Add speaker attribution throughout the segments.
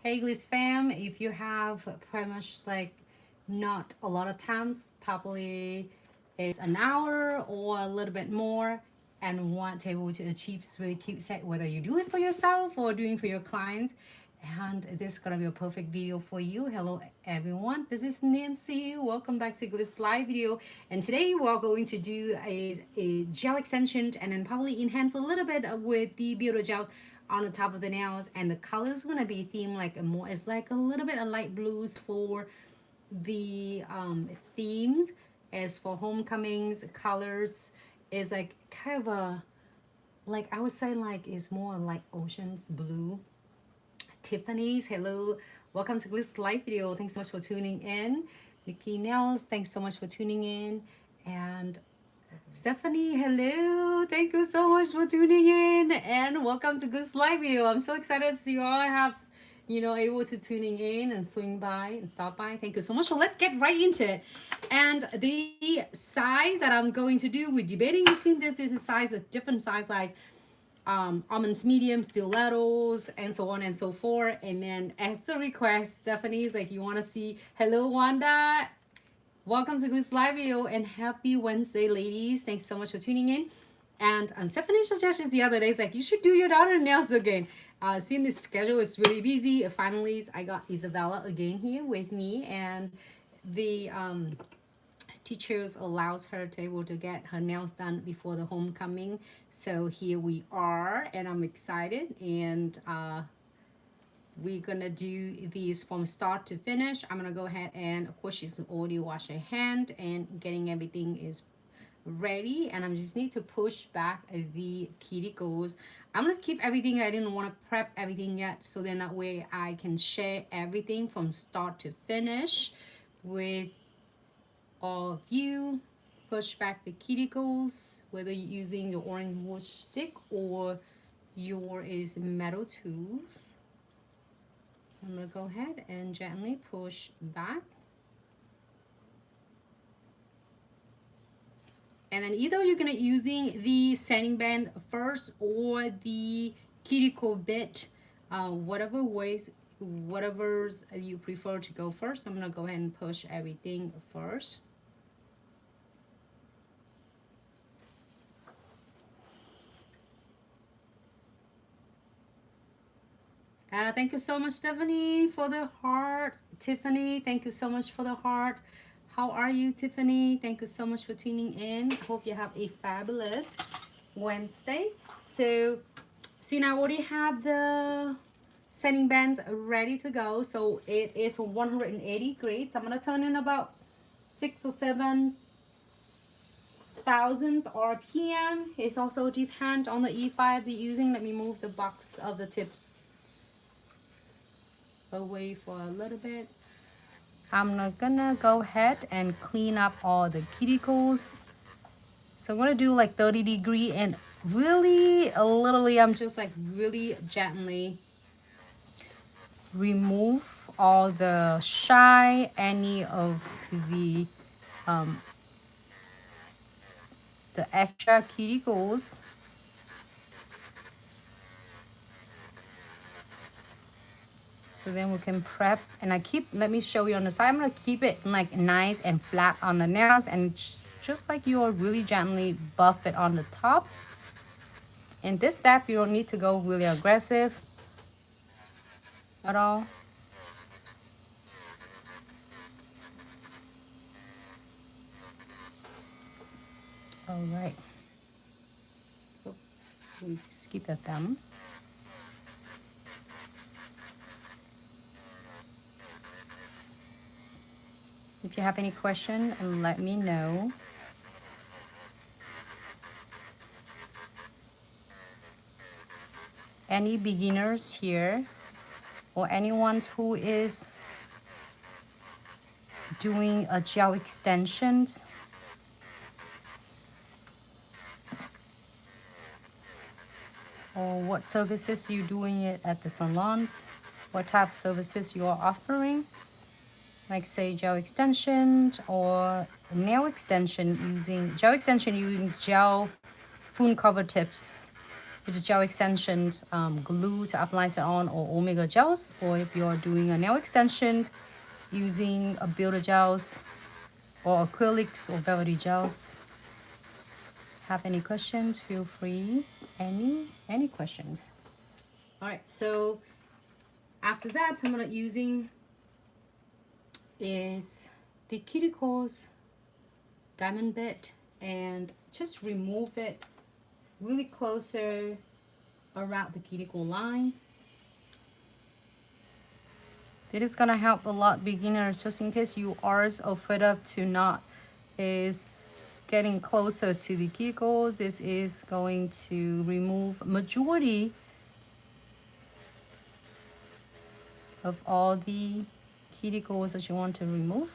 Speaker 1: Hey Glitz fam, if you have pretty much like not a lot of times, probably is an hour or a little bit more, and want to able to achieve this really cute set, whether you do it for yourself or doing for your clients, and this is gonna be a perfect video for you. Hello everyone, this is Nancy. Welcome back to Glitz live video, and today we're going to do a gel extension and then probably enhance a little bit with the Builder Gel on the top of the nails, and the color is gonna be themed like a more, it's like a little bit of light blues for the themes. As for homecomings colors is like kind of a, like I would say like is more like oceans blue. Tiffany's, hello, welcome to Glitz live video. Thanks so much for tuning in. Nikki Nails, thanks so much for tuning in. And Stephanie, hello. Thank you so much for tuning in and welcome to this live video. I'm so excited to see you all have, able to tuning in and swing by and stop by. Thank you so much. So let's get right into it. And the size that I'm going to do, we're debating between this is a size, a different size, like almonds medium, stilettos, and so on and so forth. And then as the request, Stephanie's like, you want to see, hello Wanda, welcome to this live video and happy Wednesday, ladies. Thanks so much for tuning in. And Stephanie suggestions the other day is like, you should do your daughter nails again. Seeing this schedule is really busy. Finally, I got Isabella again here with me, and the teachers allows her to able to get her nails done before the homecoming. So here we are, and I'm excited. And we're gonna do these from start to finish. I'm gonna go ahead and of course she's already washed her hand and getting everything is ready, and I just need to push back the cuticles. I'm gonna keep everything. I didn't want to prep everything yet, so then that way I can share everything from start to finish with all of you. Push back the cuticles, whether you're using your orange wood stick or your is metal tools. I'm going to go ahead and gently push back. And then either you're going to using the sanding band first or the cuticle bit, whatever you prefer to go first. I'm going to go ahead and push everything first. Thank you so much, Stephanie, for the heart. Tiffany, thank you so much for the heart. How are you, Tiffany? Thank you so much for tuning in. I hope you have a fabulous Wednesday. So, see, I already have the sanding bands ready to go. So it is 180 grades. I'm gonna turn in about 6 or 7 thousandths RPM. It's also depend on the E5 you're using. Let me move the box of the tips away for a little bit. I'm not gonna go ahead and clean up all the cuticles. So I'm gonna do like 30-degree, and really literally I'm just like really gently remove all the shy, any of the extra cuticles. So then we can prep, and let me show you on the side. I'm gonna keep it like nice and flat on the nails, and just like you're really gently buff it on the top. In this step, you don't need to go really aggressive at all. All right. Oh, we skip the thumb. If you have any question, let me know. Any beginners here or anyone who is doing a gel extensions, or what services you doing it at the salons, what type of services you are offering, like say gel extension or nail extension, using gel extension using gel phone cover tips with the gel extensions, glue to apply it on, or omega gels, or if you're doing a nail extension using a Builder gels or acrylics or velvety gels. Have any questions, feel free. Any questions. All right, so after that, I'm gonna using is the cuticles diamond bit and just remove it really closer around the cuticle line. It is gonna help a lot beginners, just in case you are afraid of to not is getting closer to the cuticle. This is going to remove majority of all the cuticles that you want to remove.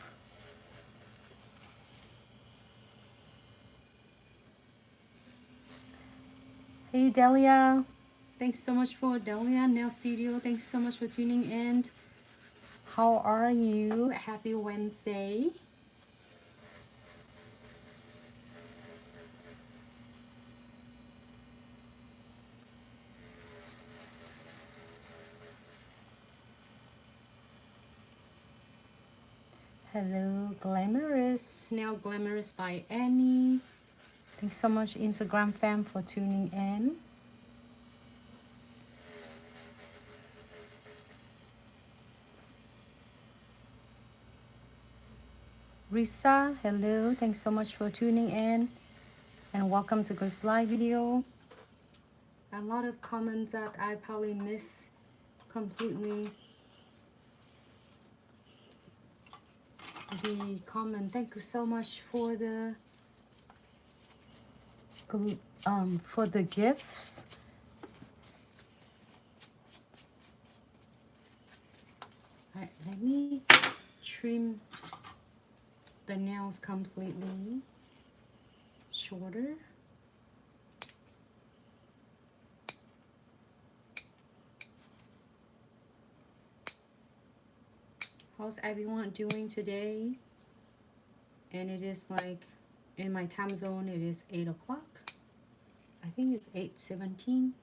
Speaker 1: Hey Delia, thanks so much for Delia Nail Studio. Thanks so much for tuning in. How are you? Happy Wednesday. Hello, Glamorous. Nail Glamorous by Annie. Thanks so much, Instagram fam, for tuning in. Risa, hello. Thanks so much for tuning in. And welcome to Glitz Live video. A lot of comments that I probably miss completely. The comment. Thank you so much for the gifts. Alright, let me trim the nails completely shorter. How's everyone doing today? And it is like in my time zone, it is 8 o'clock. I think it's 8:17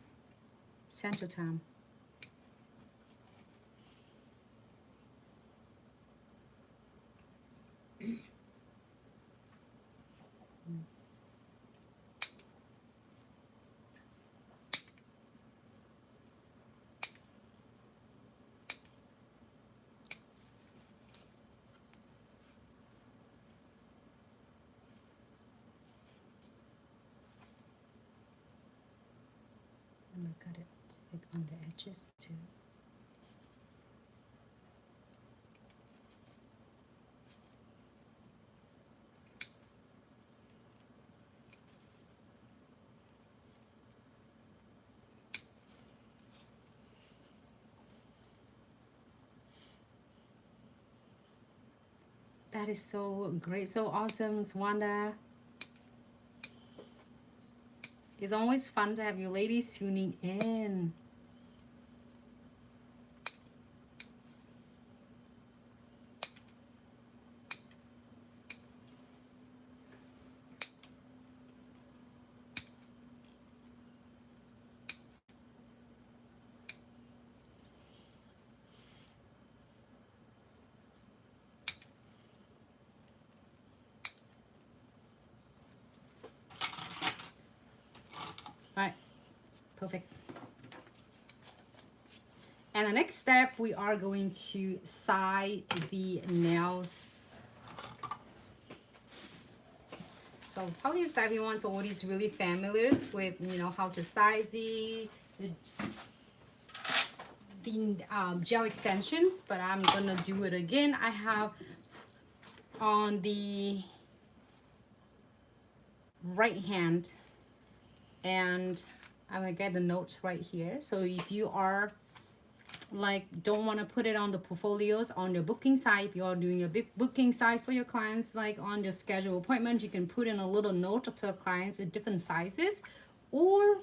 Speaker 1: Central Time. I'm gonna cut it stick on the edges too. That is so great, so awesome, Wanda. It's always fun to have you ladies tuning in. All right, perfect. And the next step, we are going to size the nails. So probably if everyone's already really familiar with, you know, how to size the gel extensions, but I'm gonna do it again. I have on the right hand, and I'm gonna get the note right here. So if you are like don't want to put it on the portfolios on your booking site, if you are doing a big booking site for your clients, like on your schedule appointment, you can put in a little note of the clients at different sizes. Or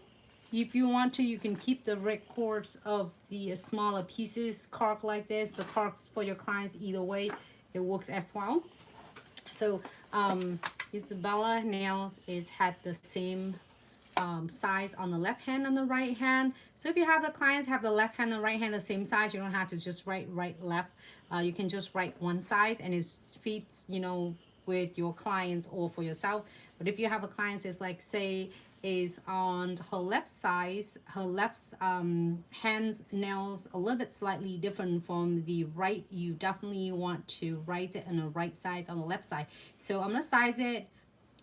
Speaker 1: if you want to, you can keep the records of the smaller pieces carved like this, the cards for your clients. Either way, it works as well. So Isabella nails is had the same size on the left hand and the right hand. So if you have the clients have the left hand and the right hand the same size, you don't have to just write right, left. You can just write one size and it fits, you know, with your clients or for yourself. But if you have a client is like, say, is on her left size, her left hands nails a little bit slightly different from the right, you definitely want to write it on the right side on the left side. So I'm gonna size it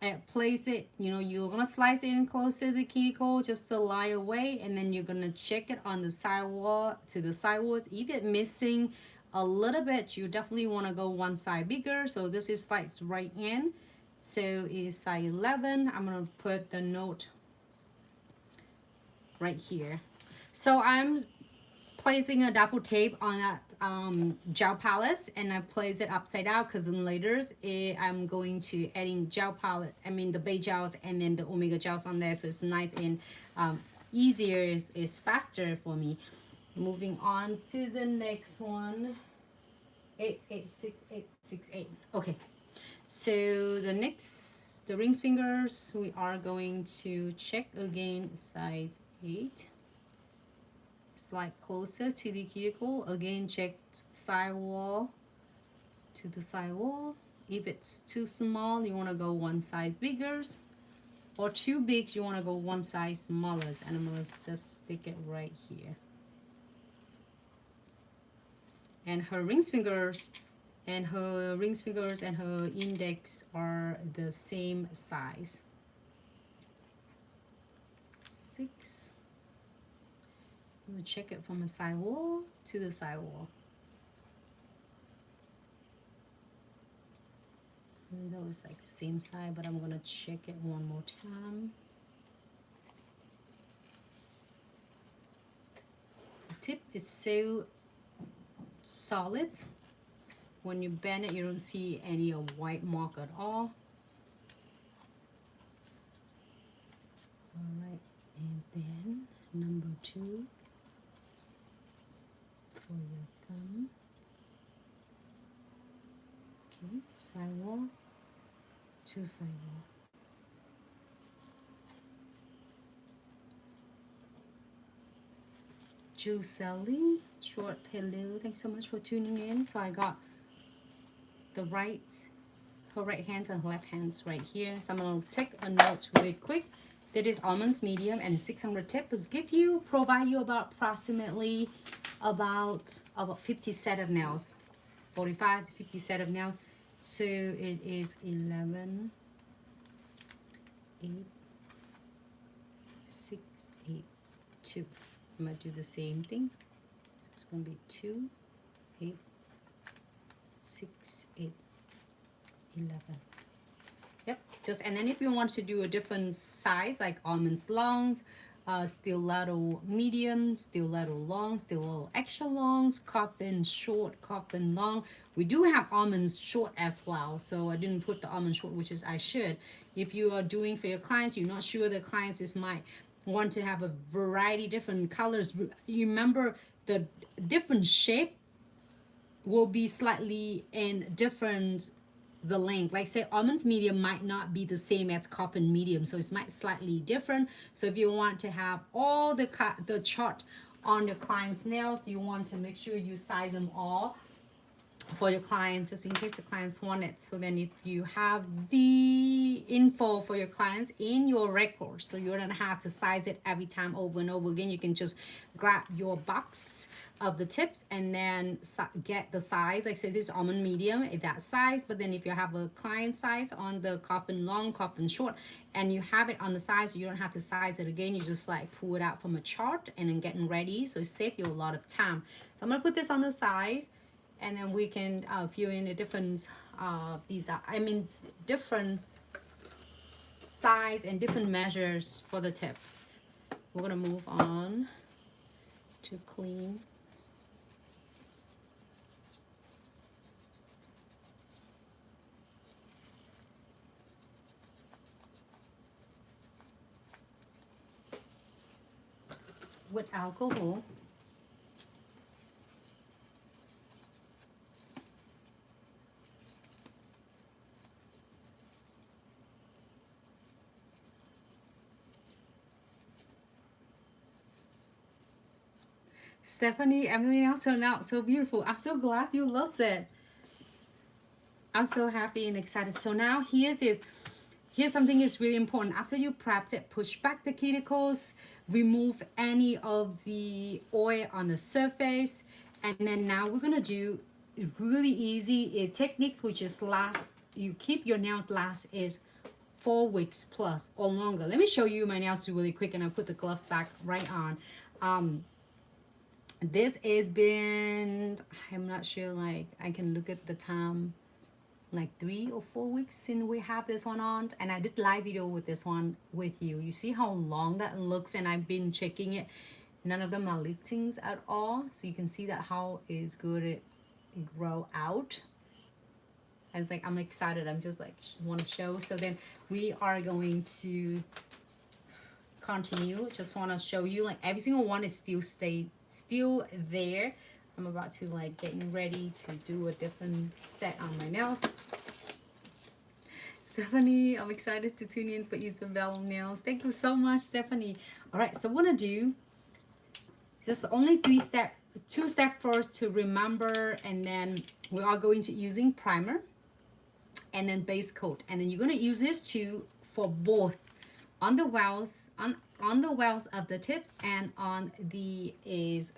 Speaker 1: and place it, you know, you're gonna slice it in close to the cuticle just to lie away, and then you're gonna check it on the sidewall to the sidewalls. If it's missing a little bit, you definitely want to go one side bigger. So this is sliced right in, so it's size 11. I'm gonna put the note right here. So I'm placing a double tape on that gel palette, and I place it upside down because then later I'm going to adding gel palette, I mean the base gels and then the omega gels on there, so it's nice and easier, is faster for me. Moving on to the next one, 886868. Okay, so the next, the ring fingers, we are going to check again size 8. Slide closer to the cuticle. Again, check side wall to the side wall. If it's too small, you want to go one size bigger, or too big, you want to go one size smaller. And I'm going to just stick it right here. And her ring fingers and her index are the same size. 6. We'll check it from the side wall to the side wall. And that was like same side, but I'm gonna check it one more time. The tip is so solid. When you bend it, you don't see any white mark at all. All right, and then number 2. For your thumb. Okay, side wall to side wall. Juicelli, short hello, thanks so much for tuning in. So I got the her right hands and her left hands right here. So I'm gonna take a note really quick. That is almonds medium, and 600 tip is provide you about approximately about 50 set of nails, 45 to 50 set of nails. So it is 11, 8, 6, 8, 2. I'm gonna do the same thing. So it's gonna be 2, 8, 6, 8, 11. Yep, just, and then if you want to do a different size, like almonds longs, stiletto medium, stiletto long, stiletto extra longs, coffin short, coffin long. We do have almonds short as well, so I didn't put the almond short, which is I should. If you are doing for your clients, you're not sure the clients might want to have a variety different colors. You remember the different shape will be slightly in different the length, like say almonds medium might not be the same as coffin medium, so it might slightly different. So if you want to have all the chart on your client's nails, you want to make sure you size them all for your clients, just in case the clients want it. So then if you have the info for your clients in your record, so you don't have to size it every time over and over again, you can just grab your box of the tips and then get the size. Like I said, this is almond medium at that size, but then if you have a client size on the coffin long, coffin short, and you have it on the size, so you don't have to size it again, you just like pull it out from a chart and then getting ready, so it saves you a lot of time. So I'm gonna put this on the size, and then we can fill in the different different size and different measures for the tips. We're gonna move on to clean. With alcohol. Stephanie, Emily nails turned out so beautiful. I'm so glad you loved it. I'm so happy and excited. So now here's something is really important. After you prep it, push back the cuticles, remove any of the oil on the surface, and then now we're gonna do really easy a technique which is last. You keep your nails last is 4 weeks plus or longer. Let me show you my nails really quick, and I'll put the gloves back right on. This has been, I'm not sure, like I can look at the time, like 3 or 4 weeks since we have this one on, and I did live video with this one with you. You see how long that looks, and I've been checking it. None of them are liftings at all, so you can see that how is good it grow out. I was like, I'm excited. I'm just like want to show. So then we are going to continue. Just want to show you like every single one is still there. I'm about to like getting ready to do a different set on my nails. Stephanie, I'm excited to tune in for Isabel nails. Thank you so much, Stephanie. All right, so what I do, just only 2 steps first to remember, and then we are going to using primer and then base coat, and then you're going to use this too for both on the wells on the wells of the tips and on the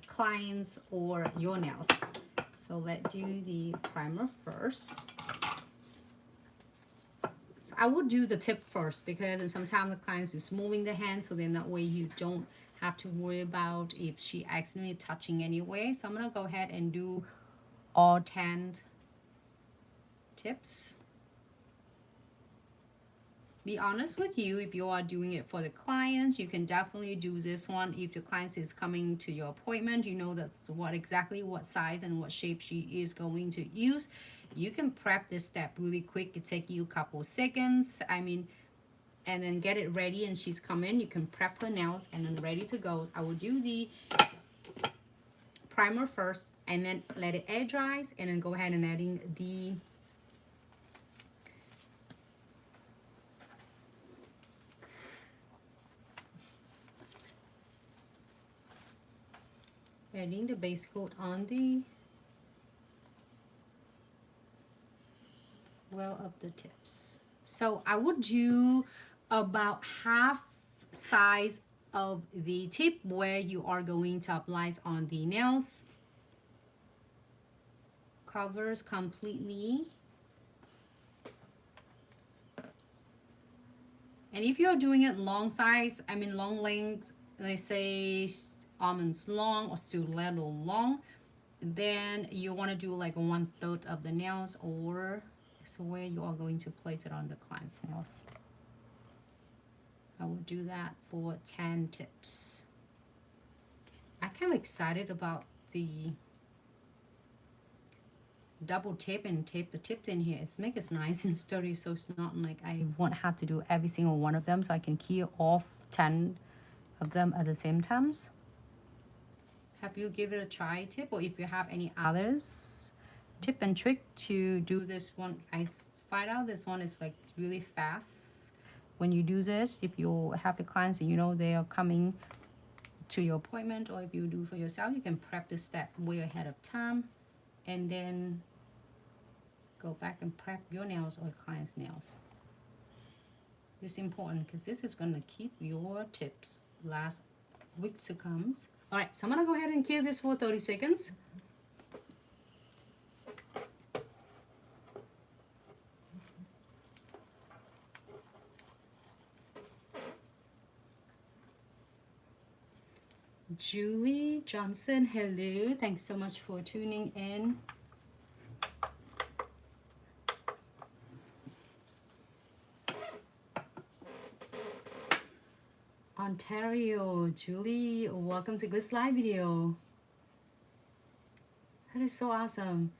Speaker 1: clients or your nails. So let's do the primer first. So I would do the tip first because sometimes the clients is moving the hand, so then that way you don't have to worry about if she accidentally touching anyway. So I'm gonna go ahead and do all 10 tips. Be honest with you, if you are doing it for the clients, you can definitely do this one. If the client is coming to your appointment, you know that's exactly what size and what shape she is going to use. You can prep this step really quick. It take you a couple seconds. I mean, and then get it ready, and she's coming. You can prep her nails and then ready to go. I will do the primer first and then let it air dry, and then go ahead and adding the base coat on the well of the tips. So I would do about half size of the tip where you are going to apply on the nails. Covers completely. And if you're doing it long size, I mean long length, let's say almonds long or stiletto long, then you want to do like 1/3 of the nails, or so where you are going to place it on the client's nails. I will do that for 10 tips. I'm kind of excited about the double tip and tape the tips in here. It's make it nice and sturdy, so it's not like I won't have to do every single one of them, so I can key off 10 of them at the same time. Have you give it a try tip, or if you have any others tip and trick to do this one? I find out this one is like really fast when you do this. If you have the clients and you know they are coming to your appointment, or if you do for yourself, you can prep this step way ahead of time and then go back and prep your nails or client's nails. This is important because this is going to keep your tips last weeks to come. All right, so I'm gonna go ahead and cure this for 30 seconds. Julie Johnson, hello. Thanks so much for tuning in. Ontario, Julie, welcome to Glitz live video. That is so awesome.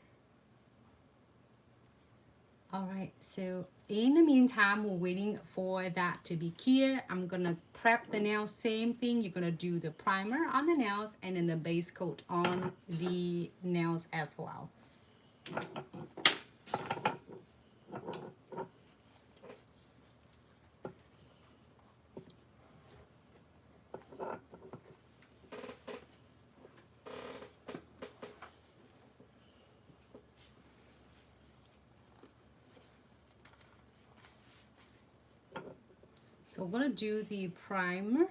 Speaker 1: All right, so in the meantime, we're waiting for that to be clear. I'm gonna prep the nails, same thing. You're gonna do the primer on the nails and then the base coat on the nails as well. So we're gonna do the primer.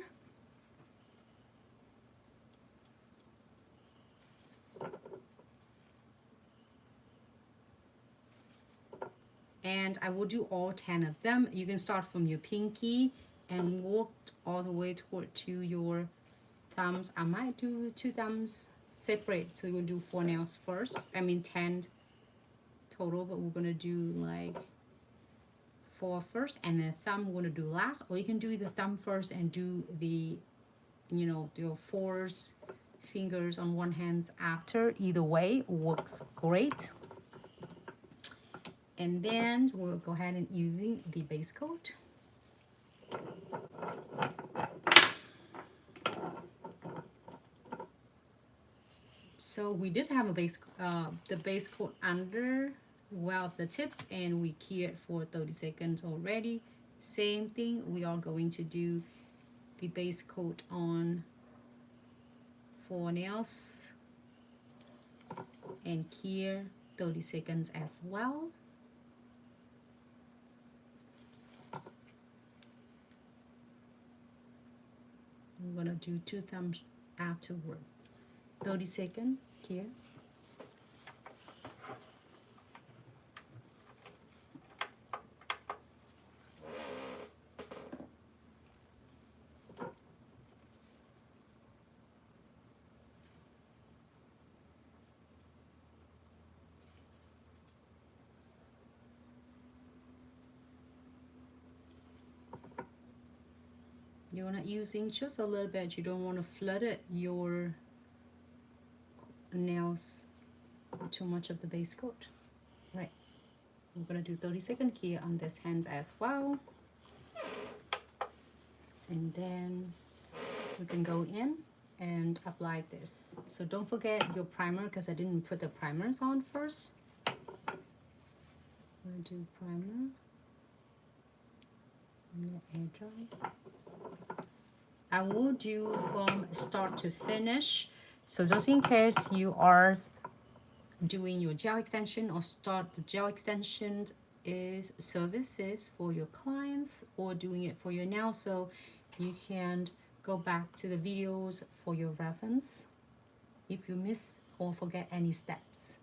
Speaker 1: And I will do all 10 of them. You can start from your pinky and walk all the way toward to your thumbs. I might do 2 thumbs separate, so we'll do 4 nails first. I mean 10 total, but we're gonna do like 4 first, and then thumb we're gonna do last. Or you can do the thumb first and do the, you know, your 4 fingers on one hand after. Either way works great. And then we'll go ahead and using the base coat. So we did have a base, the base coat under well of the tips, and we cured for 30 seconds already. Same thing, we are going to do the base coat on 4 nails and cure 30 seconds as well. We're gonna do 2 thumbs afterward. 30 seconds here. You're not using just a little bit. You don't want to flood it your nails with too much of the base coat. Right. We're gonna do 30 second here on this hands as well. And then we can go in and apply this. So don't forget your primer, because I didn't put the primers on first. I'm gonna do primer. Air dry. I will do from start to finish. So just in case you are doing your gel extension or start the gel extension is services for your clients or doing it for your nails, so you can go back to the videos for your reference if you miss or forget any steps.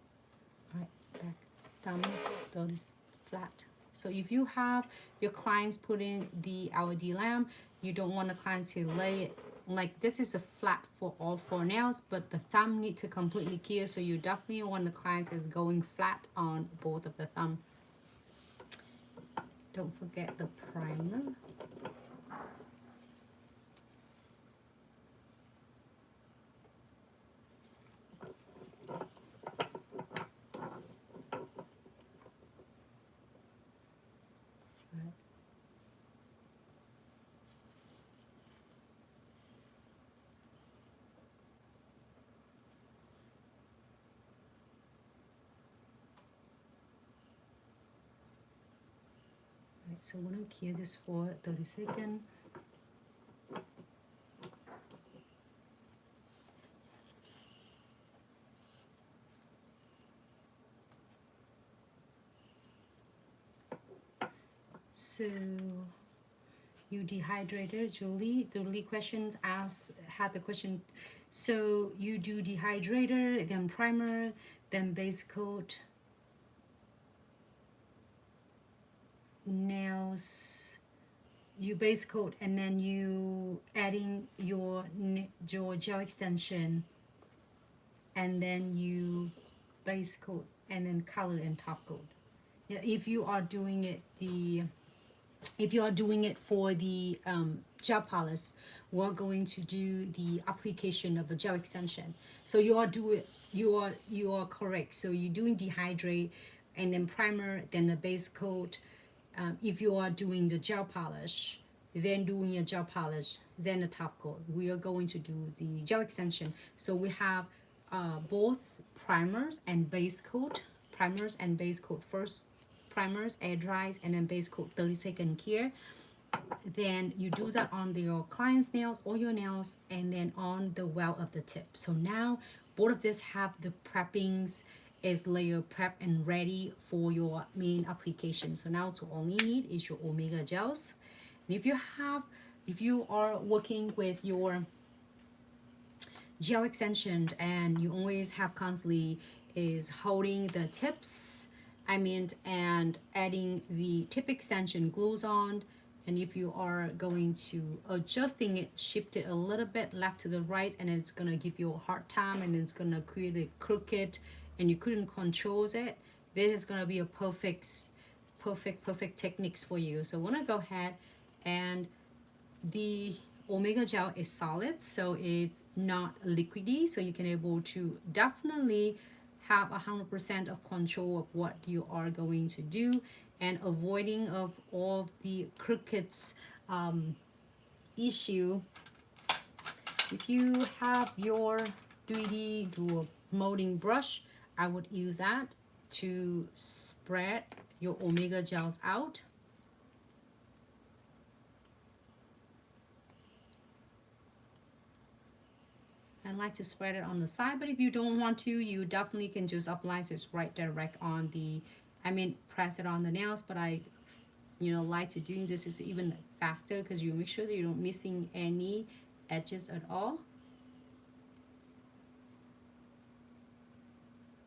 Speaker 1: All right, back, thumbs, those flat. So if you have your clients put in the LED lamp, you don't want the client to lay it like this is a flat for all 4 nails, but the thumb need to completely cure, so you definitely want the clients is going flat on both of the thumb. Don't forget the primer. So I'm gonna cure this for 30 seconds. So you dehydrated, Julie. The Julie questions had the question. So you do dehydrator, then primer, then base coat, nails, you base coat, and then you adding your gel extension, and then you base coat, and then color and top coat. Yeah, if you are doing it for the gel polish, we're going to do the application of a gel extension. So you are correct. So you're doing dehydrate and then primer, then the base coat. If you are doing the gel polish, then doing a gel polish, then the top coat, we are going to do the gel extension. So we have both primers and base coat. Primers and base coat first. Primers, air dries, and then base coat 30 second cure. Then you do that on your client's nails or your nails, and then on the well of the tip. So now both of this have the preppings is layer prep and ready for your main application. So now to only need is your omega gels, And if you are working with your gel extension and you always have constantly is holding the tips, and adding the tip extension glues on, and if you are going to adjusting it, shift it a little bit left to the right, and it's gonna give you a hard time, and it's gonna create a crooked and you couldn't control it, this is gonna be a perfect techniques for you. So I want to go ahead, and the omega gel is solid, so it's not liquidy, so you can able to definitely have 100% of control of what you are going to do, and avoiding of all the crooked issue. If you have your 3D dual molding brush, I would use that to spread your omega gels out. I like to spread it on the side, but if you don't want to, you definitely can just apply this right direct on the, press it on the nails, but I like to doing this is even faster because you make sure that you're not missing any edges at all.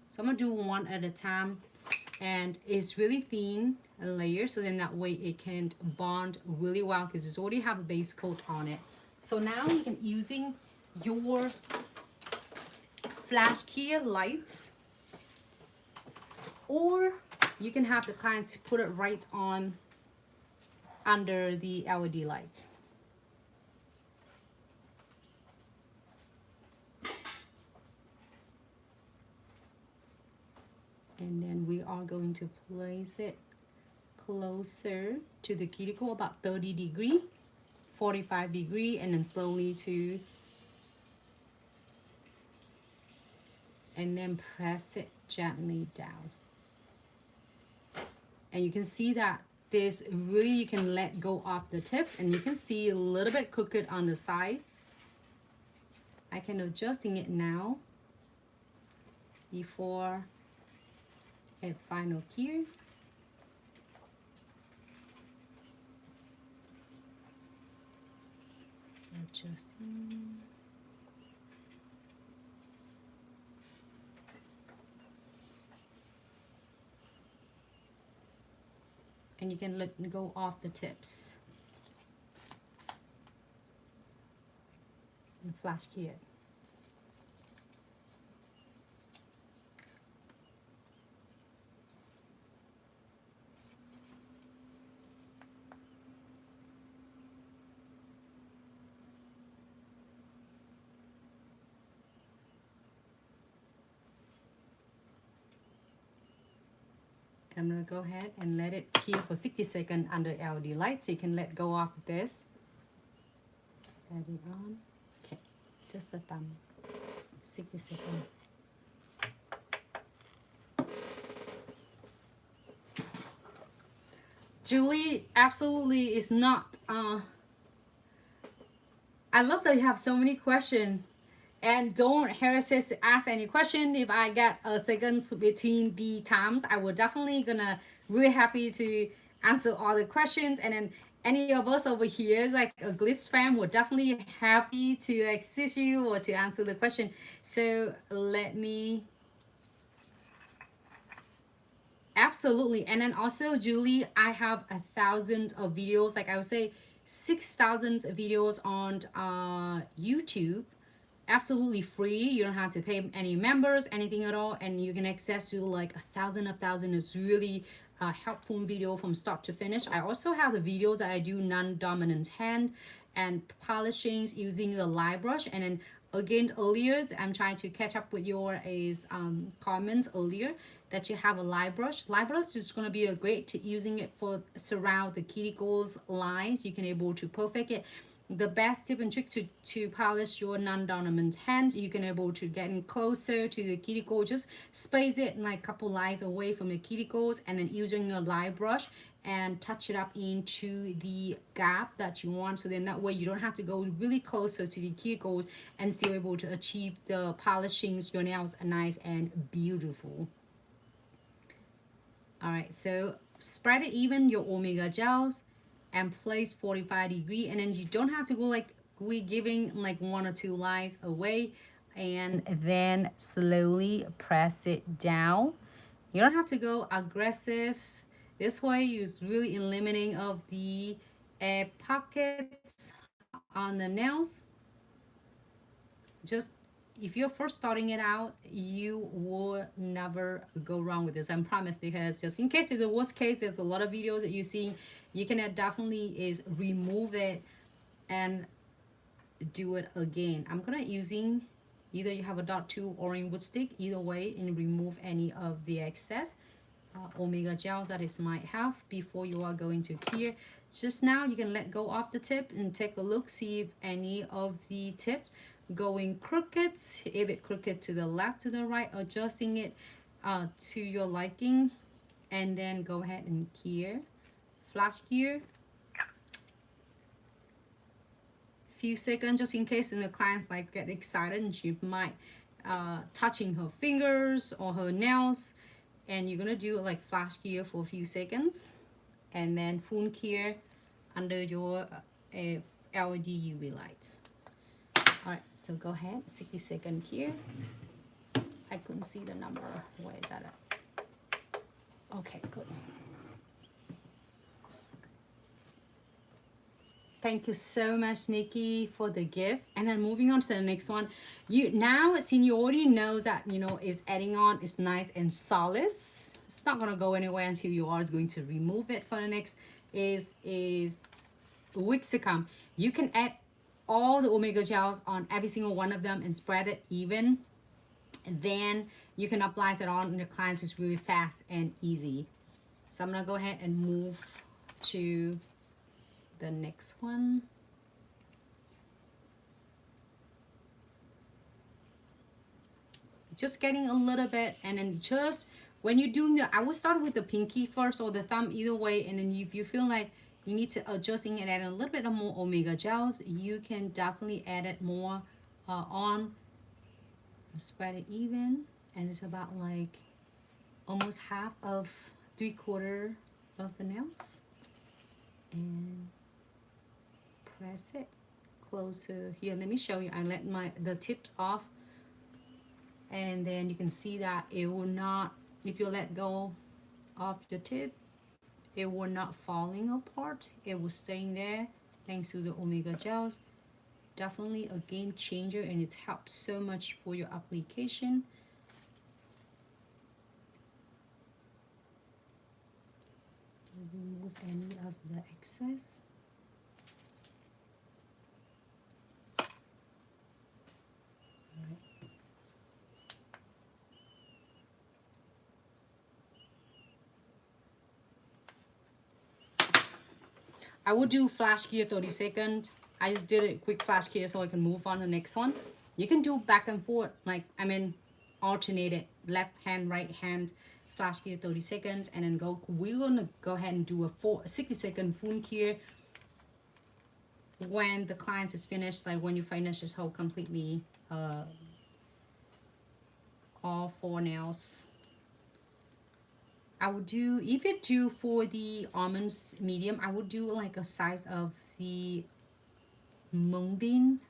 Speaker 1: So I'm gonna do one at a time, and it's really thin a layer, so then that way it can bond really well because it's already have a base coat on it. So now you can using your flash clear lights, or you can have the clients put it right on under the LED light. And then we are going to place it closer to the cuticle, about 30 degree, 45 degree, and then slowly to, and then press it gently down. And you can see that this really, you can let go of the tip, and you can see a little bit crooked on the side. I can adjusting it now before a final cure. Adjusting. And you can let go off the tips and flash cure. I'm gonna go ahead and let it cure for 60 seconds under LED light, so you can let go of this. Add it on. Okay, just the thumb. 60 seconds. Julie, absolutely is not. I love that you have so many questions. And don't hesitate to ask any question. If I get a second between the times, I will definitely gonna really happy to answer all the questions. And then any of us over here, like a Glitz fan, will definitely happy to assist you or to answer the question. So let me. Absolutely. And then also, Julie, I have 1,000 of videos, like I would say 6,000 videos on YouTube, absolutely free. You don't have to pay any members, anything at all, and you can access to like 1,000 It's really helpful video from start to finish. I also have the videos that I do non-dominant hand and polishings using the light brush. And then again, earlier I'm trying to catch up with your comments earlier that you have a light brush. Light brush is going to be a great to using it for surround the cuticles lines. You can able to perfect it. The best tip and trick to polish your non-dominant hand, you can able to get in closer to the cuticle, just space it like a couple lines away from the cuticles, and then using your light brush and touch it up into the gap that you want, so then that way you don't have to go really closer to the cuticles and still able to achieve the polishings your nails are nice and beautiful. All right, so spread it even your omega gels, and place 45-degree, and then you don't have to go like we giving like 1 or 2 lines away, and then slowly press it down. You don't have to go aggressive. This way you're really eliminating of the pockets on the nails. Just if you're first starting it out, you will never go wrong with this, I promise, because just in case it's the worst case, there's a lot of videos that you see, you can definitely is remove it and do it again. I'm gonna using either you have a dot 2 or in wood stick, either way, and remove any of the excess omega gels that it might have before you are going to clear. Just now you can let go of the tip and take a look, see if any of the tip going crooked, if it crooked to the left, to the right, adjusting it to your liking, and then go ahead and clear, flash clear. Few seconds, just in case the clients like get excited and she might touching her fingers or her nails, and you're gonna do like flash clear for a few seconds and then full clear under your LED UV lights. All right, so go ahead, 60-second clear. I couldn't see the number. Where is that at? Okay, good. Thank you so much, Nikki, for the gift. And then moving on to the next one. You now, since you already know that, you know, it's adding on, it's nice and solid. It's not gonna go anywhere until you are going to remove it. For the next is weeks to come. You can add all the omega gels on every single one of them and spread it even. And then you can apply it on your clients. It's really fast and easy. So I'm gonna go ahead and move to the next one. Just getting a little bit, and then just when you're doing the, I would start with the pinky first or the thumb, either way, and then if you feel like you need to adjusting and add a little bit of more omega gels, you can definitely add it more on. Spread it even, and it's about like almost half of 3/4 of the nails, and press it closer here. Let me show you. I let the tips off, and then you can see that it will not, if you let go of your tip, it will not falling apart. It will staying there thanks to the omega gels. Definitely a game changer, and it's helped so much for your application. Remove any of the excess. I would do flash gear 30 seconds. I just did a quick flash gear so I can move on to the next one. You can do back and forth, like, I mean, alternated, left hand, right hand, flash gear 30 seconds, and then go. We're gonna go ahead and do a 60-second full gear when the client is finished, like when you finish this whole completely, all 4 nails. I would do, if you do for the almonds medium, I would do like a size of the moonbeam.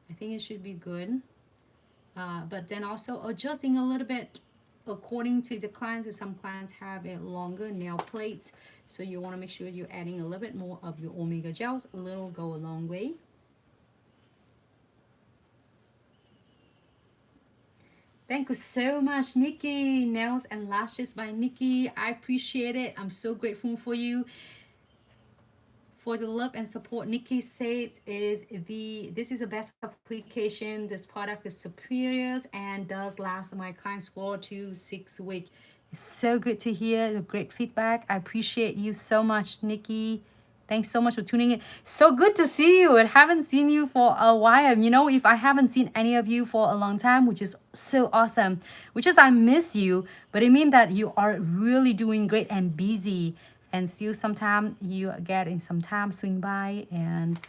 Speaker 1: I think it should be good. But then also adjusting a little bit according to the clients. Some clients have a longer nail plates, so you want to make sure you're adding a little bit more of your omega gels. A little go a long way. Thank you so much, Nikki. Nails and Lashes by Nikki. I appreciate it. I'm so grateful for you, for the love and support. Nikki said this is the best application. This product is superior and does last my clients 4 to 6 weeks. It's so good to hear the great feedback. I appreciate you so much, Nikki. Thanks so much for tuning in. So good to see you. I haven't seen you for a while. You know, if I haven't seen any of you for a long time, which is so awesome, which is I miss you, but it means that you are really doing great and busy, and still sometimes you are getting some time swing by and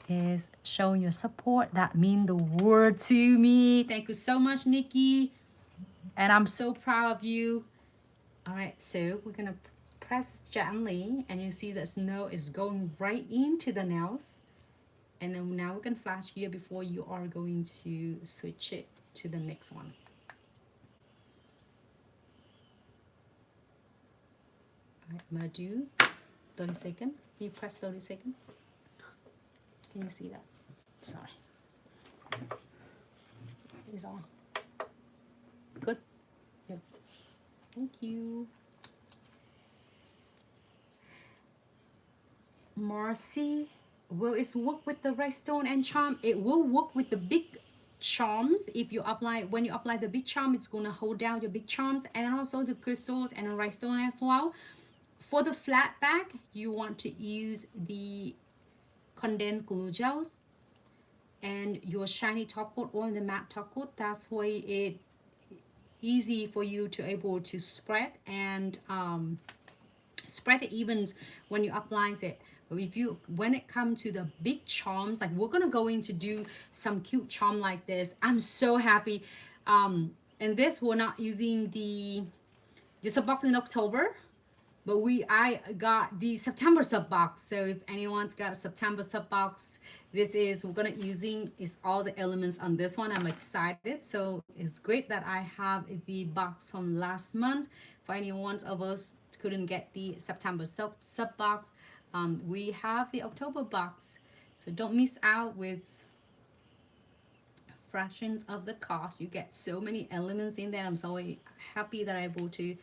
Speaker 1: is showing your support. That means the world to me. Thank you so much, Nikki. And I'm so proud of you. All right, so we're gonna press gently, and you see the snow is going right into the nails. And then now we can flash gear before you are going to switch it to the next one. Alright, I'm gonna do 30 seconds. Can you press 30 seconds? Can you see that? Sorry. It's on. Good. Yep. Thank you. Marcy, will it work with the rhinestone and charm? It will work with the big charms. If you apply, when you apply the big charm, it's gonna hold down your big charms and also the crystals and the rhinestone as well. For the flat back, you want to use the condensed glue gels and your shiny top coat or the matte top coat. That's why it easy for you to able to spread and spread it even when you apply it. But if you, when it comes to the big charms, like we're gonna go in to do some cute charm like this. I'm so happy. And this we're not using the sub box in October, but I got the September sub box. So if anyone's got a September sub box, this is we're gonna using is all the elements on this one. I'm excited. So it's great that I have the box from last month. For anyone of us couldn't get the September sub box, we have the October box. So don't miss out with fractions of the cost. You get so many elements in there. I'm so happy that I'm able to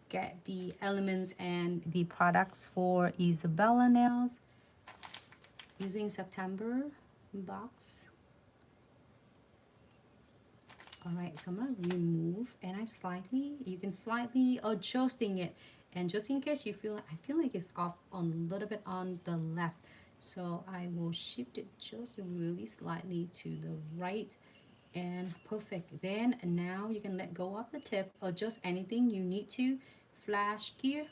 Speaker 1: get the elements and the products for Isabella nails using September box. All right, so I'm gonna remove, and you can slightly adjusting it, and just in case you feel, I feel like it's off on a little bit on the left, so I will shift it just really slightly to the right, and perfect. Then now you can let go of the tip, adjust anything you need to, flash gear,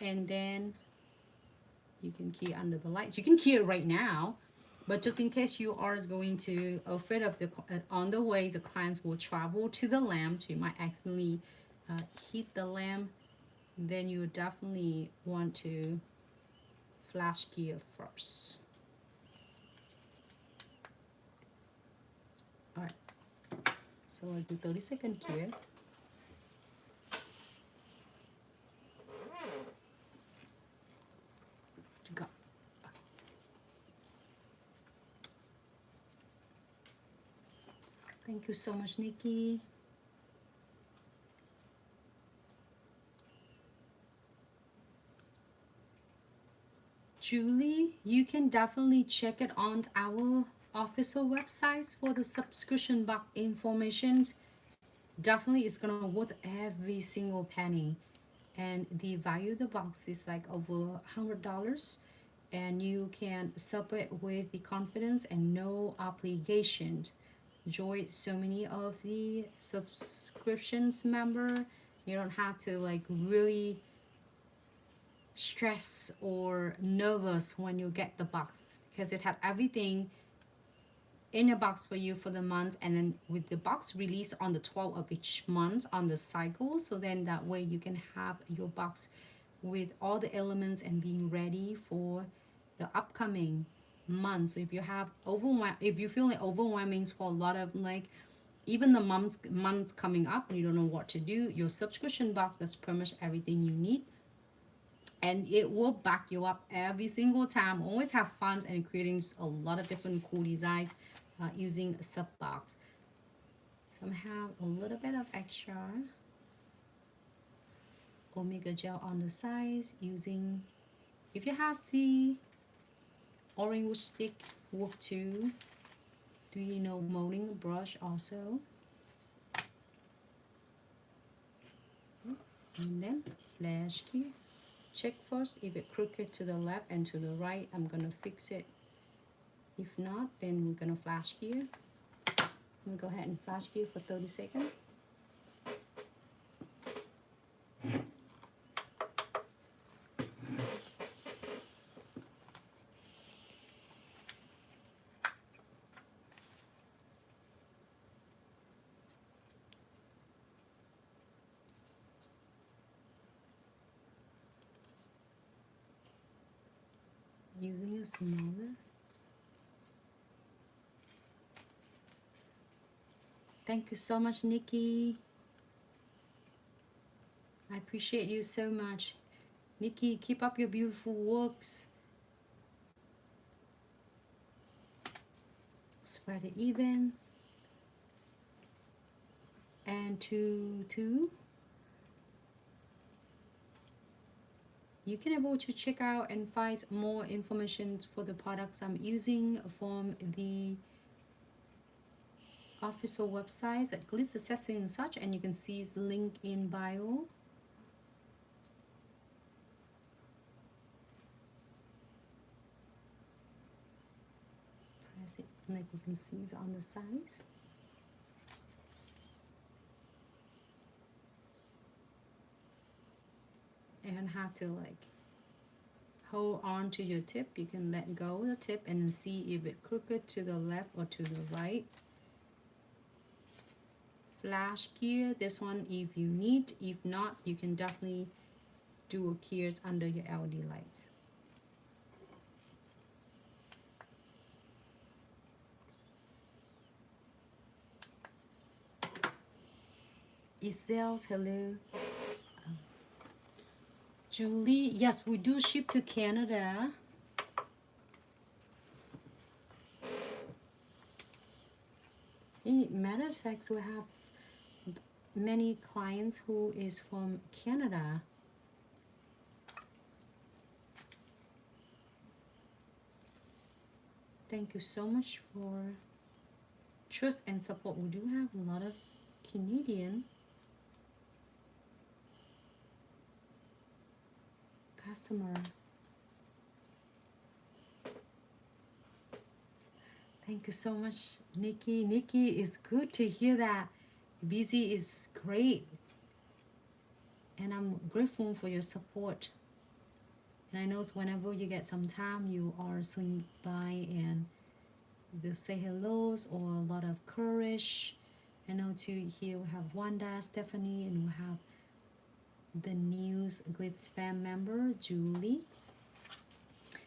Speaker 1: and then you can key under the lights. You can key it right now, but just in case you are going to afraid of the on the way the clients will travel to the lamp, so you might accidentally hit the lamp, then you definitely want to flash gear first. All right, so I'll do 30-second gear. Go. Thank you so much, Nikki. Julie, you can definitely check it on our official websites for the subscription box informations. Definitely it's gonna worth every single penny, and the value of the box is like over $100, and you can sub it with the confidence and no obligations. Joy, so many of the subscriptions member, you don't have to like really stress or nervous when you get the box, because it had everything in a box for you for the month, and then with the box released on the 12th of each month on the cycle, so then that way you can have your box with all the elements and being ready for the upcoming month. So if you have if you feel like overwhelming for a lot of like even the months coming up and you don't know what to do, your subscription box is pretty much everything you need, and it will back you up every single time. Always have fun and creating a lot of different cool designs using a sub box. So I have a little bit of extra omega gel on the sides using, if you have the orange wood stick, work too. Do you know molding brush also? And then flash key. Check first if it's crooked to the left and to the right. I'm gonna fix it. If not, then we're gonna flash gear. I'm gonna go ahead and flash gear for 30 seconds. using a smaller. Thank you so much, Nikki. I appreciate you so much. Nikki, keep up your beautiful works. Spread it even. And two. You can able to check out and find more information for the products I'm using from the official websites at Glitz Accessories and such, and you can see the link in bio. Press it like you can see on the sides. And have to like hold on to your tip. You can let go of the tip and see if it's crooked to the left or to the right. Flash gear, this one if you need. If not, you can definitely do a gears under your LED lights. It sells, hello. Julie, yes, we do ship to Canada. Matter of fact, we have many clients who is from Canada. Thank you so much for trust and support. We do have a lot of Canadian customer. Thank you so much, Nikki. Nikki, it's good to hear that. Busy is great. And I'm grateful for your support. And I know whenever you get some time, you are swing by and they'll say hellos or a lot of courage. I know too, here we have Wanda, Stephanie, and we have the news Glitz fam member Julie.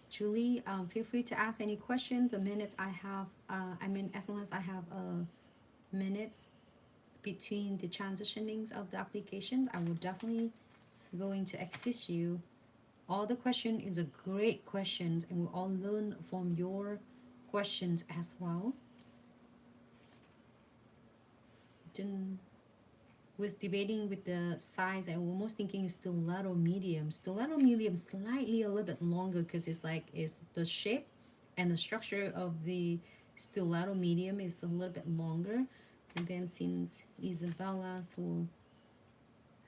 Speaker 1: Feel free to ask any questions. The minutes I have, as long as I have minutes between the transitionings of the application, I will definitely going to assist you. All the question is a great questions, and we'll all learn from your questions as well. Was debating with the size, and we're almost thinking is stiletto medium. Stiletto medium slightly a little bit longer because it's the shape and the structure of the stiletto medium is a little bit longer. And then since Isabella will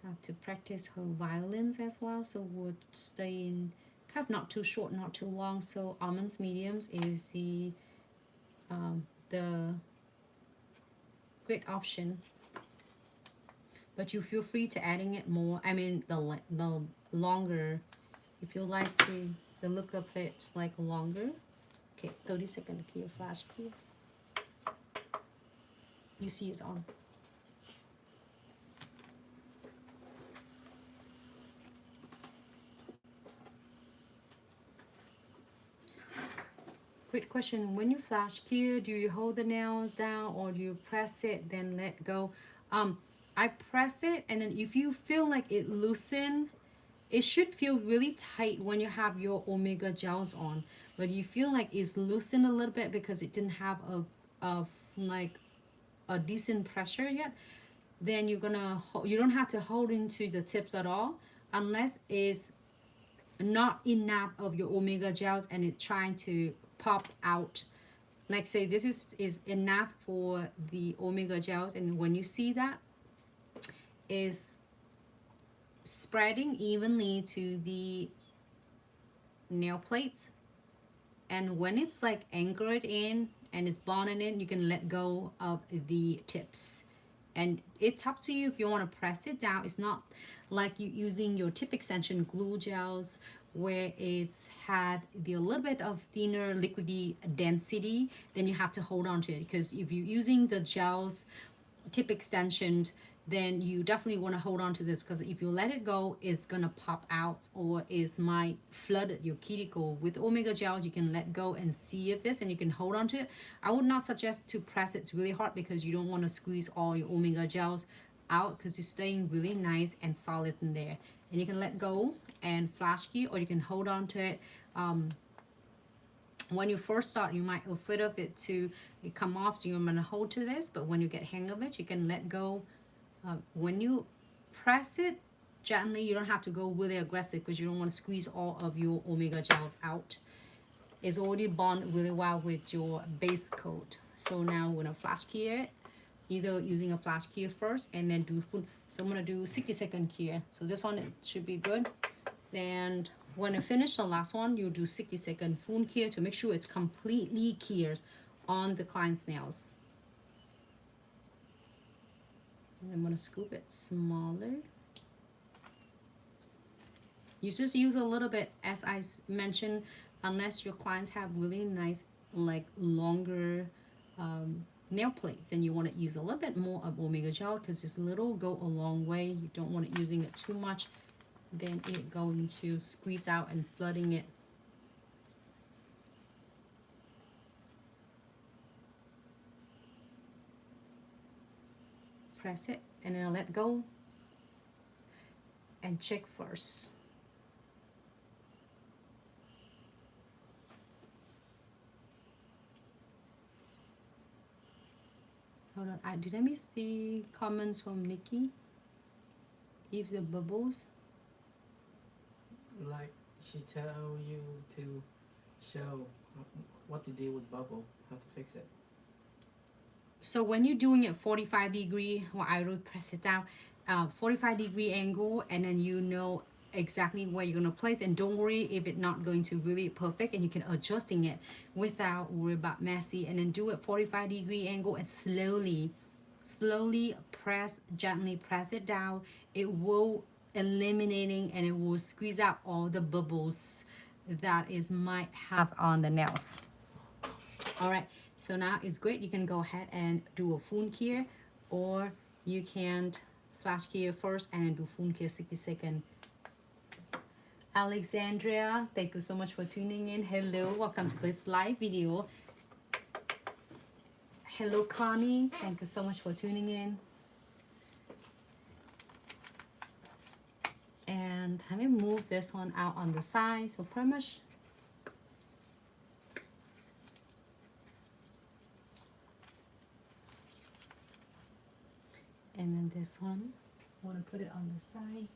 Speaker 1: have to practice her violins as well, so we're staying kind of not too short, not too long. So almonds mediums is the great option. But you feel free to adding it more. The longer, if you like to, the look of it's like longer. Okay, 30 second clear, flash clear. You see it's on. Quick question, when you flash cure, do you hold the nails down or do you press it then let go? I press it, and then if you feel like it loosen, it should feel really tight when you have your omega gels on. But you feel like it's loosened a little bit because it didn't have a decent pressure yet, then you don't have to hold into the tips at all unless it's not enough of your omega gels and it's trying to pop out. Like say this is enough for the omega gels, and when you see that is spreading evenly to the nail plates, and when it's like anchored in and it's bonded in, you can let go of the tips. And it's up to you if you want to press it down. It's not like you using your tip extension glue gels where it's had a little bit of thinner liquidy density, then you have to hold on to it. Because if you're using the gels tip extensions, then you definitely want to hold on to this, because if you let it go, it's gonna pop out or it might flood your cuticle. With Omega Gel, you can let go and see if this, and you can hold on to it. I would not suggest to press it really hard, because you don't want to squeeze all your Omega Gels out, because it's staying really nice and solid in there. And you can let go and flash key, or you can hold on to it. When you first start, you might be afraid of it to come off, so you're gonna hold to this, but when you get hang of it, you can let go. When you press it gently, you don't have to go really aggressive, because you don't want to squeeze all of your Omega Gels out. It's already bonded really well with your base coat. So now we're gonna flash key it, either using a flash key first and then do full. So I'm gonna do 60-second key. So this one, it should be good. Then when I finish the last one, you do 60-second full key to make sure it's completely cured on the client's nails. And I'm gonna scoop it smaller. You just use a little bit, as I mentioned, unless your clients have really nice, like longer nail plates, and you want to use a little bit more of Omega Gel, because this little go a long way. You don't want it using it too much, then it going to squeeze out and flooding it. Press it and then let go and check first. Hold on, did I miss the comments from Nikki? If the bubbles,
Speaker 2: like she tell you to show what to do with bubble, how to fix it.
Speaker 1: so when you're doing it 45-degree, well, I will press it down, 45-degree angle, and then you know exactly where you're gonna place, and don't worry if it's not going to really perfect, and you can adjusting it without worry about messy. And then do it 45-degree angle and slowly press, gently press it down. It will eliminating, and it will squeeze out all the bubbles that is might have on the nails. All right, so now it's great. You can go ahead and do a full cure, or you can flash cure first and do full cure 60-second. Alexandria, thank you so much for tuning in. Hello, welcome to Glitz live video. Hello Connie, thank you so much for tuning in. And let me move this one out on the side, so pretty much and then this one, I want to put it on the side.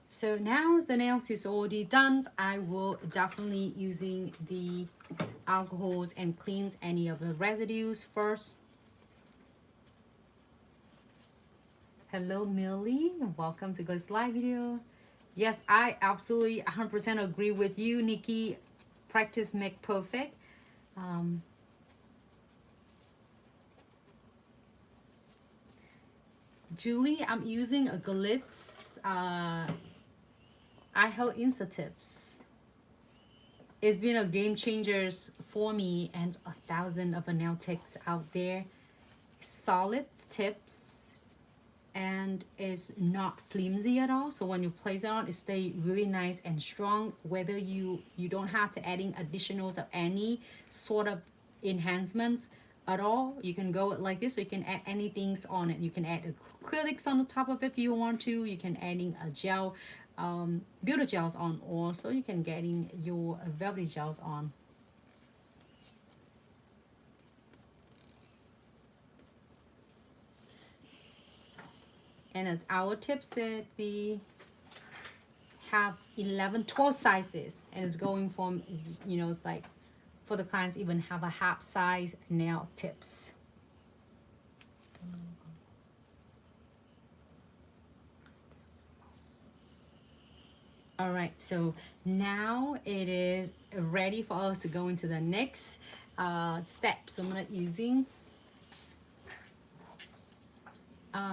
Speaker 1: So now the nails is already done, I will definitely using the alcohols and cleanse any of the residues first. Hello Millie, welcome to Glitz live video. Yes, I absolutely 100% agree with you, Nikki. Practice make perfect. Julie, I'm using a Glitz iHold Insta-Tips. It's been a game changer for me and 1,000 of nail techs out there. Solid tips, and it's not flimsy at all. So when you place it on, it stays really nice and strong. Whether you don't have to adding additionals of any sort of enhancements at all, you can go like this. So you can add anything on it. You can add acrylics on the top of it if you want to. You can adding a gel, Builder gels on, also you can getting your Velvetty gels on. And at our tip set, we have 12 sizes, and it's going from, you know, it's like for the clients even have a half size nail tips. All right, so now it is ready for us to go into the next step. So I'm not using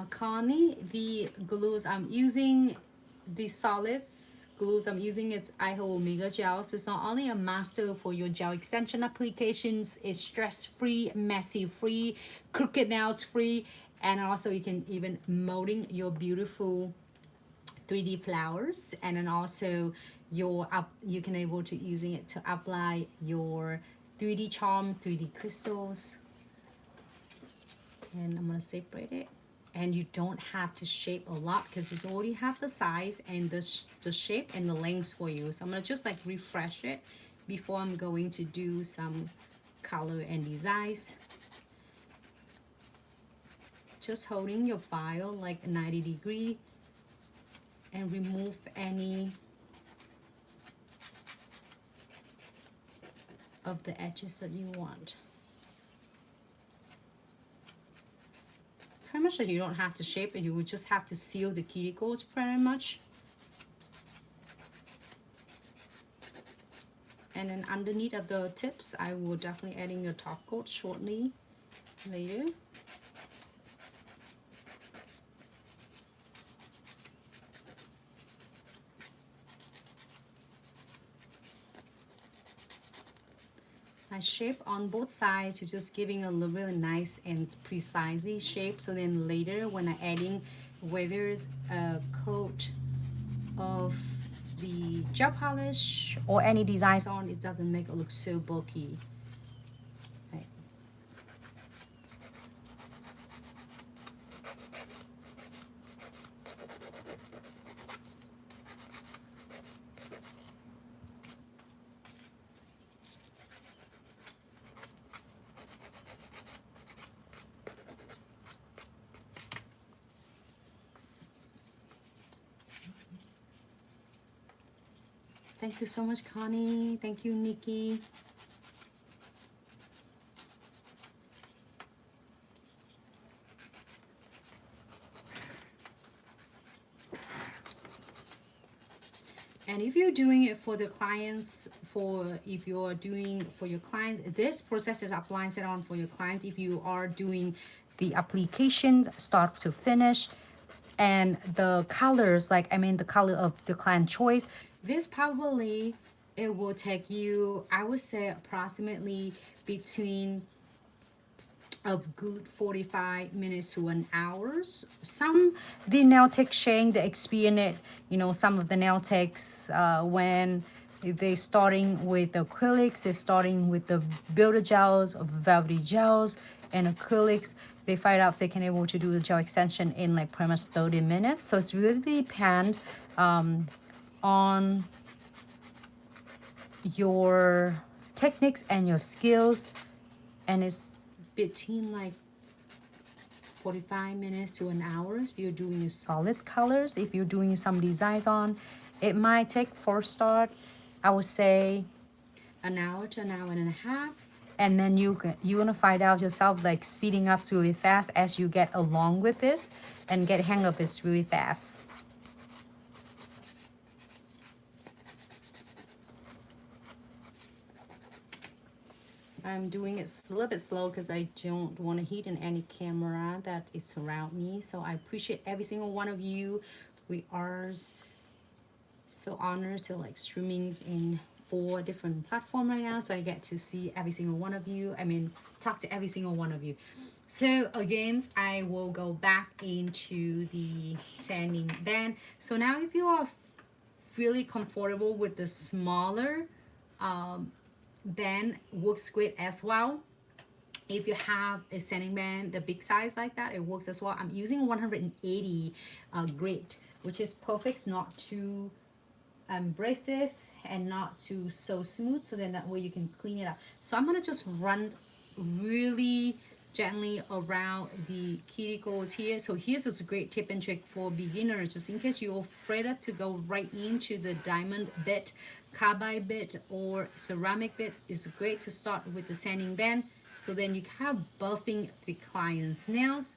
Speaker 1: Connie, the glues I'm using the solids glues I'm using, it's iHold Omega Gel. So it's not only a master for your gel extension applications, it's stress free, messy free, crooked nails free, and also you can even molding your beautiful 3D flowers, and then also your up you can able to using it to apply your 3D charm, 3D crystals. And I'm gonna separate it, and you don't have to shape a lot because it's already have the size and the shape and the length for you. So I'm gonna just like refresh it before I'm going to do some color and designs. Just holding your file like 90-degree and remove any of the edges that you want. Pretty much that you don't have to shape it, you would just have to seal the cuticles pretty much. And then underneath of the tips, I will definitely adding a top coat shortly later. I shape on both sides to just giving a little really nice and precisely shape. So then later when I adding whether it's a coat of the gel polish or any designs on, it doesn't make it look so bulky. Right. Thank you so much, Connie. Thank you, Nikki. And if you're doing it for the clients, if you're doing for your clients, this process is applying it on for your clients. If you are doing the application start to finish, and the colors, like I mean the color of the client choice, this probably it will take you, I would say, approximately between of good 45 minutes to an hours. Some the nail tech sharing the experience, you know, some of the nail techs when they starting with acrylics, they're starting with the builder gels or velvety gels and acrylics. They find out if they can able to do the gel extension in like pretty much 30 minutes. So it's really depend on your techniques and your skills, and it's between like 45 minutes to an hour if you're doing solid colors. If you're doing some designs on, it might take for start, I would say, an hour to an hour and a half. And then you're gonna find out yourself like speeding up really fast as you get along with this and get hang of this really fast. I'm doing it a little bit slow because I don't want to hit in any camera that is surround me. So I appreciate every single one of you. We are so honored to like streaming in 4 different platforms right now. So I get to see every single one of you. I mean, talk to every single one of you. So again, I will go back into the sanding band. So now if you are really comfortable with the smaller band, works great as well. If you have a sanding band the big size like that, it works as well. I'm using 180 grit, which is perfect, not too abrasive and not too so smooth, so then that way you can clean it up. So I'm gonna just run really gently around the cuticles here. So here's just a great tip and trick for beginners, just in case you're afraid of to go right into the diamond bit, carbide bit, or ceramic bit. It's great to start with the sanding band, so then you have buffing the client's nails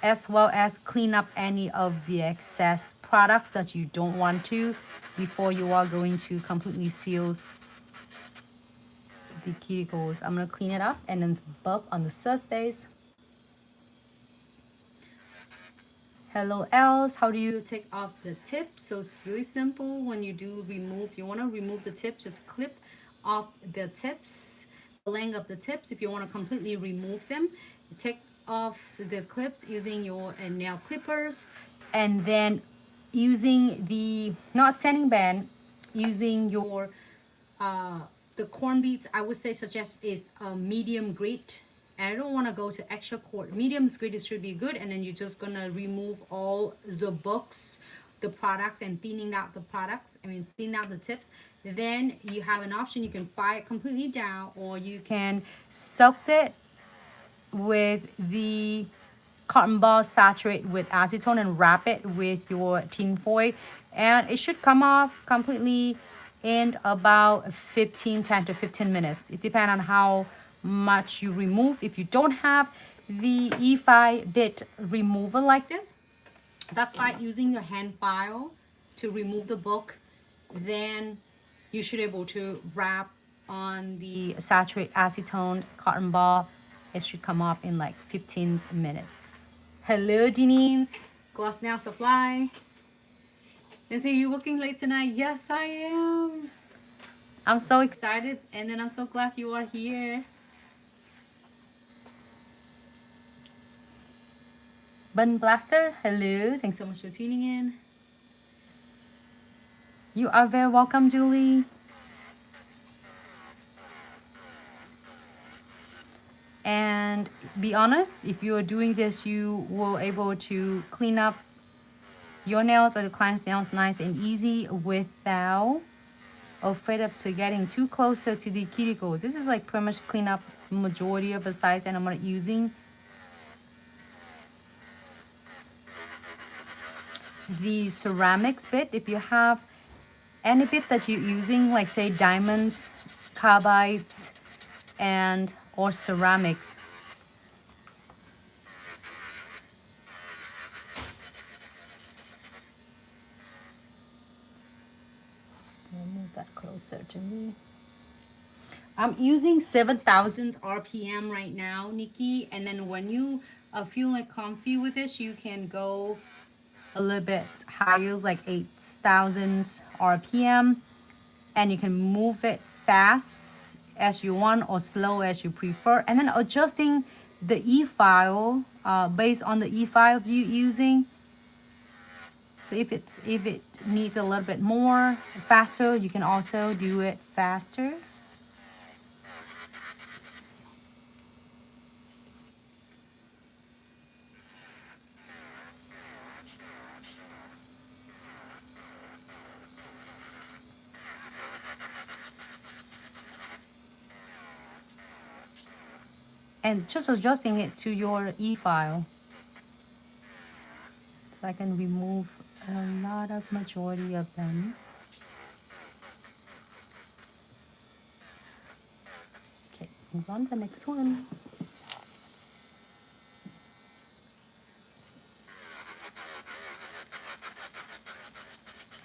Speaker 1: as well as clean up any of the excess products that you don't want to before you are going to completely seal the cuticles. I'm going to clean it up and then buff on the surface. Hello else, how do you take off the tip? So it's really simple. When you do remove, you want to remove the tip, just clip off the tips, the length of the tips. If you want to completely remove them, take off the clips using your nail clippers, and then using the not standing band, using your uh, the corn beads, I would say suggest is a medium grit. And I don't want to go to extra coarse. Medium grit should be good. And then you're just gonna remove all the books, the products, and thinning out the products. I mean, thin out the tips. Then you have an option. You can fire it completely down, or you can soak it with the cotton ball, saturate with acetone, and wrap it with your tin foil, and it should come off completely in about 10 to 15 minutes. It depends on how much you remove. If you don't have the E5 bit remover like this, that's why using your hand file to remove the book, then you should be able to wrap on the saturate acetone cotton ball. It should come off in like 15 minutes. Hello, Denise. Gloss Nail Supply. And so you working late tonight? Yes, I am. I'm so excited, and then I'm so glad you are here. Bun Blaster, hello. Thanks so much for tuning in. You are very welcome, Julie. And be honest, if you are doing this, you will able to clean up your nails or the client's nails nice and easy without afraid of to getting too closer to the cuticles. This is like pretty much clean up majority of the sides that I'm not using. The ceramics bit, if you have any bit that you're using, like say diamonds, carbides, and or ceramics, I'll move that closer to me. I'm using 7,000 RPM right now, Nikki. And then when you feel like comfy with this, you can go a little bit higher, like 8,000 RPM. And you can move it fast as you want or slow as you prefer. And then adjusting the E-file based on the E-file you're using. So if it needs a little bit more faster, you can also do it faster. And just adjusting it to your E-file. So I can remove a lot of majority of them. Okay, move on to the next one.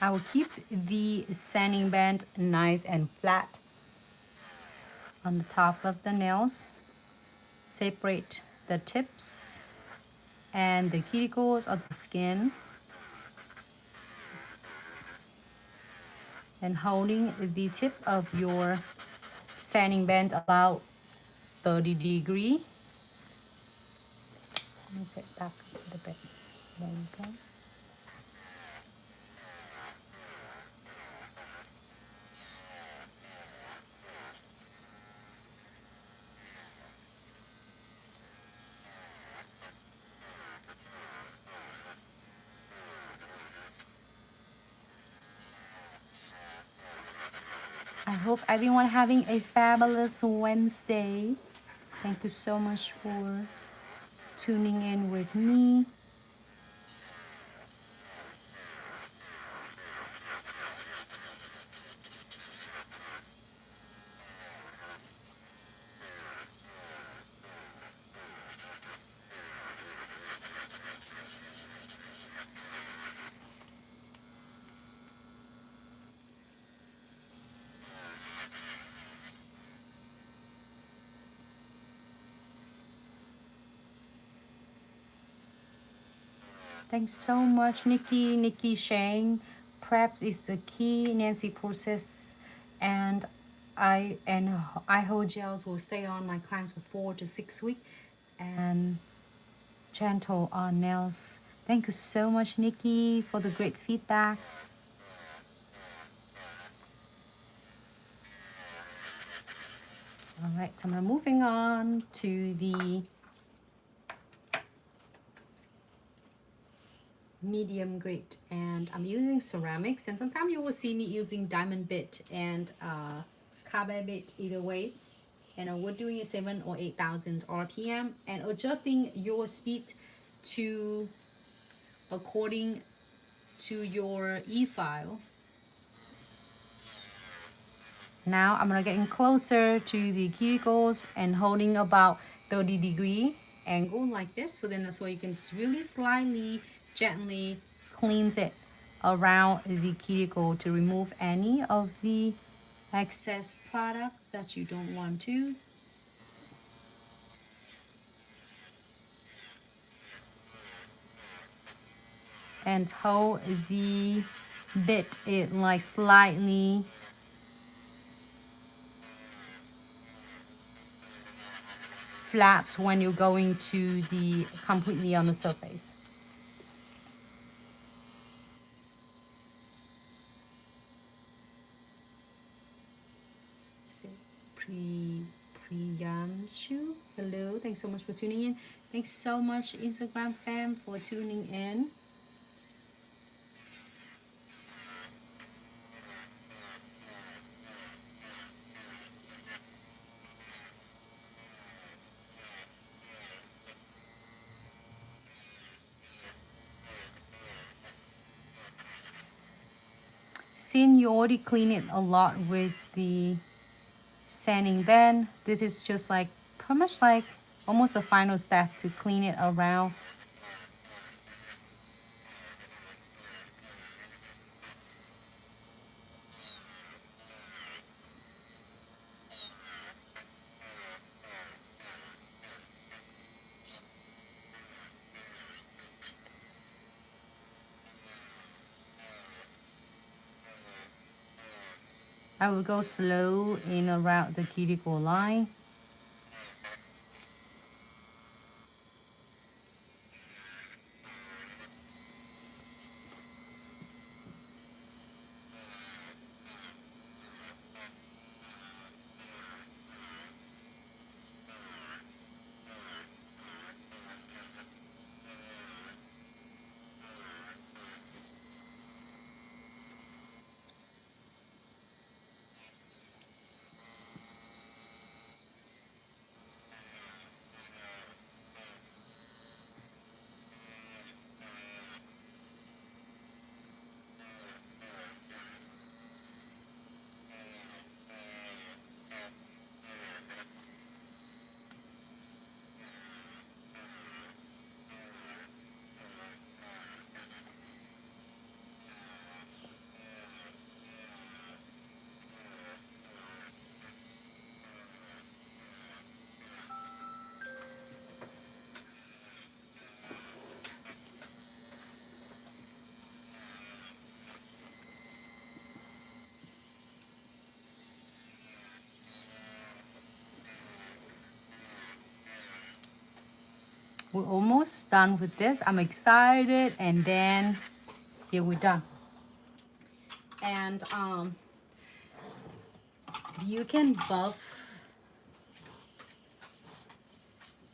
Speaker 1: I will keep the sanding band nice and flat on the top of the nails. Separate the tips and the cuticles of the skin. And holding the tip of your sanding band about 30 degree. Move it back a little bit. There we go. I hope everyone having a fabulous Wednesday. Thank you so much for tuning in with me. Thanks so much, Nikki Shang. Preps is the key. Nancy process, and iHold gels will stay on my clients for 4 to 6 weeks, and gentle on nails. Thank you so much, Nikki, for the great feedback. All right, so I'm moving on to the medium grade, and I'm using ceramics, and sometimes you will see me using diamond bit and carbide bit, either way, and we're doing it 7 or 8,000 RPM and adjusting your speed to according to your e-file. Now I'm gonna get in closer to the cuticles and holding about 30-degree angle like this, so then that's why you can really slightly gently cleanse it around the cuticle to remove any of the excess product that you don't want to. And hold the bit it like slightly flaps when you're going to the completely on the surface. Priyanshu, hello, thanks so much for tuning in. Thanks so much, Instagram fam, for tuning in. Since you already clean it a lot with the sanding band, this is just like pretty much like almost the final step to clean it around. I will go slow in around the cuticle line. We're almost done with this. I'm excited, and then here we're done. And you can buff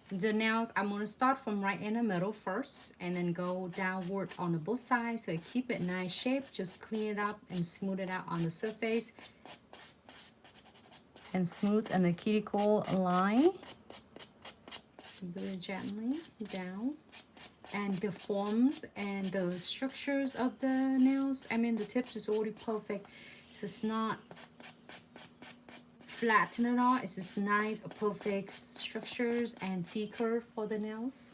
Speaker 1: the nails. I'm gonna start from right in the middle first and then go downward on the both sides, so keep it nice shape. Just clean it up and smooth it out on the surface and smooth on the cuticle line very gently down. And the forms and the structures of the nails, I mean the tips, is already perfect, so it's not flatten at all. It's just nice, perfect structures and C-curve for the nails.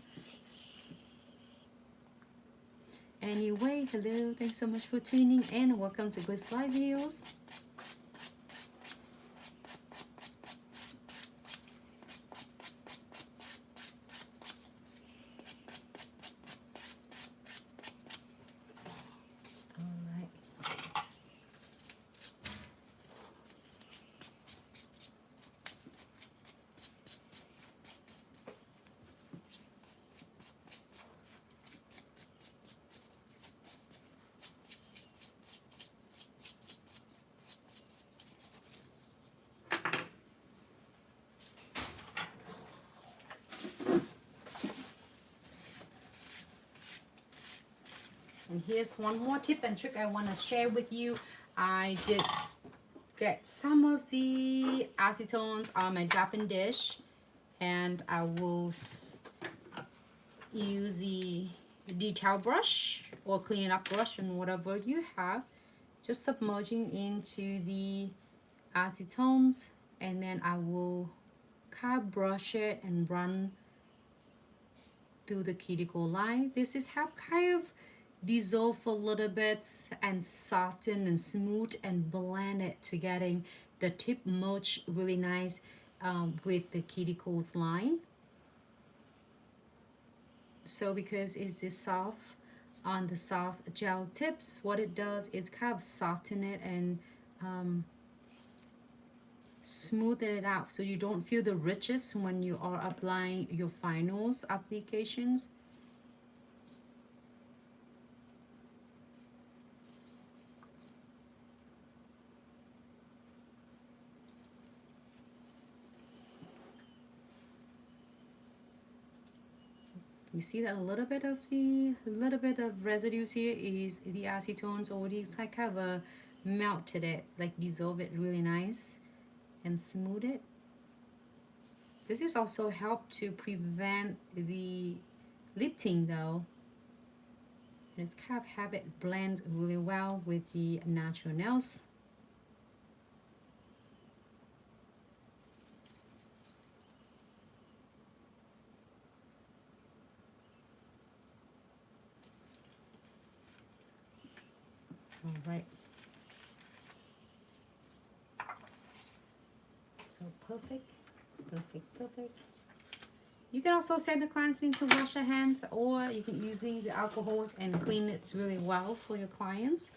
Speaker 1: Anyway, hello, thanks so much for tuning in. Welcome to Glitz Live Videos. And here's one more tip and trick I want to share with you. I did get some of the acetones on my drop-in dish, and I will use the detail brush or clean up brush and whatever you have, just submerging into the acetones, and then I will kind of brush it and run through the cuticle line. This is how kind of dissolve a little bit and soften and smooth and blend it to getting the tip merge really nice with the cuticles line. So because it's this soft on the soft gel tips, what it does is kind of soften it and smooth it out, so you don't feel the richness when you are applying your finals applications. You see that a little bit of residues here is the acetones already. It's like kind of melted it, like dissolve it really nice and smooth it. This is also help to prevent the lifting though. And it's kind of have it blend really well with the natural nails. All right. So perfect. You can also send the clients in to wash their hands, or you can using the alcohols and clean it really well for your clients.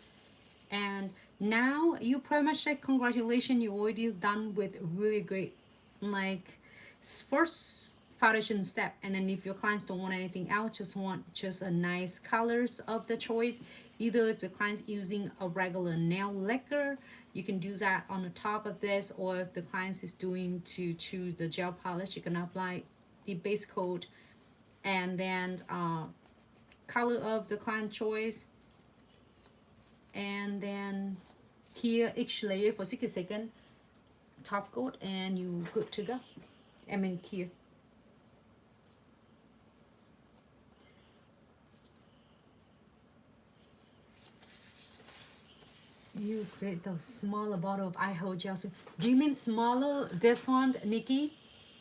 Speaker 1: And now you pretty much say congratulations, you already done with really great like first foundation step. And then if your clients don't want anything else, just want just a nice colors of the choice, either if the client's using a regular nail lacquer, you can do that on the top of this, or if the client is doing to choose the gel polish, you can apply the base coat and then color of the client choice, and then cure each layer for 60 seconds, top coat, and you good to go. I mean cure. You create the smaller bottle of iHold gel. Do you mean smaller, this one, Nikki?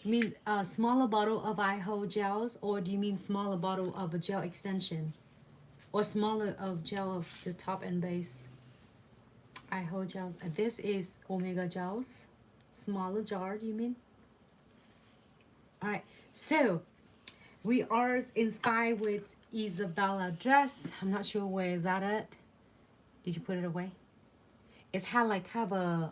Speaker 1: You mean a smaller bottle of iHold gels, or do you mean smaller bottle of a gel extension? Or smaller of gel of the top and base? iHold gels. This is Omega gels. Smaller jar, you mean? Alright, so we are inspired with Isabella dress. I'm not sure where is that at. Did you put it away? It's had like have a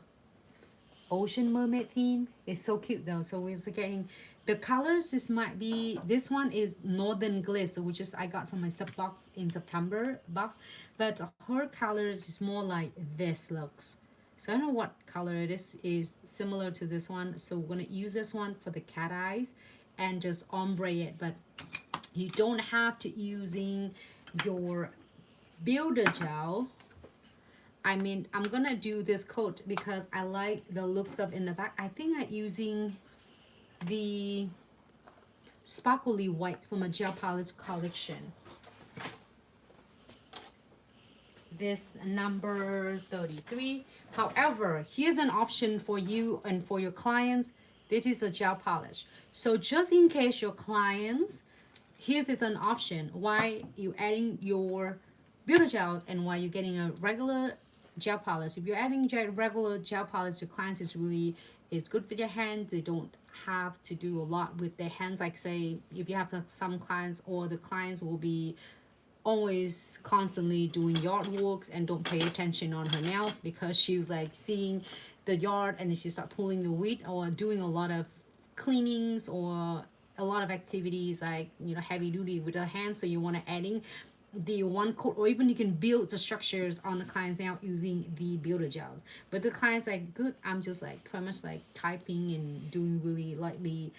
Speaker 1: ocean mermaid theme. It's so cute though. So we're getting the colors. This might be, this one is Northern Glitz, which is I got from my sub box in September box, but her colors is more like this looks. So I don't know what color it is similar to this one. So we're gonna use this one for the cat eyes and just ombre it, but you don't have to using your Builder Gel. I mean, I'm gonna do this coat because I like the looks of in the back. I think I'm using the sparkly white from a gel polish collection. This number 33. However, here's an option for you and for your clients. This is a gel polish. So just in case your clients, here's is an option why you adding your Builder Gels and why you're getting a regular gel polish. If you're adding regular gel polish, your clients is really, it's good for their hands. They don't have to do a lot with their hands. Like say, if you have some clients, or the clients will be always constantly doing yard works and don't pay attention on her nails because she's like seeing the yard and then she start pulling the weed or doing a lot of cleanings or a lot of activities like, you know, heavy duty with her hands. So you want to adding the one coat, or even you can build the structures on the clients now using the Builder Gels. But the clients like, good, I'm just like pretty much like typing and doing really lightly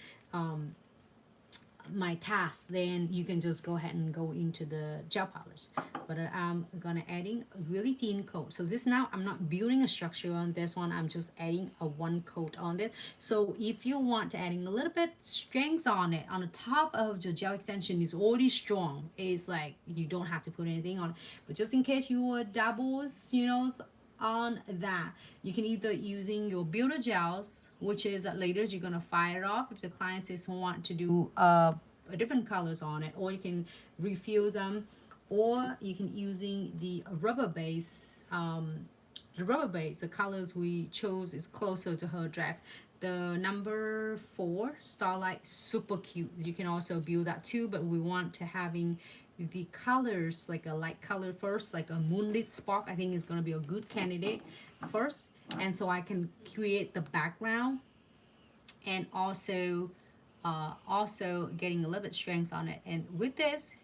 Speaker 1: my task, then you can just go ahead and go into the gel polish. But I'm gonna adding a really thin coat. So this now I'm not building a structure on this one, I'm just adding a one coat on it. So if you want to adding a little bit strength on it, on the top of the gel extension is already strong, it's like you don't have to put anything on. But just in case you doubles, you know, on that, you can either using your Builder gels, which is later you're gonna fire it off if the client says want to do different colors on it, or you can refill them, or you can using the rubber base. The colors we chose is closer to her dress. The number 4 Starlight, super cute. You can also build that too, but we want to having the colors like a light color first, like a moonlit spark. I think is going to be a good candidate first, and so I can create the background, and also getting a little bit strength on it. And with this,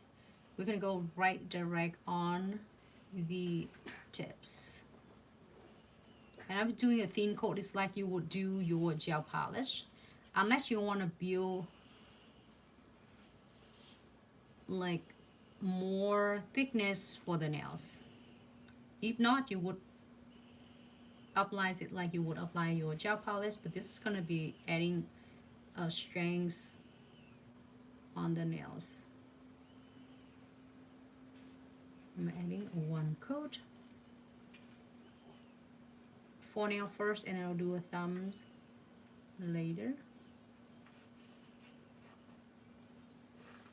Speaker 1: we're going to go right direct on the tips. And I'm doing a thin coat. It's like you would do your gel polish, unless you want to build like more thickness for the nails. If not, you would apply it like you would apply your gel polish, but this is going to be adding a strength on the nails. I'm adding one coat for nail first, and I'll do a thumbs later.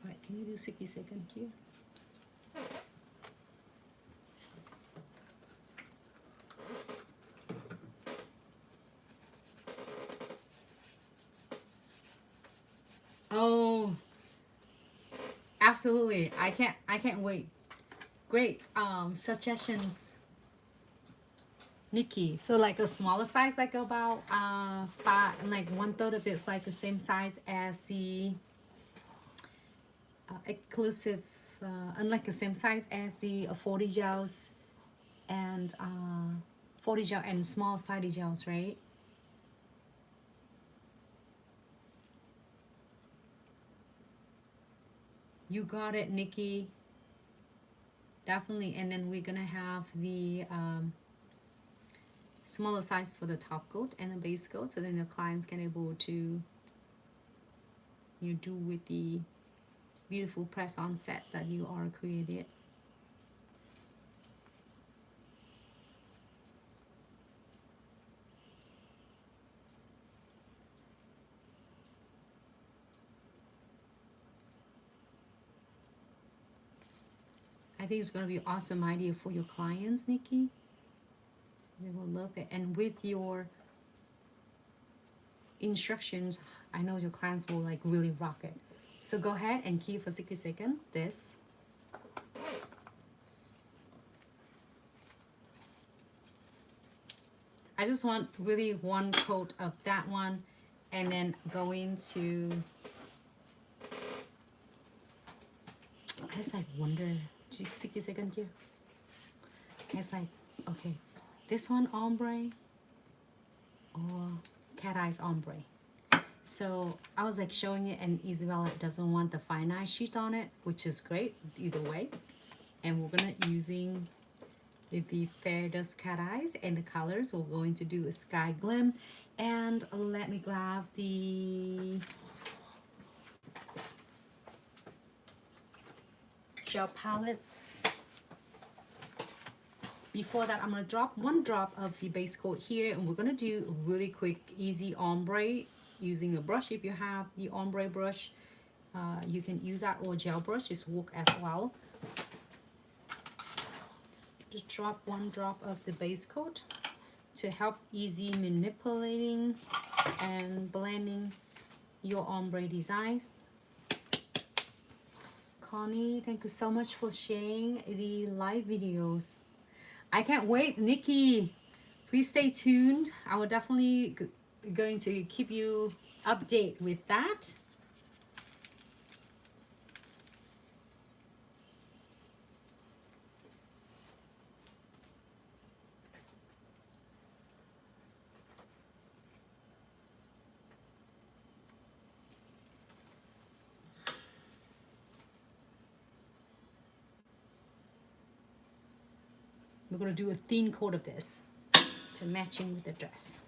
Speaker 1: Alright, can you do 60 seconds here? Oh, absolutely. I can't wait. Great suggestions, Nikki. So like a smaller size, like about 5, and like 1/3 of it's like the same size as the exclusive, and like the same size as the 40 gels and 40 gel and small 50 gels, right? You got it, Nikki. Definitely. And then we're gonna have the smaller size for the top coat and the base coat, so then the clients can able to do with the beautiful press on set that you are created. I think it's going to be an awesome idea for your clients, Nikki. They will love it. And with your instructions, I know your clients will like really rock it. So go ahead and keep for 60 seconds this. I just want really one coat of that one, and then go into, I just like wonder, 60 seconds here. It's like, okay, this one ombre or cat eyes ombre. So I was like showing it, and Isabella doesn't want the fine eye sheet on it, which is great either way. And we're gonna using the Fair Dust cat eyes, and the colors we're going to do a sky glim. And let me grab the gel palettes. Before that, I'm gonna drop one drop of the base coat here, and we're gonna do a really quick easy ombre using a brush. If you have the ombre brush, you can use that, or gel brush, just work as well. Just drop one drop of the base coat to help easy manipulating and blending your ombre design. Connie, thank you so much for sharing the live videos. I can't wait. Nikki, please stay tuned. I will definitely going to keep you update with that. we're gonna do a thin coat of this to matching with the dress.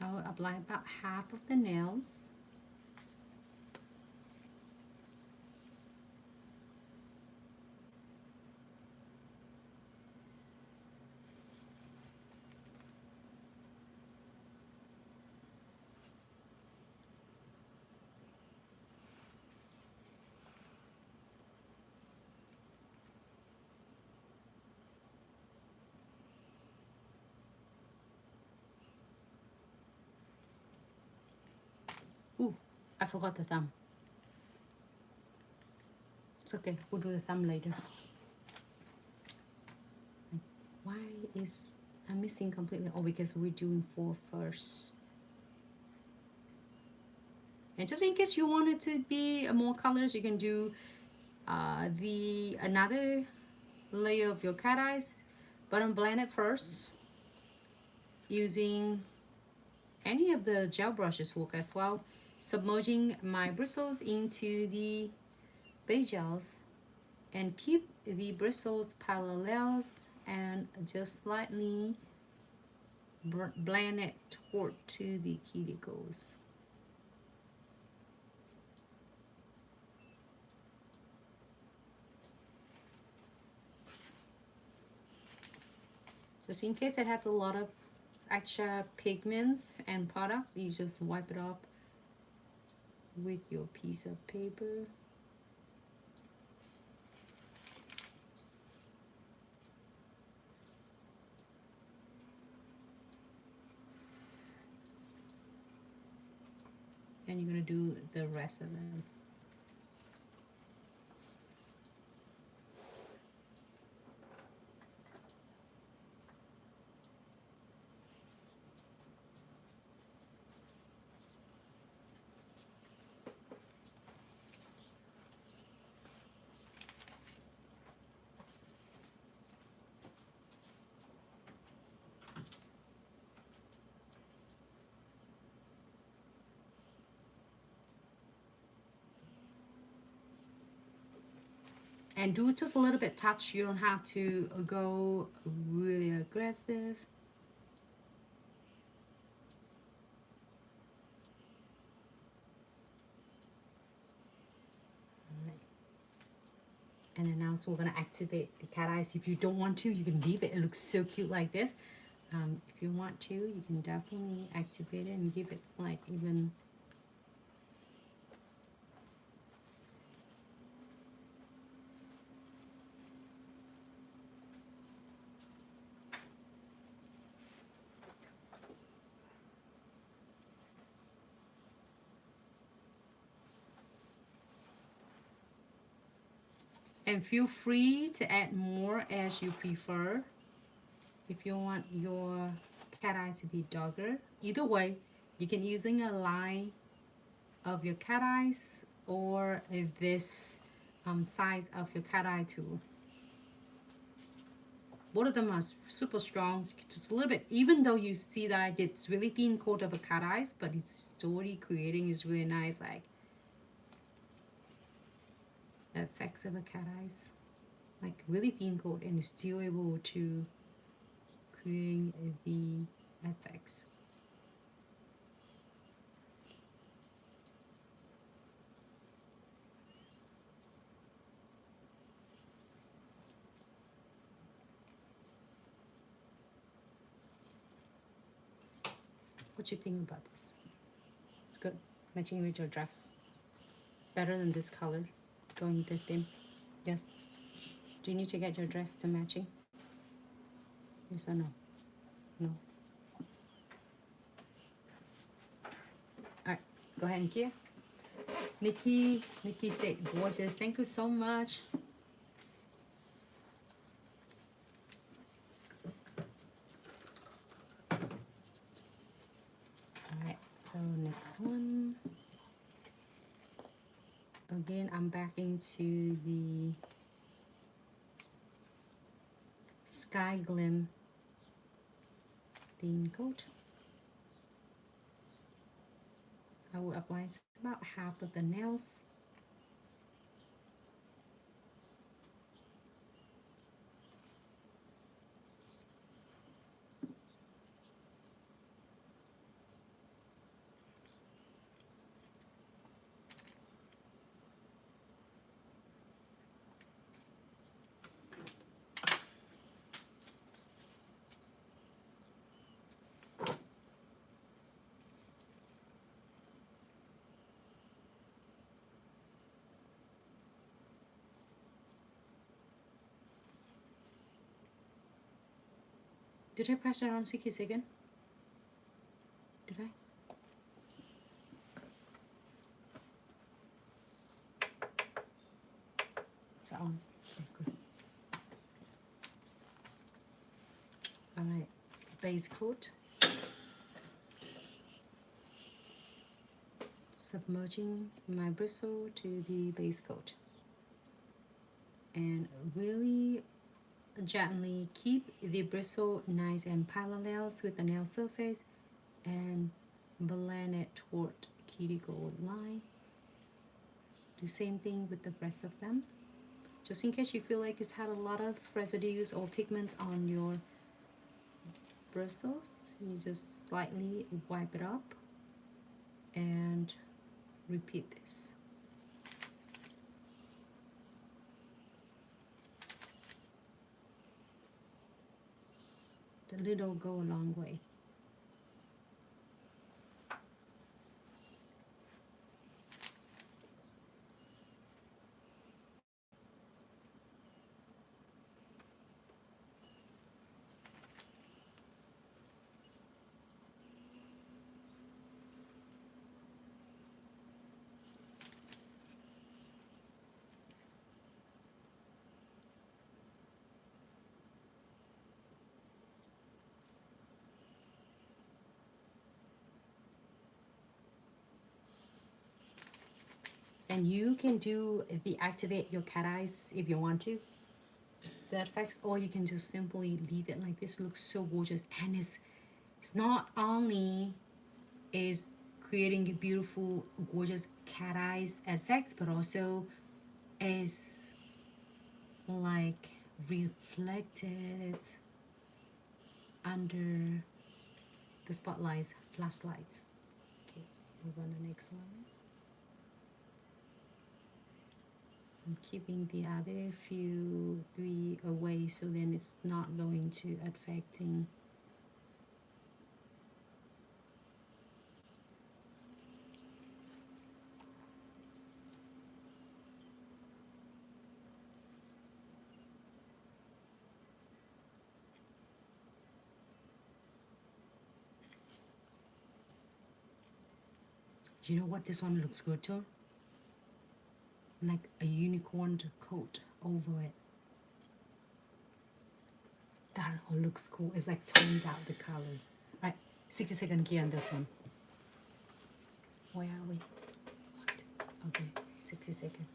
Speaker 1: I'll apply about half of the nails. Ooh, I forgot the thumb. It's okay, we'll do the thumb later. Why is I'm missing completely? Oh, because we're doing 4 first. And just in case you want it to be more colors, you can do another layer of your cat eyes, but I'm blend it first using any of the gel brushes work as well. Submerging my bristles into the base gels and keep the bristles parallels and just slightly blend it toward to the cuticles. Just in case it has a lot of extra pigments and products, you just wipe it off with your piece of paper. And you're gonna do the rest of them. And do just a little bit touch. You don't have to go really aggressive. And then now, so we're gonna activate the cat eyes. If you don't want to, you can leave it. It looks so cute like this. If you want to, you can definitely activate it and give it like even. And feel free to add more as you prefer. If you want your cat eye to be darker, either way, you can using a line of your cat eyes or if this size of your cat eye tool. Both of them are super strong. Just a little bit, even though you see that I did really thin coat of a cat eyes, but it's already creating is really nice, like effects of a cat eyes, like really thin coat, and it's still able to creating the effects. What you think about this? It's good, matching with your dress. Better than this color, going the theme. Yes. Do you need to get your dress to matching? Yes or no? No. Alright, go ahead and gear. Nikki said gorgeous. Thank you so much. Alright, so next one. Again, I'm back into the Sky Glim thin coat. I will apply about half of the nails. Did I press it on 60 seconds? Did I? It's on. Okay, good. Alright, base coat. Submerging my bristle to the base coat. And really gently keep the bristle nice and parallel with the nail surface and blend it toward cuticle line. Do same thing with the rest of them. Just in case you feel like it's had a lot of residues or pigments on your bristles, you just slightly wipe it up and repeat this. The little go a long way. And you can do the activate your cat eyes if you want to, that effects, or you can just simply leave it like this. It looks so gorgeous, and it's not only is creating a beautiful gorgeous cat eyes effects, but also is like reflected under the spotlights, flashlights. Okay, move on to the next one. I'm keeping the other few three away so then it's not going to affecting. You know what, this one looks good too? Like a unicorn coat over it. That one looks cool. It's like toned out the colors. Right, 60-second key on this one. Where are we? Okay, 60 seconds.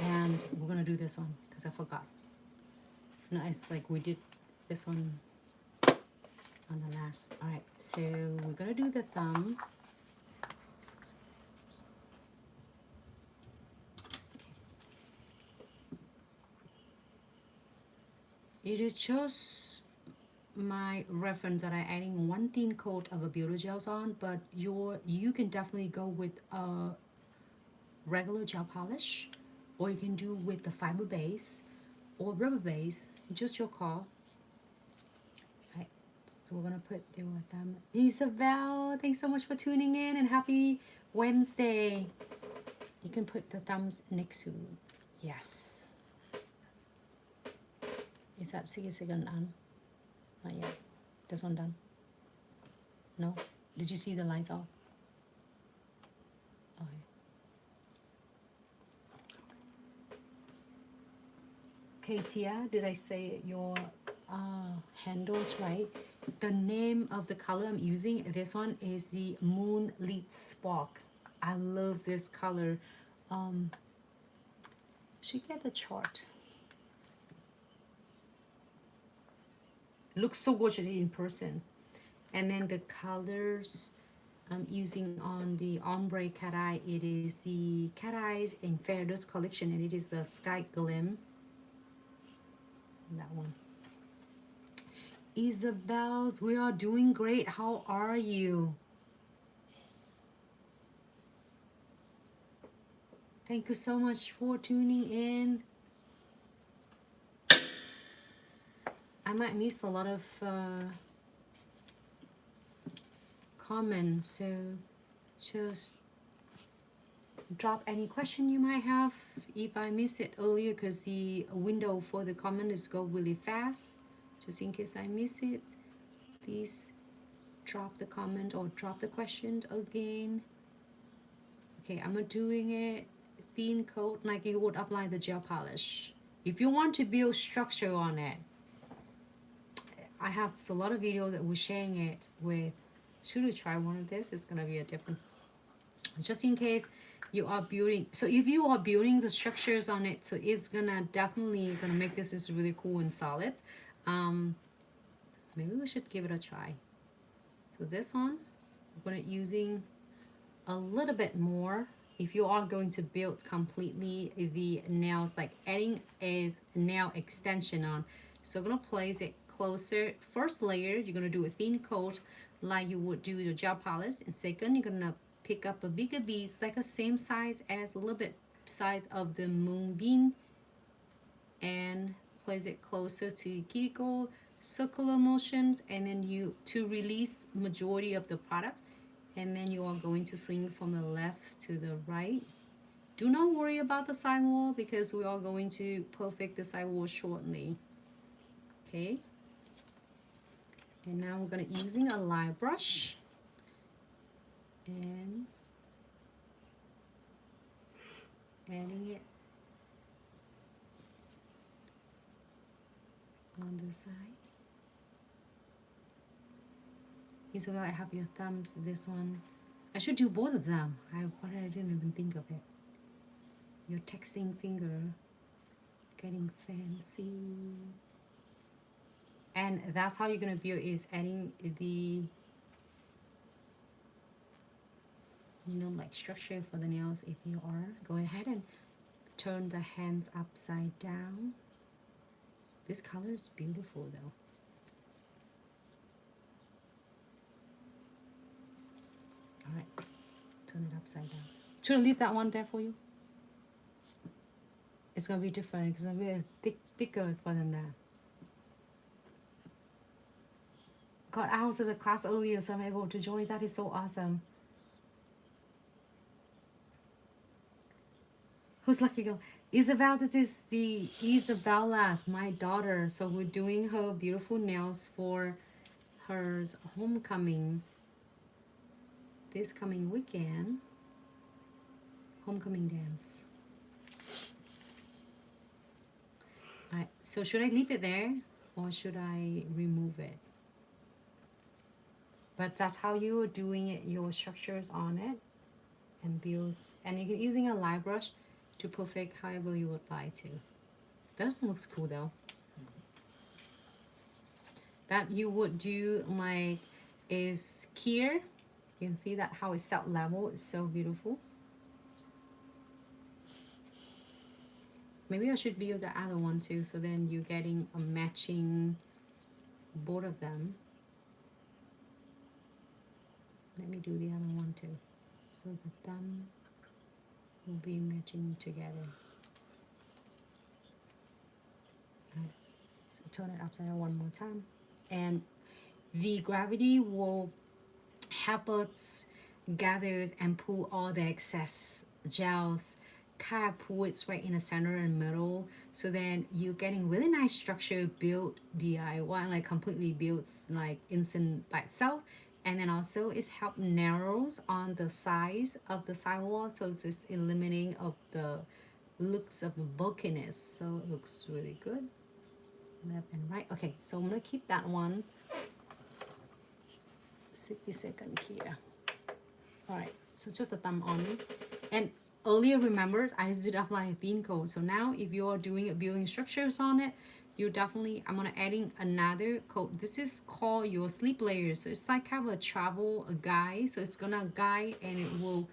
Speaker 1: And we're gonna do this one because I forgot. No, it's like we did this one on the last. All right, so we're gonna do the thumb. It is just my reference that I'm adding one thin coat of a Builder Gels on, but you can definitely go with a regular gel polish, or you can do with the fiber base or rubber base, just your call. Right, so we're gonna put there with them. Isabel, thanks so much for tuning in and happy Wednesday. You can put the thumbs next to, yes. Is that 60-second done? Not yet. This one done? No? Did you see the lights off? Okay. Okay, Tia, did I say your handles right? The name of the color I'm using, this one is the Moonlit Spark. I love this color. Should get the chart. Looks so gorgeous in person. And then the colors, I'm using on the ombre cat eye. It is the cat eyes in Feathers collection, and it is the Sky Glim. That one. Isabels, we are doing great. How are you? Thank you so much for tuning in. I might miss a lot of comments, so just drop any question you might have if I miss it earlier, because the window for the comment is go really fast. Just in case I miss it, please drop the comment or drop the questions again. Okay, I'm doing it thin coat like you would apply the gel polish. If you want to build structure on it, I have a lot of videos that we're sharing it with. Should we try one of this? It's gonna be a different, just in case you are building. So if you are building the structures on it, so it's gonna definitely gonna make this is really cool and solid. Maybe we should give it a try. So this one, I'm gonna using a little bit more. If you are going to build completely the nails, like adding a nail extension on, so I'm gonna place it closer. First layer, you're gonna do a thin coat like you would do the gel polish, and second, you're gonna pick up a bigger beads, like a same size as a little bit size of the moonbeam, and place it closer to cuticle, circular motions, and then you to release majority of the product, and then you are going to swing from the left to the right. Do not worry about the sidewall because we are going to perfect the sidewall shortly. Okay. And now we're gonna using a light brush and adding it on the side. Isabel, I have your thumbs. This one, I should do both of them. I didn't even think of it. Your texting finger, getting fancy. And that's how you're gonna build, is adding the, like structure for the nails. If you are, go ahead and turn the hands upside down. This color is beautiful though. All right, turn it upside down. Should I leave that one there for you? It's gonna be different because I'm gonna be thicker for than that. Got out of the class earlier, so I'm able to join. That is so awesome. Who's lucky girl? Isabel, this is the Isabella's, my daughter. So we're doing her beautiful nails for her homecomings this coming weekend. Homecoming dance. Alright, so should I leave it there or should I remove it? But that's how you're doing it, your structures on it, and builds. And you're using a light brush to perfect however you would like to. That looks cool though. That you would do like is here. You can see that how it's set level. It's so beautiful. Maybe I should build the other one too, so then you're getting a matching both of them. Let me do the other one too. So the thumb will be matching together. Right. So turn it upside down one more time. And the gravity will help us gather and pull all the excess gels, kind of pull it right in the center and middle. So then you're getting really nice structure built DIY, like completely built like instant by itself. And then also it's help narrows on the size of the sidewall, so it's just eliminating of the looks of the bulkiness. So it looks really good. Left and right. Okay, so I'm gonna keep that one. 60 seconds here. All right, so just a thumb on it. And earlier, remember, I did apply a thin coat. So now if you're doing building structures on it, you definitely, I'm gonna adding another coat. This is called your sleep layer. So it's like have a travel guide. So it's gonna guide and it will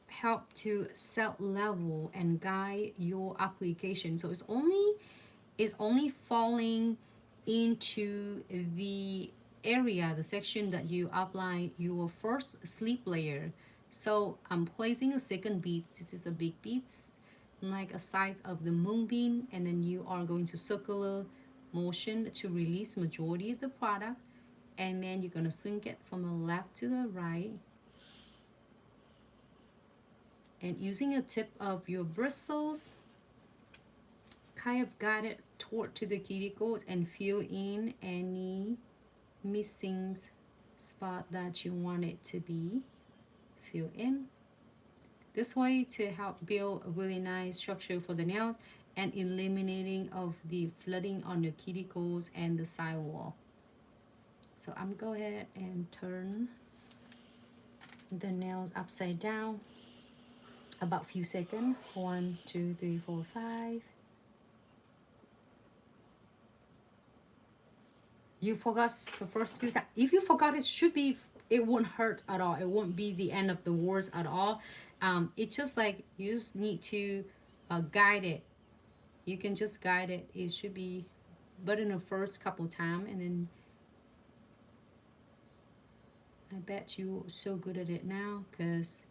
Speaker 1: help to set level and guide your application. So it's only falling into the area, the section that you apply your first sleep layer. So I'm placing a second bead. This is a big bead, like a size of the moonbeam, and then you are going to circular motion to release majority of the product, and then you're gonna swing it from the left to the right. And using a tip of your bristles, kind of guide it toward to the cuticles and fill in any missing spot that you want it to be filled in. This way to help build a really nice structure for the nails and eliminating of the flooding on the cuticles and the side wall. So I'm go ahead and turn the nails upside down about few seconds. 1, 2, 3, 4, 5. You forgot the first few times. If you forgot, it should be, it won't hurt at all. It won't be the end of the words at all. It's just like you just need to guide it. You can just guide it. It should be, but in the first couple times, and then I bet you're so good at it now, because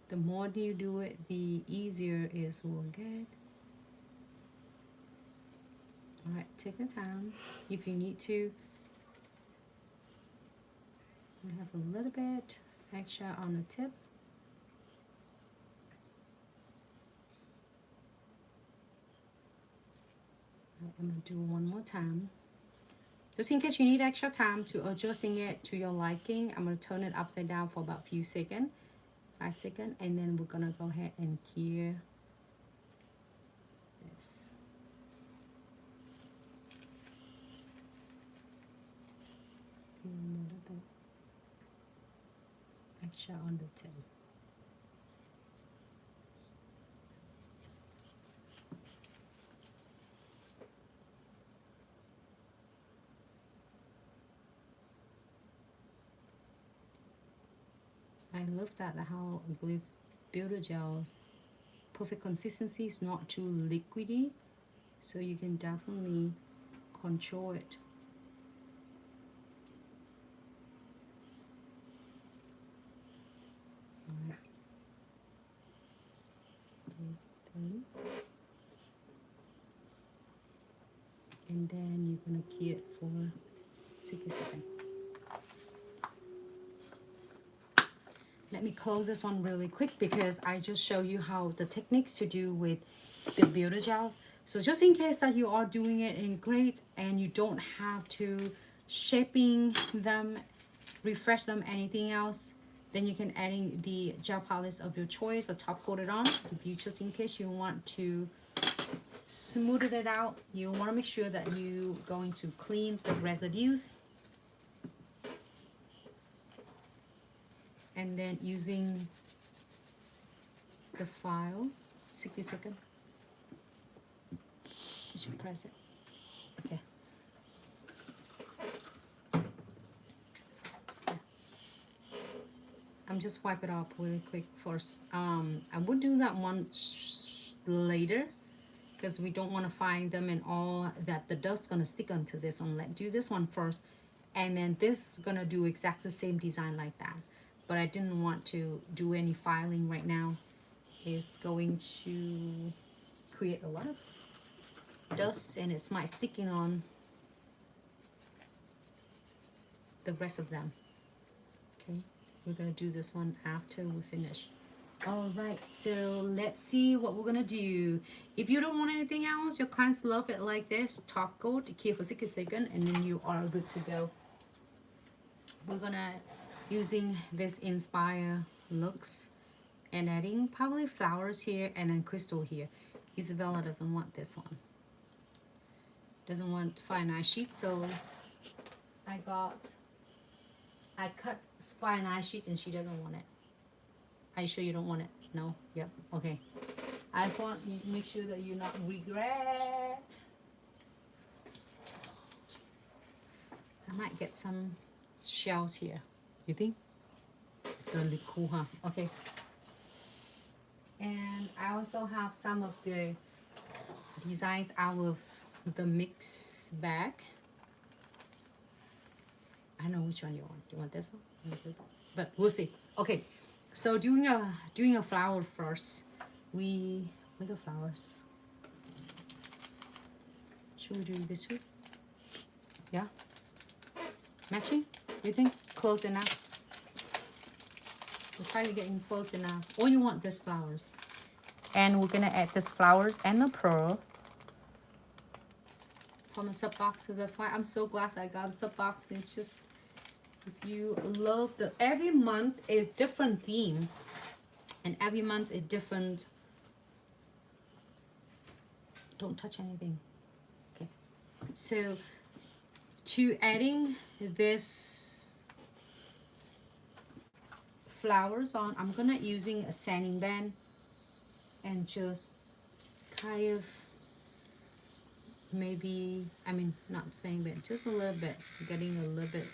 Speaker 1: the more you do it, the easier it will get. All right, take your time. If you need to, we have a little bit extra on the tip. Right, I'm gonna do one more time. Just in case you need extra time to adjusting it to your liking, I'm gonna turn it upside down for about a few seconds, 5 seconds, and then we're gonna go ahead and cure this. A little bit extra on the tip. I love that how Glitz Builder Gel perfect consistency, is not too liquidy, so you can definitely control it. Alright. And then you're gonna key it for 60 seconds. Let me close this one really quick because I just show you how the techniques to do with the Builder Gels. So just in case that you are doing it in grades and you don't have to shaping them, refresh them, anything else, then you can add in the gel polish of your choice or top coat it on. If you just in case you want to smooth it out, you want to make sure that you're going to clean the residues. And then using the file, 60 seconds. You should press it. Okay. I'm just wipe it off really quick first. I would do that one later because we don't want to find them and all that the dust's gonna stick onto this one. Let's do this one first, and then this is gonna do exactly the same design like that. But I didn't want to do any filing right now. It's going to create a lot of dust and it's might sticking on the rest of them. Okay, we're gonna do this one after we finish. All right, so let's see what we're gonna do. If you don't want anything else, your clients love it like this, top coat, key for 60 seconds, and then you are good to go. We're gonna using this Inspire looks and adding probably flowers here and then crystal here. Isabella doesn't want this one. Doesn't want fine eye sheet, so I cut fine eye sheet and she doesn't want it. Are you sure you don't want it? No? Yep. Okay. I just want you to make sure that you not regret. I might get some shells here. You think? It's gonna look cool, huh? Okay. And I also have some of the designs out of the mix bag. I know which one you want. Do you want this one? You want this? But we'll see. Okay. So doing a flower first. Where the flowers? Should we do this one? Yeah. Matching? You think? Close enough? We're trying to get close enough. Or you want this flowers. And we're gonna add this flowers and the pearl from a sub box. So that's why I'm so glad I got a sub box. It's just, if you love every month is different theme. And every month is different. Don't touch anything. Okay. So to adding this flowers on, I'm gonna using a sanding band and just kind of maybe, I mean not sanding band, just a little bit, getting a little bit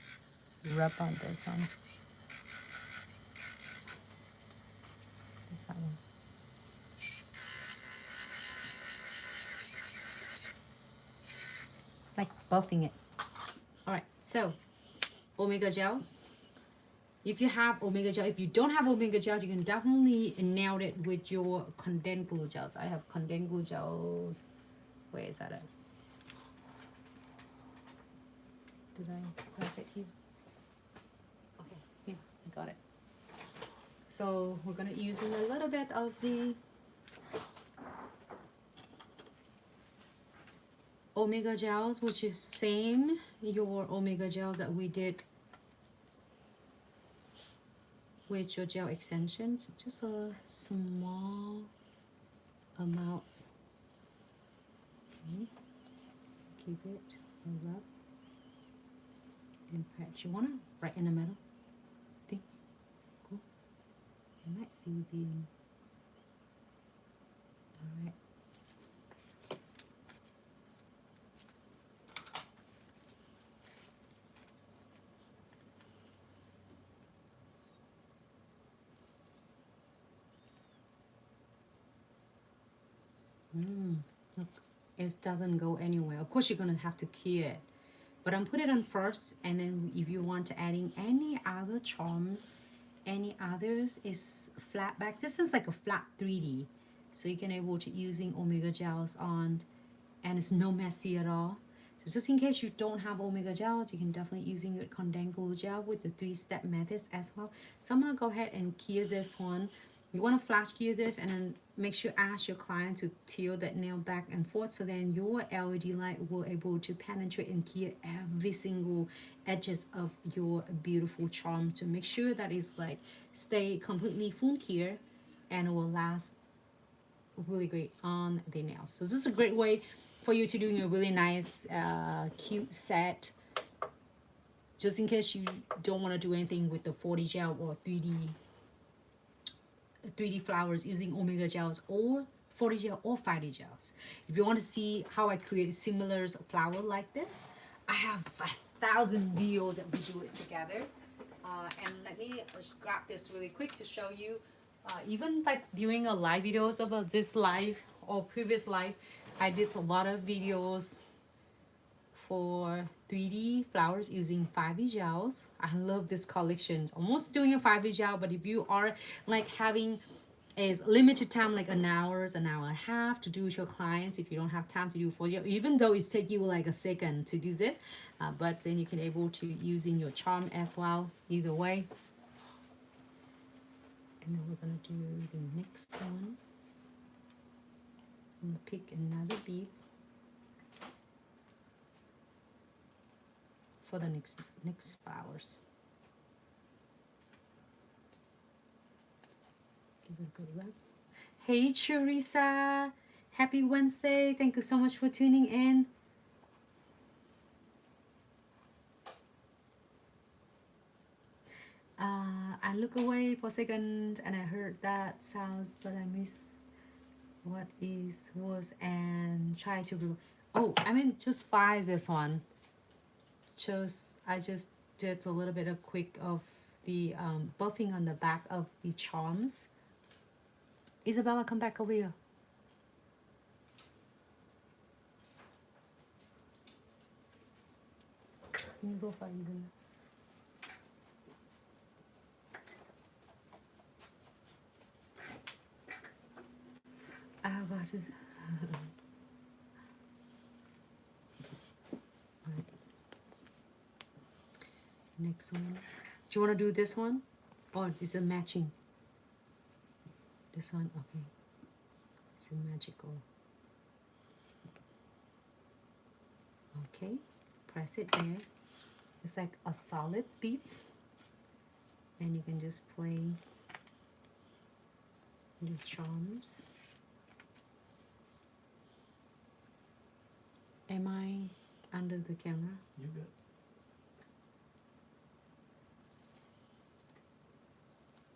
Speaker 1: rub on this one. That one. Like buffing it. All right, so Omega gels. If you have Omega gel, if you don't have Omega gel, you can definitely nail it with your condensed glue gels. I have condensed glue gels. Where is that at? Did I grab it here? Okay, here, I got it. So we're gonna using a little bit of the Omega gels, which is same your Omega gel that we did with your gel extensions, just a small amount. Okay, keep it a rub and patch. You want to right in the middle. Think, cool. It might still be in. All right. Look, it doesn't go anywhere. Of course, you're gonna have to cure it, but I'm putting it on first, and then if you want to adding any other charms, any others is flat back. This is like a flat 3D, so you can able to using Omega gels on, and it's no messy at all. So just in case you don't have Omega gels, you can definitely using your condensed glue gel with the 3-step methods as well. So I'm gonna go ahead and cure this one. You want to flash cure this, and then make sure ask your client to tilt that nail back and forth, so then your LED light will able to penetrate and cure every single edges of your beautiful charm to make sure that it's like stay completely full cure and it will last really great on the nails. So this is a great way for you to doing a really nice cute set, just in case you don't want to do anything with the 40 gel or 3D flowers using Omega gels or 40 gel or 5D gels. If you want to see how I create similar flower like this, I have 1,000 videos that we do it together. And let me grab this really quick to show you. Even like doing a live videos of this live or previous live, I did a lot of videos for 3D flowers using 5D gels. I love this collection. Almost doing a 5D gel, but if you are like having a limited time, like an hour and a half to do with your clients, if you don't have time to do for you, even though it's take you like a second to do this, but then you can able to use in your charm as well, either way. And then we're gonna do the next one. I'm gonna pick another beads for the next flowers. Give it a good rub. Hey Teresa, happy Wednesday. Thank you so much for tuning in. I I look away for a second and I heard that sounds, but I miss what is was and try to. Oh, I mean, just buy this one. I just did a little bit of quick of the buffing on the back of the charms. Isabella, come back over here. Let me go find them. What is right. Next one. Do you want to do this one? Or is it matching? This one? Okay. It's a magical. Okay. Press it there. It's like a solid beads. And you can just play your charms. Am I under the camera?
Speaker 2: You good.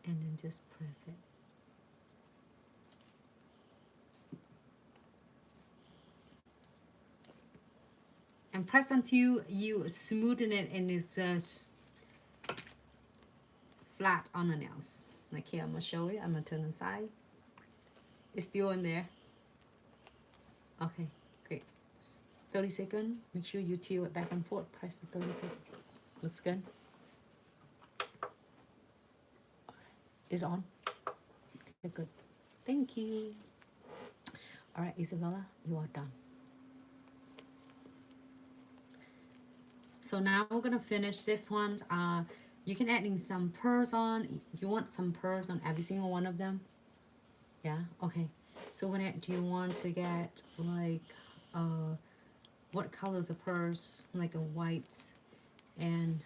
Speaker 1: And then just press it. And press until you smoothen it and it's flat on the nails. Like here, I'm gonna show you. I'm gonna turn aside. It's still in there. Okay, great. 30 seconds. Make sure you tilt it back and forth. Press the 30 seconds. Looks good. It's on. Okay, good. Thank you. All right, Isabella, you are done. So now we're gonna finish this one. You can add in some pearls on. You want some pearls on every single one of them? Yeah. Okay. So do you want to get like what color the pearls? Like a white and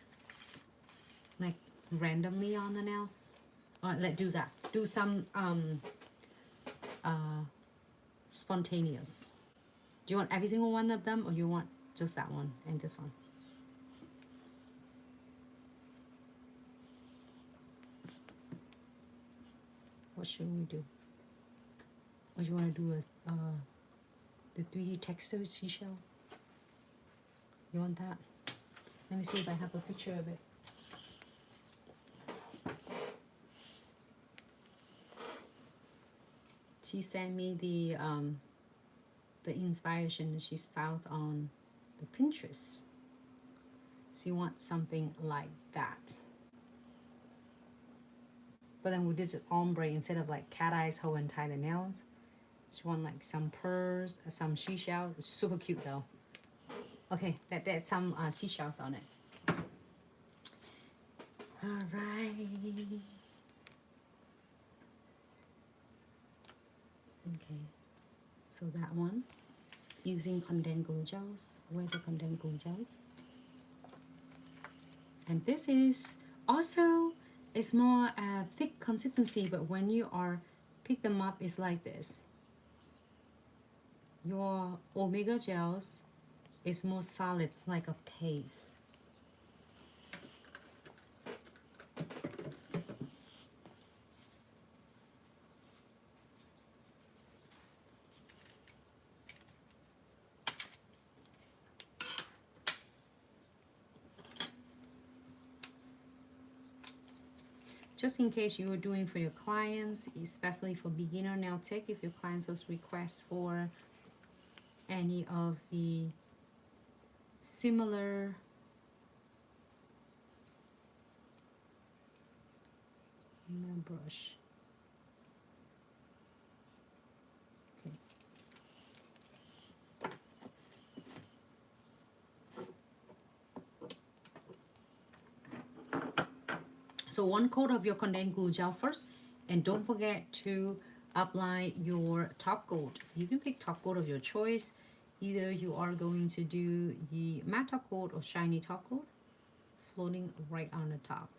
Speaker 1: like randomly on the nails? Let's do that. Do some spontaneous. Do you want every single one of them, or you want just that one and this one? What should we do? Or do you want to do the 3D texture seashell? You want that? Let me see if I have a picture of it. She sent me the inspiration that she's found on the Pinterest. So you want something like that. But then we did it ombre instead of like cat eyes, whole and tie the nails. She want like some pearls, some seashells. It's super cute though. Okay, that's some seashells on it. All right. Okay, so that one, using condensed glue gels. Where the condensed glue gels? And this is also, it's more thick consistency, but when you pick them up, it's like this. Your Omega gels is more solid, it's like a paste. Just in case you are doing for your clients, especially for beginner nail tech, if your clients also request for any of the similar nail brush. Okay. So one coat of your condensed glue gel first, and don't forget to apply your top coat. You can pick top coat of your choice. Either you are going to do the matte top coat or shiny top coat, floating right on the top.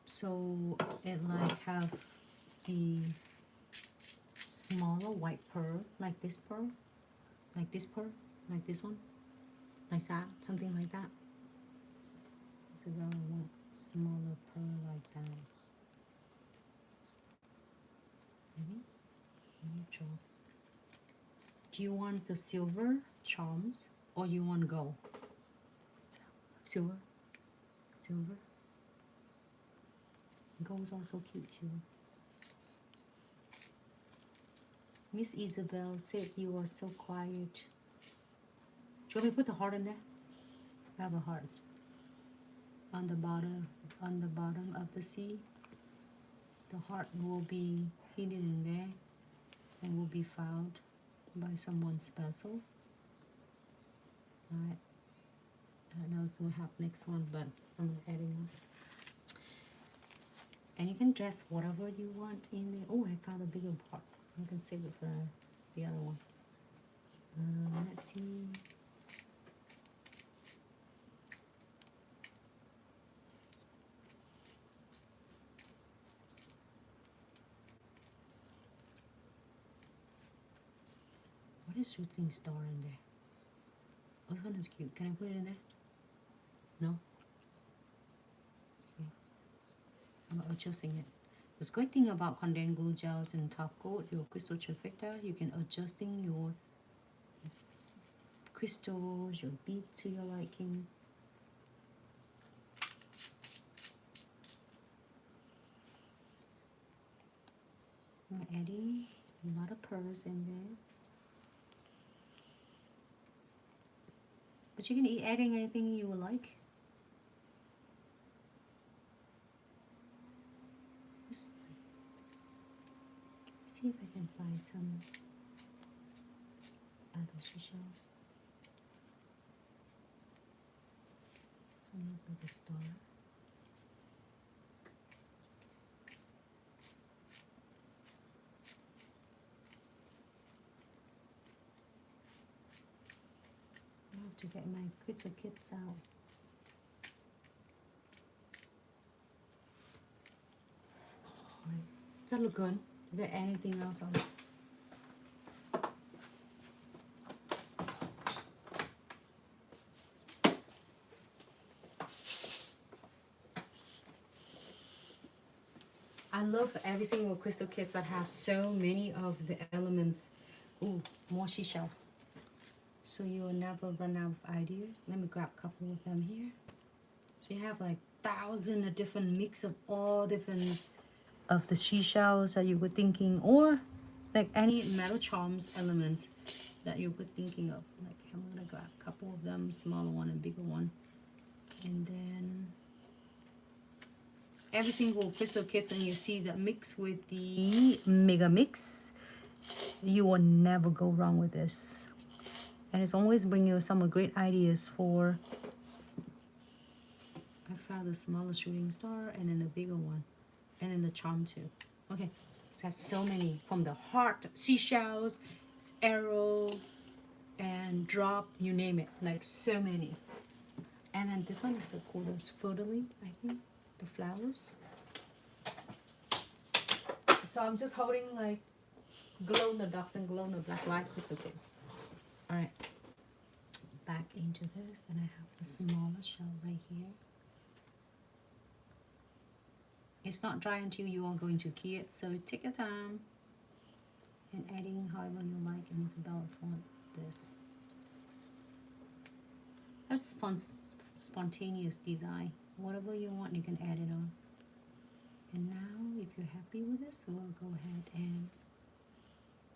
Speaker 1: So it like have the smaller white pearl, like this pearl, like this one, like that, something like that. Isabella want smaller pearl like that. Maybe neutral. Do you want the silver charms or you want gold? Silver, silver. Gold's also cute too. Miss Isabel said you are so quiet. Do you want me to put the heart in there? I have a heart on the bottom of the sea. The heart will be hidden in there and will be found by someone special. Alright. I know we'll have next one, but I'm adding on. And you can dress whatever you want in there. Oh, I found a bigger part. You can save it for the other one. Let's see. What is shooting star in there? Oh, this one is cute. Can I put it in there? No? Okay. I'm adjusting it. The great thing about condensed glue gels and top coat, your crystal trifecta, you can adjusting your crystals, your beads to your liking. I'm adding a lot of pearls in there. But you can be adding anything you would like. Let's see if I can find some other seashells. Some with a star. I have to get my crystal kits out. Right. Does that look good? Is there anything else on it? I love every single crystal kits that have so many of the elements. Ooh, more seashell. So you will never run out of ideas. Let me grab a couple of them here. So you have like thousands of different mix of all different of the seashells that you were thinking, or like any metal charms elements that you were thinking of. Like I'm gonna grab a couple of them, smaller one and bigger one, and then every single crystal kit, and you see that mix with the mega mix, you will never go wrong with this. And it's always bring you some great ideas for. I found the smaller shooting star and then the bigger one, and then the charm too. Okay, so that's so many, from the heart, seashells, arrow, and drop, you name it, like so many. And then this one is the coolest, photoly, I think, the flowers. So I'm just holding like glow in the dark and glow in the black light. It's okay. All right, back into this, and I have the smaller shell right here. It's not dry until you are going to key it, so take your time and adding however you like. And Isabella's want this. That's spontaneous design. Whatever you want, you can add it on. And now, if you're happy with this, we'll go ahead and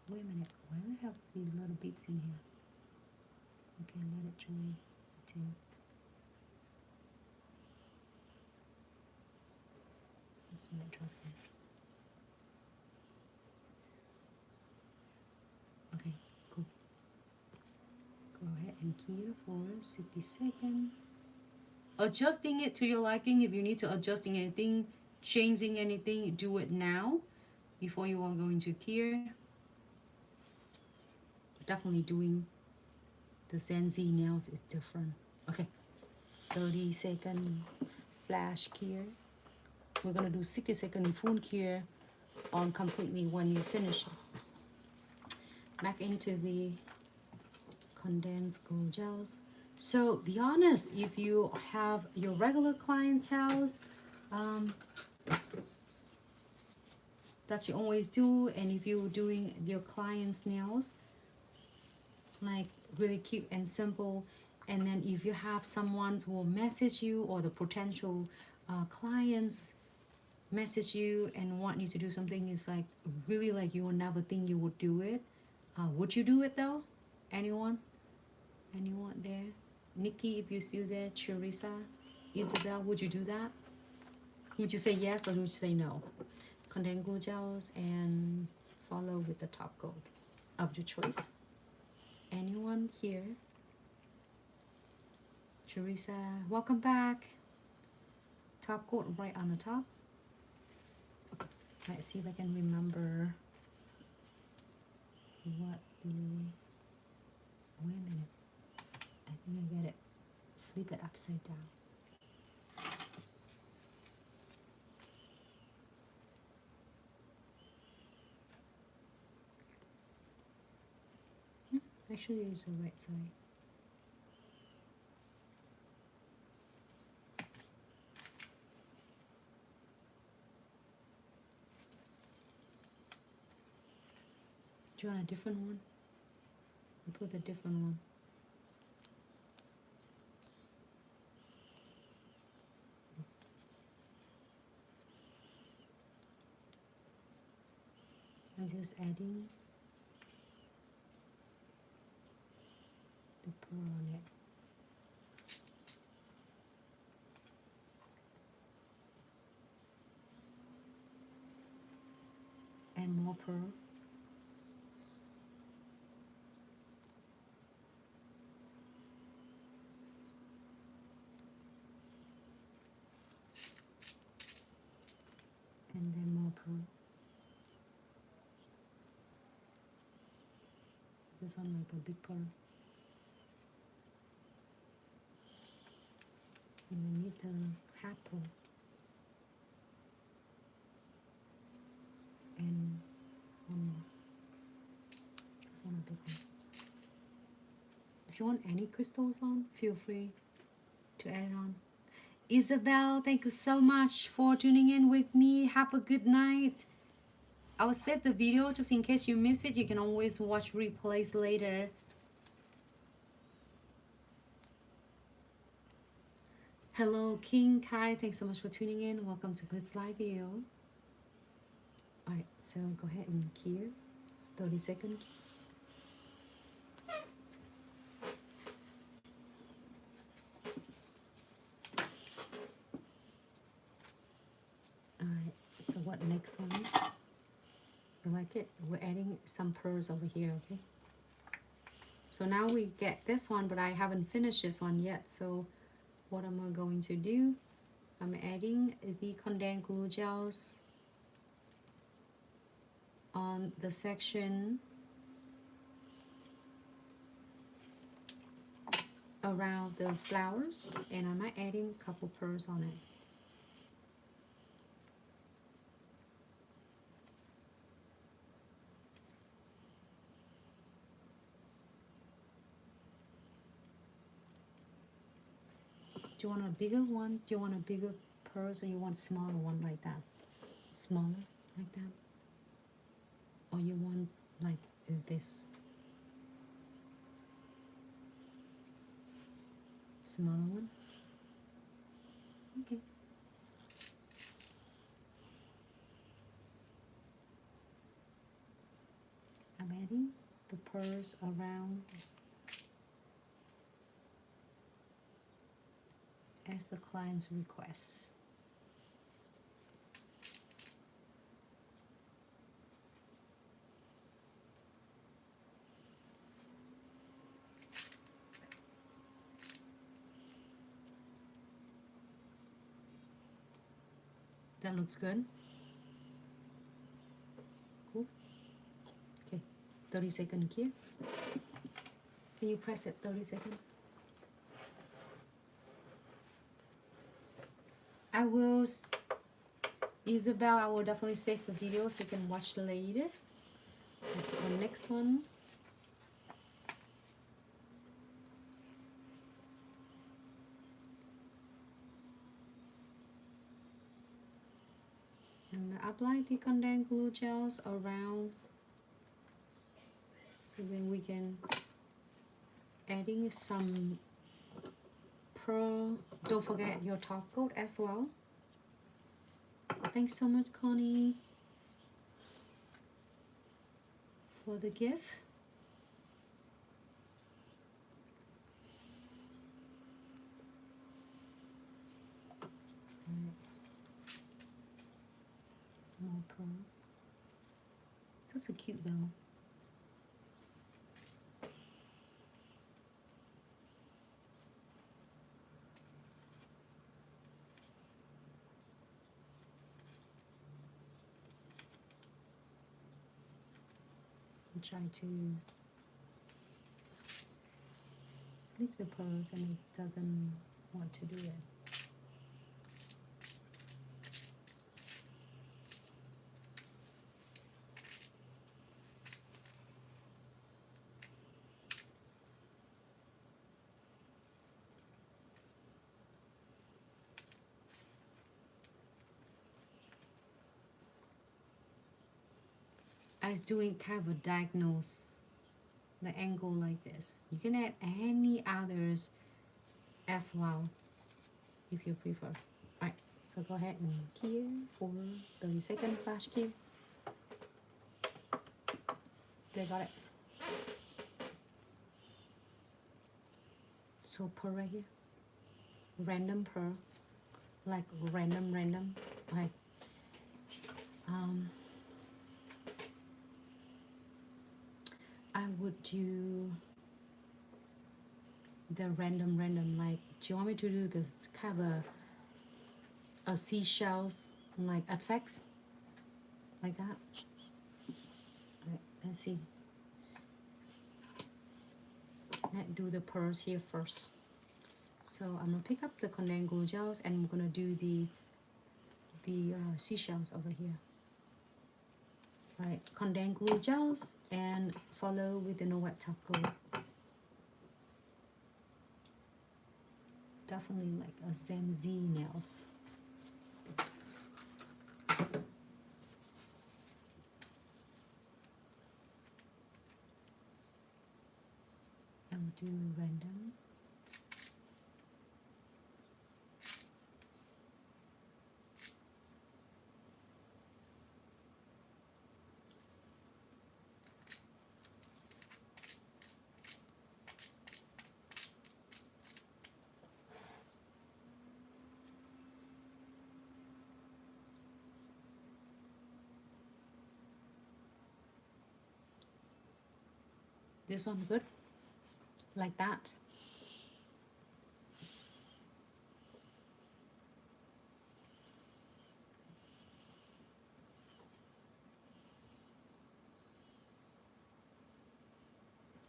Speaker 1: wait a minute. Why do I have these little bits in here? Okay, let it dry too. This might drop it. Okay, cool. Go ahead and key it for 60 seconds. Adjusting it to your liking. If you need to adjusting anything, changing anything, do it now before you are going to key. Definitely doing the Zenzi nails is different. Okay, 30-second flash cure. We're gonna do 60-second full cure on completely when you finish it. Back into the condensed glue gels. So be honest, if you have your regular clientele that you always do, and if you're doing your clients' nails like really cute and simple, and then if you have someone who will message you, or the potential clients message you and want you to do something is like really like you will never think you would do it, would you do it though? Anyone there? Nikki, if you're still there, Charissa, Isabel, would you do that? Would you say yes or would you say no? Condensed glue gels and follow with the top coat of your choice. Anyone here? Charissa, welcome back. Top coat right on the top. Let's see if I can remember what the, wait a minute, I think I get it, flip it upside down. Actually it's the right side. Do you want a different one? We put a different one. I'm just adding the pearl on it. And more pearl. And then more pearl. This one like a big pearl. And we need the half pearl. And one more. Just one a big one. If you want any crystals on, feel free to add it on. Isabel, thank you so much for tuning in with me. Have a good night. I will save the video just in case you miss it. You can always watch replays later. Hello, King Kai. Thanks so much for tuning in. Welcome to Glitz Live video. Alright, so go ahead and cure. 30 seconds. Alright, so what next one? I like it. We're adding some pearls over here, okay? So now we get this one, but I haven't finished this one yet. So what am I going to do? I'm adding the condensed glue gels on the section around the flowers, and I'm adding a couple pearls on it. Do you want a bigger one? Do you want a bigger pearls, or you want smaller one like that? Smaller like that? Or you want like this? Smaller one? Okay. I'm adding the pearls around as the client's requests. That looks good. Cool. Okay, 30 second here. Can you press it 30 seconds? I will, Isabel, I will definitely save the video so you can watch later. So next one. gonna apply the condensed glue gels around, so then we can adding some pearl. Don't forget your top coat as well. Thanks so much, Connie, for the gift. More pearl. Those are cute though. Try to leave the pearls and it doesn't want to do it. I was doing kind of a diagnose the angle like this. You can add any others as well if you prefer. Alright, so go ahead and here for 30-second flash cue. They got it. So pearl right here. Random pearl. Like random. Like I would do the random, like, do you want me to do this kind of a seashells, like effects, like that? Right, let's see. Let's do the pearls here first. So I'm gonna pick up the condensed glue gels and I'm gonna do the seashells over here. Right, condensed glue gels and follow with the no wet top coat. Definitely like a Gen Z nails. And do random. This one good, like that.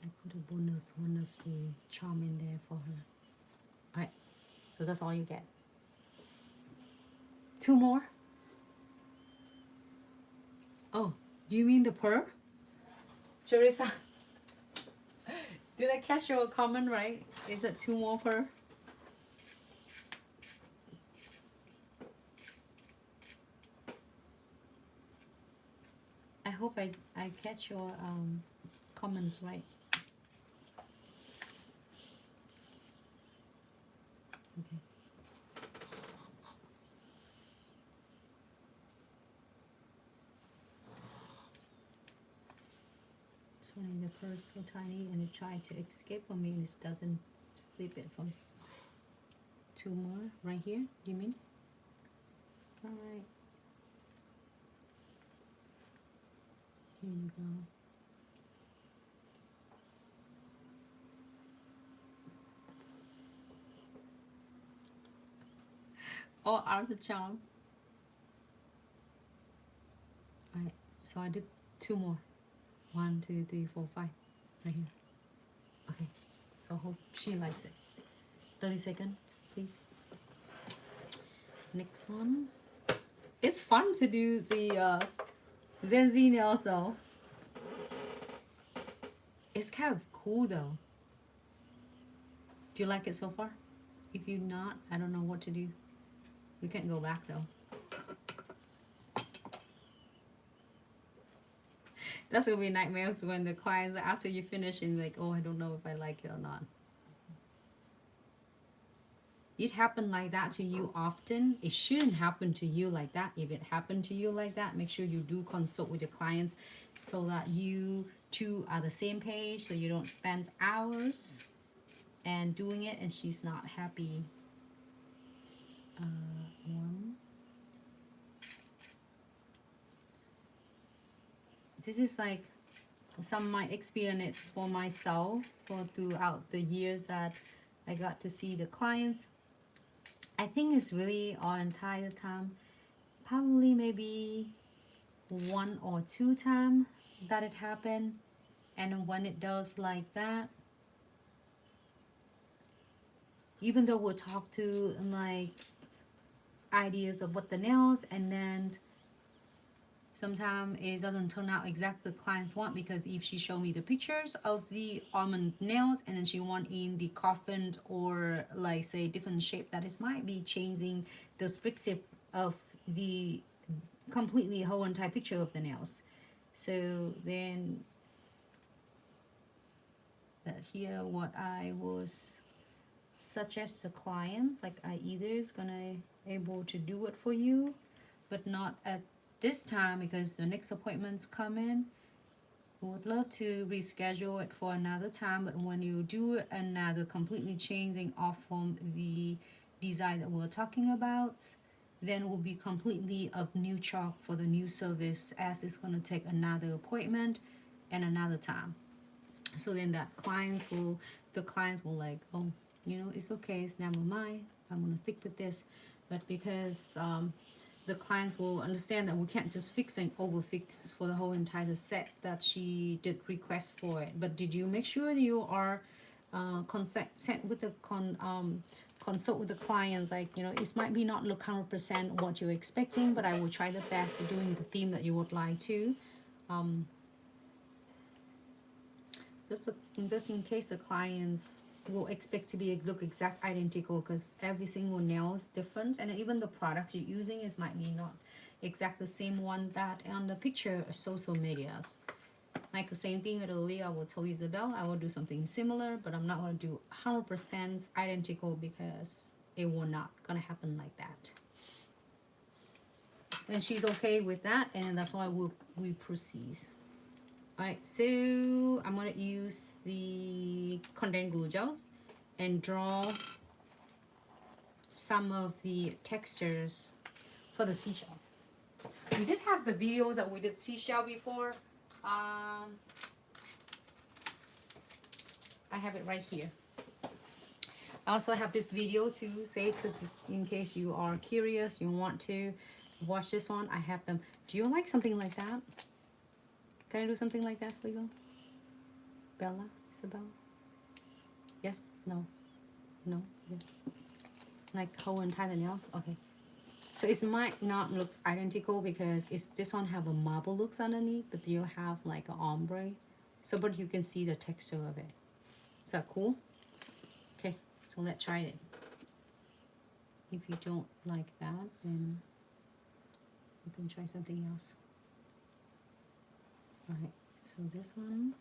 Speaker 1: I put a bonus one of the charm in there for her. Alright, so that's all you get. 2 more. Oh, you mean the pearl? Teresa? Did I catch your comment right? Is it 2 more pearl? I hope I catch your comments right. Okay. It's funny, the pearl is so tiny and it tried to escape from me and it doesn't flip it from. 2 more right here, you mean? Alright. Here you go. Oh, out of the charm. Alright, so I did 2 more. 1, 2, 3, 4, 5. Right here. Okay, so hope she likes it. 30-second, please. Next one. It's fun to do the Gen Z nails though. It's kind of cool though. Do you like it so far? If you're not, I don't know what to do. We can't go back though. That's gonna be nightmares when the clients after you finish and like, oh, I don't know if I like it or not. It happened like that to you often. It shouldn't happen to you like that. If it happened to you like that, make sure you do consult with your clients so that you two are the same page, so you don't spend hours and doing it and she's not happy. One. This is like some of my experience for myself for throughout the years that I got to see the clients. I think it's really our entire time, probably maybe 1 or 2 times that it happened. And when it does like that, even though we'll talk to like ideas of what the nails, and then sometimes it doesn't turn out exactly the clients want, because if she showed me the pictures of the almond nails and then she want in the coffin or like say different shape, that is might be changing the strict of the completely whole entire picture of the nails. So then that here what I was suggest to clients, like I either is gonna able to do it for you but not at this time because the next appointments come in. Would love to reschedule it for another time, but when you do another completely changing off from the design that we're talking about, then it will be completely of new chalk for the new service, as it's going to take another appointment and another time. So then the clients will like, oh, you know, it's okay, it's never mind, I'm going to stick with this. But because the clients will understand that we can't just fix and overfix for the whole entire set that she did request for it. But did you make sure that you are consult with the consult with the clients, like, you know, it might be not look 100% what you're expecting, but I will try the best of doing the theme that you would like to. Just in case the clients will expect to be look exact identical, because every single nail is different, and even the product you're using is might be not exact the same one that on the picture or social medias. Like the same thing with earlier, I will tell Isabel I will do something similar, but I'm not going to do 100% identical because it will not gonna happen like that. And she's okay with that, and that's why we proceed. Alright, so I'm going to use the condensed glue gels and draw some of the textures for the seashell. We did have the video that we did seashell before. I have it right here. I also have this video to say, because just in case you are curious, you want to watch this one, I have them. Do you like something like that? Can I do something like that for you? Bella? Isabella? Yes? No? No? Yes. Like whole entire nails? Okay. So it might not look identical because it's this one have a marble looks underneath, but you have like an ombre. So but you can see the texture of it. Is that cool? Okay, so let's try it. If you don't like that, then you can try something else. Alright, so this one,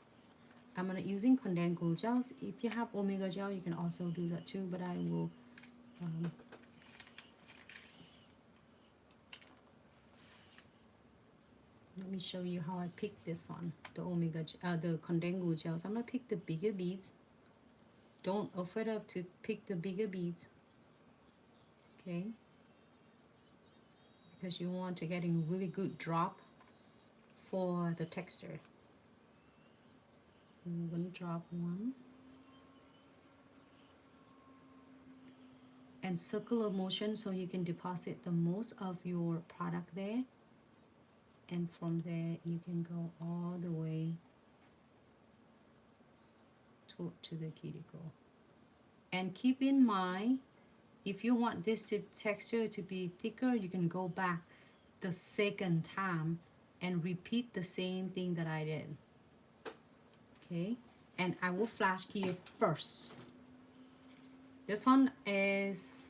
Speaker 1: I'm gonna using condensed glue gels. If you have omega gel, you can also do that too, but I will let me show you how I pick this one, the the condensed glue gels. I'm gonna pick the bigger beads. Don't afraid of to pick the bigger beads, okay? Because you want to get a really good drop for the texture. I'm going to drop one. And circular motion so you can deposit the most of your product there. And from there you can go all the way to the cuticle. And keep in mind, if you want this texture to be thicker, you can go back the second time and repeat the same thing that I did. Okay, and I will flash key first. This one is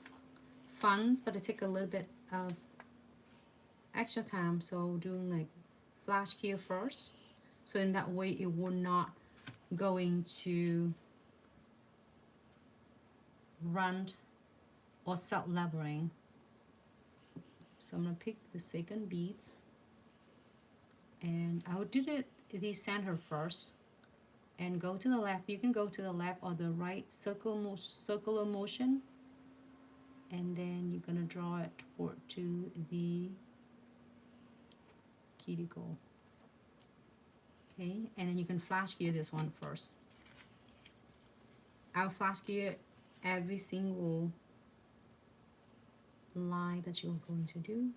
Speaker 1: fun, but it takes a little bit of extra time, so doing like flash key first, so in that way it will not going to run or self-leveling. So I'm gonna pick the second beads, and I will do the center first and go to the left. You can go to the left or the right, circular motion, and then you're gonna draw it toward to the cuticle. Okay, and then you can flash gear this one first. I'll flash gear every single line that you're going to do.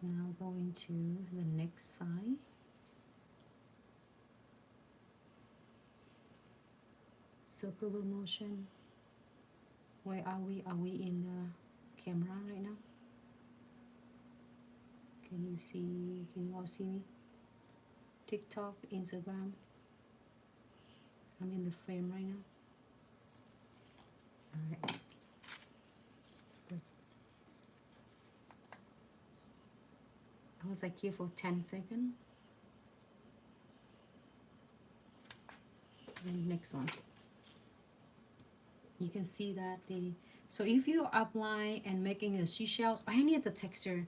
Speaker 1: Now going to the next side. Circular motion. Where are we? Are we in the camera right now? Can you see? Can you all see me? TikTok, Instagram. I'm in the frame right now. All right. Good. I was like here for 10 seconds. And next one. You can see that so if you apply and making the seashells or any of the texture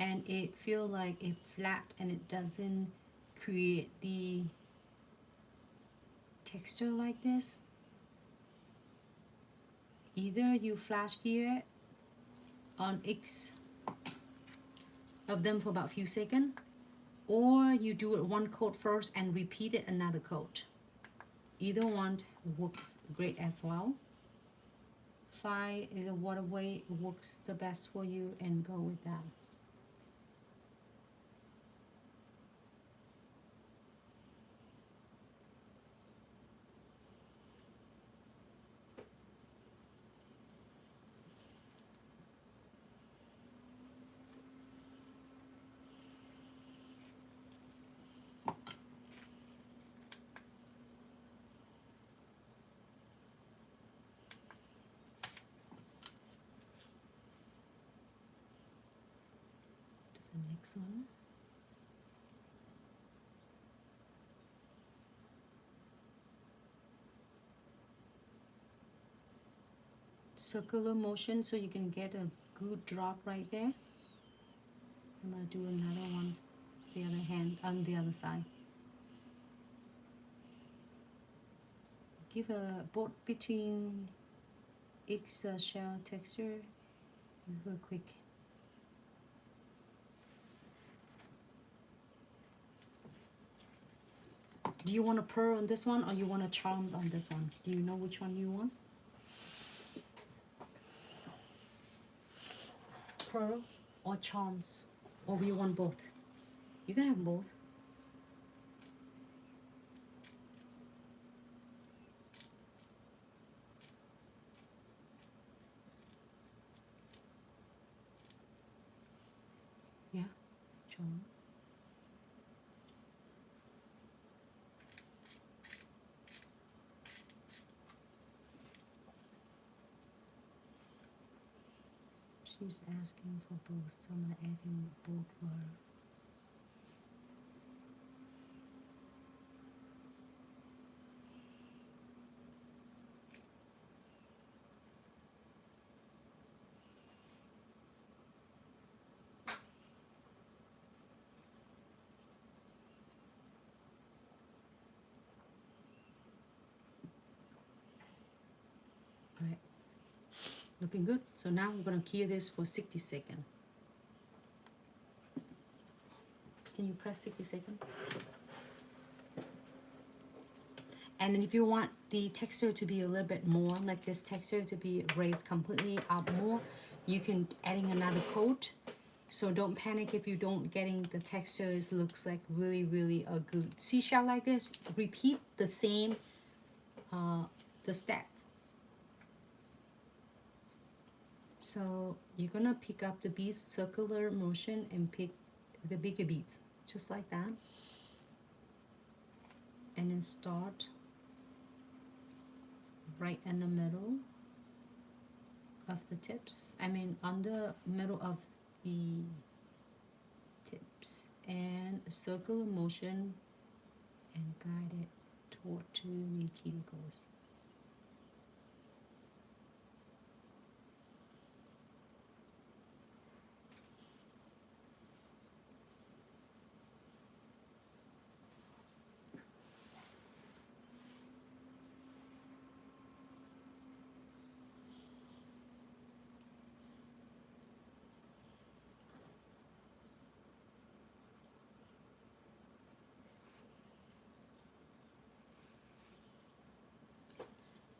Speaker 1: and it feel like it flat and it doesn't create the texture like this, either you flash gear on X of them for about a few seconds, or you do it one coat first and repeat it another coat. Either one works great as well. Find the waterway works the best for you and go with that. The next one. Circular motion so you can get a good drop right there. I'm gonna do another one, the other hand on the other side. Give a both between each shell texture real quick. Do you want a pearl on this one or you want a charms on this one? Do you know which one you want? Pearl or charms? Or do you want both? You can have both. Yeah, charm. She's asking for both, so I'm gonna add in both for her. Alright, looking good. So now we're gonna cure this for 60 seconds. Can you press 60 seconds? And then if you want the texture to be a little bit more, like this texture to be raised completely up more, you can adding another coat. So don't panic if you don't getting the textures looks like really a good seashell like this. Repeat the same the step. So you're gonna pick up the beads, circular motion, and pick the bigger beads, just like that. And then start right in the middle of the tips. I mean, on the middle of the chips and circular motion and guide it toward to the cuticles.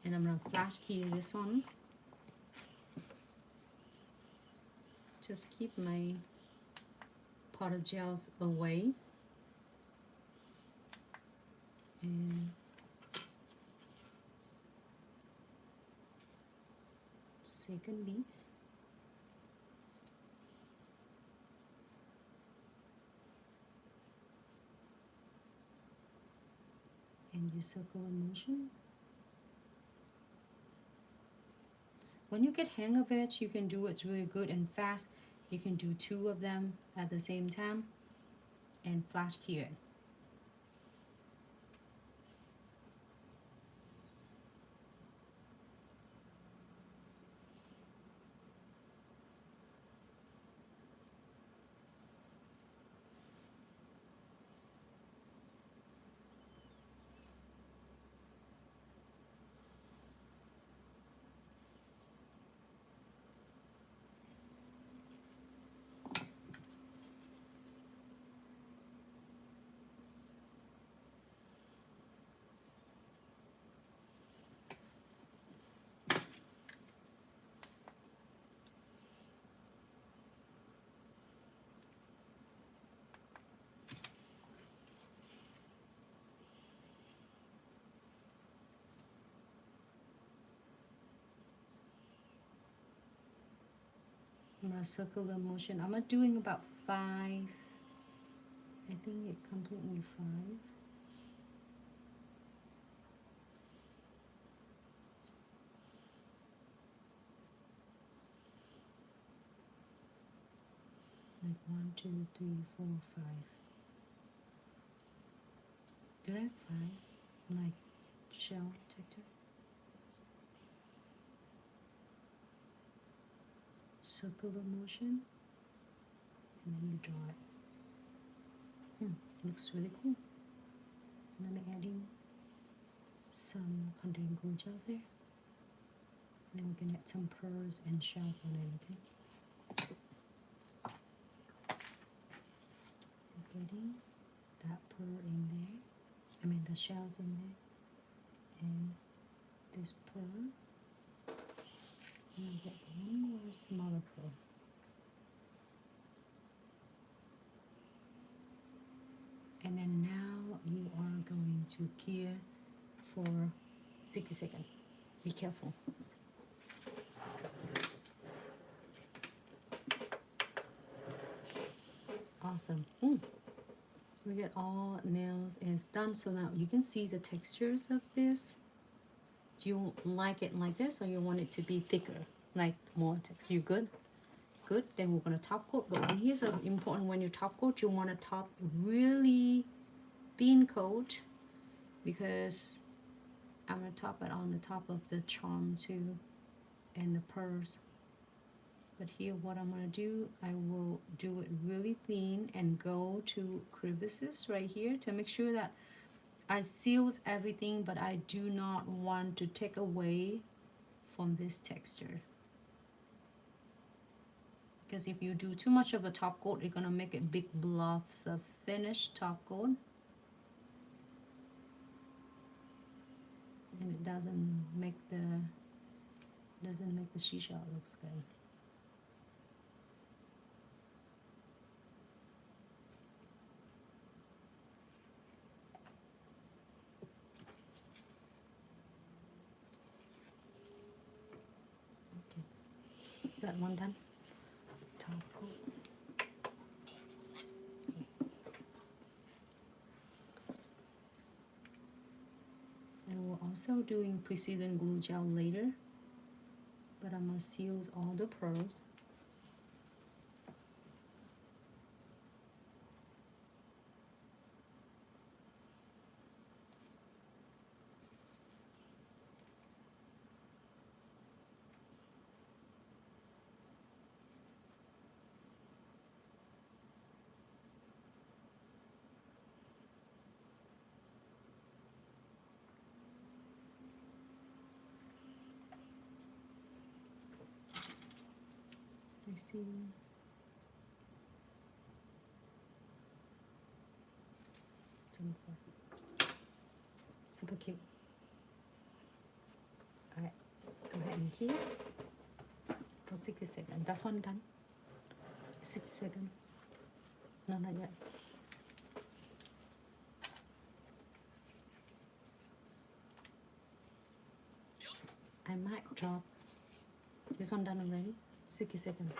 Speaker 1: And I'm gonna flash key this one. Just keep my powder gels away. And second beads. And use circular motion. When you get hang of it, you can do it really good and fast. You can do 2 of them at the same time and flash key it. I'm gonna circle the motion. I'm doing about 5. I think it completely 5. Like 1, 2, 3, 4, 5. Did I have 5? Like shell detector. Circular motion, and then you draw it. Looks really cool. And I'm adding some contained glue gel there. And then we can add some pearls and shells on it, okay? Getting that pearl in there. I mean the shells in there. And this pearl. And I get one more smaller pearl. And then now you are going to gear for 60 seconds. Be careful. Awesome. We get all nails is done. So now you can see the textures of this. Do you like it like this, or you want it to be thicker, like more texture? You good? Good. Then we're gonna top coat. But here's important: when you top coat, you want to top really thin coat, because I'm gonna top it on the top of the charm too, and the pearls. But here, what I'm gonna do, I will do it really thin and go to crevices right here to make sure that I seals everything, but I do not want to take away from this texture. Because if you do too much of a top coat, you're gonna make it big blobs of finished top coat. And it doesn't make the seashell looks good. Is that one done? Top coat. And we're also doing precision glue gel later, but I'm gonna seal all the pearls. me see. Super cute. Alright, let's go ahead and key. For 60 seconds. That's one done. 60 seconds. No, not yet. I might drop. This one done already. 60 seconds.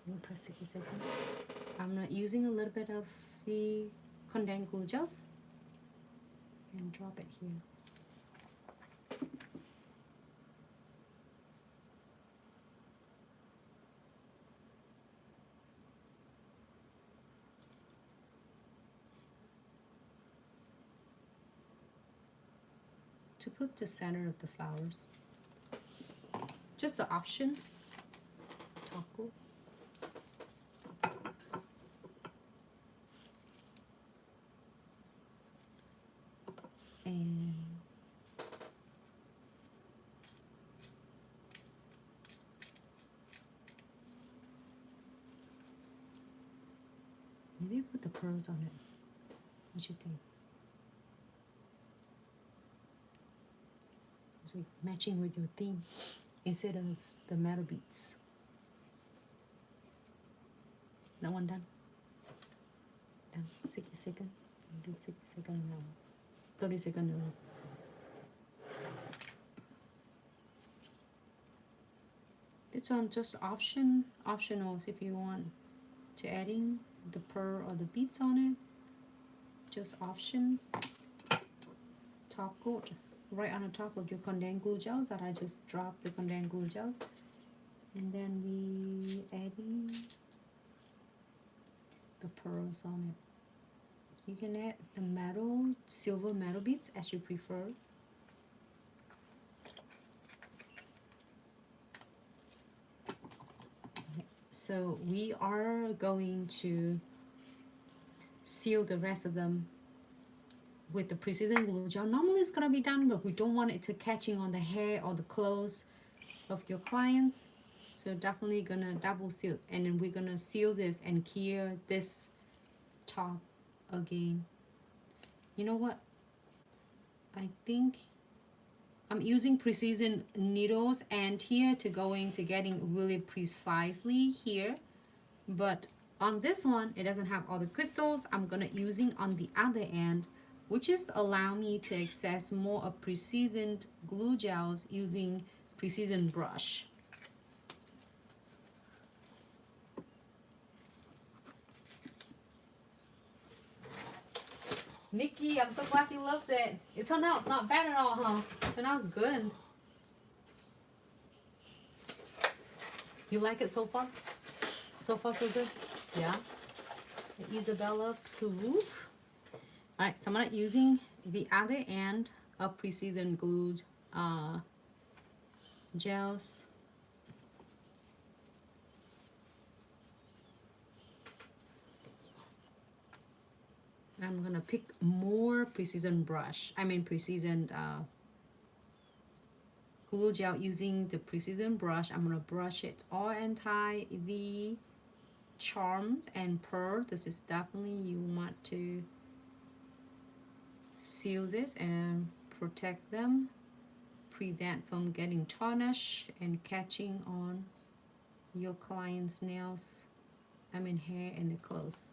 Speaker 1: I'm gonna press 60 seconds. I'm not using a little bit of the condensed glue gels and drop it here. To put the center of the flowers. Just the option. Taco. And maybe put the pearls on it. What you think? So matching with your theme instead of the metal beads. That one done? Done. 60 seconds. Do 60 seconds now. 30 seconds now. It's on just optionals if you want to adding the pearl or the beads on it. Just option. Top coat. Right on the top of your condensed glue gels that I just dropped the condensed glue gels, and then we adding the pearls on it. You can add the metal, silver metal beads as you prefer. So we are going to seal the rest of them with the precision glue gel. Normally it's gonna be done, but we don't want it to catching on the hair or the clothes of your clients. So definitely gonna double seal, and then we're gonna seal this and cure this top again. You know what? I think I'm using precision needles and here to going to getting really precisely here, but on this one it doesn't have all the crystals. I'm gonna using on the other end, which is allow me to access more of precision glue gels using precision brush. Nikki, I'm so glad she loves it. It turned out it's not bad at all, huh? It turned out it's good. You like it so far? So far so good? Yeah? Isabella Poof. Alright, so I'm not using the other end of precision glue gels. I'm gonna pick more precision brush. Precision glue gel using the precision brush. I'm gonna brush it all entire the charms and pearl. This is definitely you want to seal this and protect them, prevent from getting tarnished and catching on your client's nails, hair and the clothes.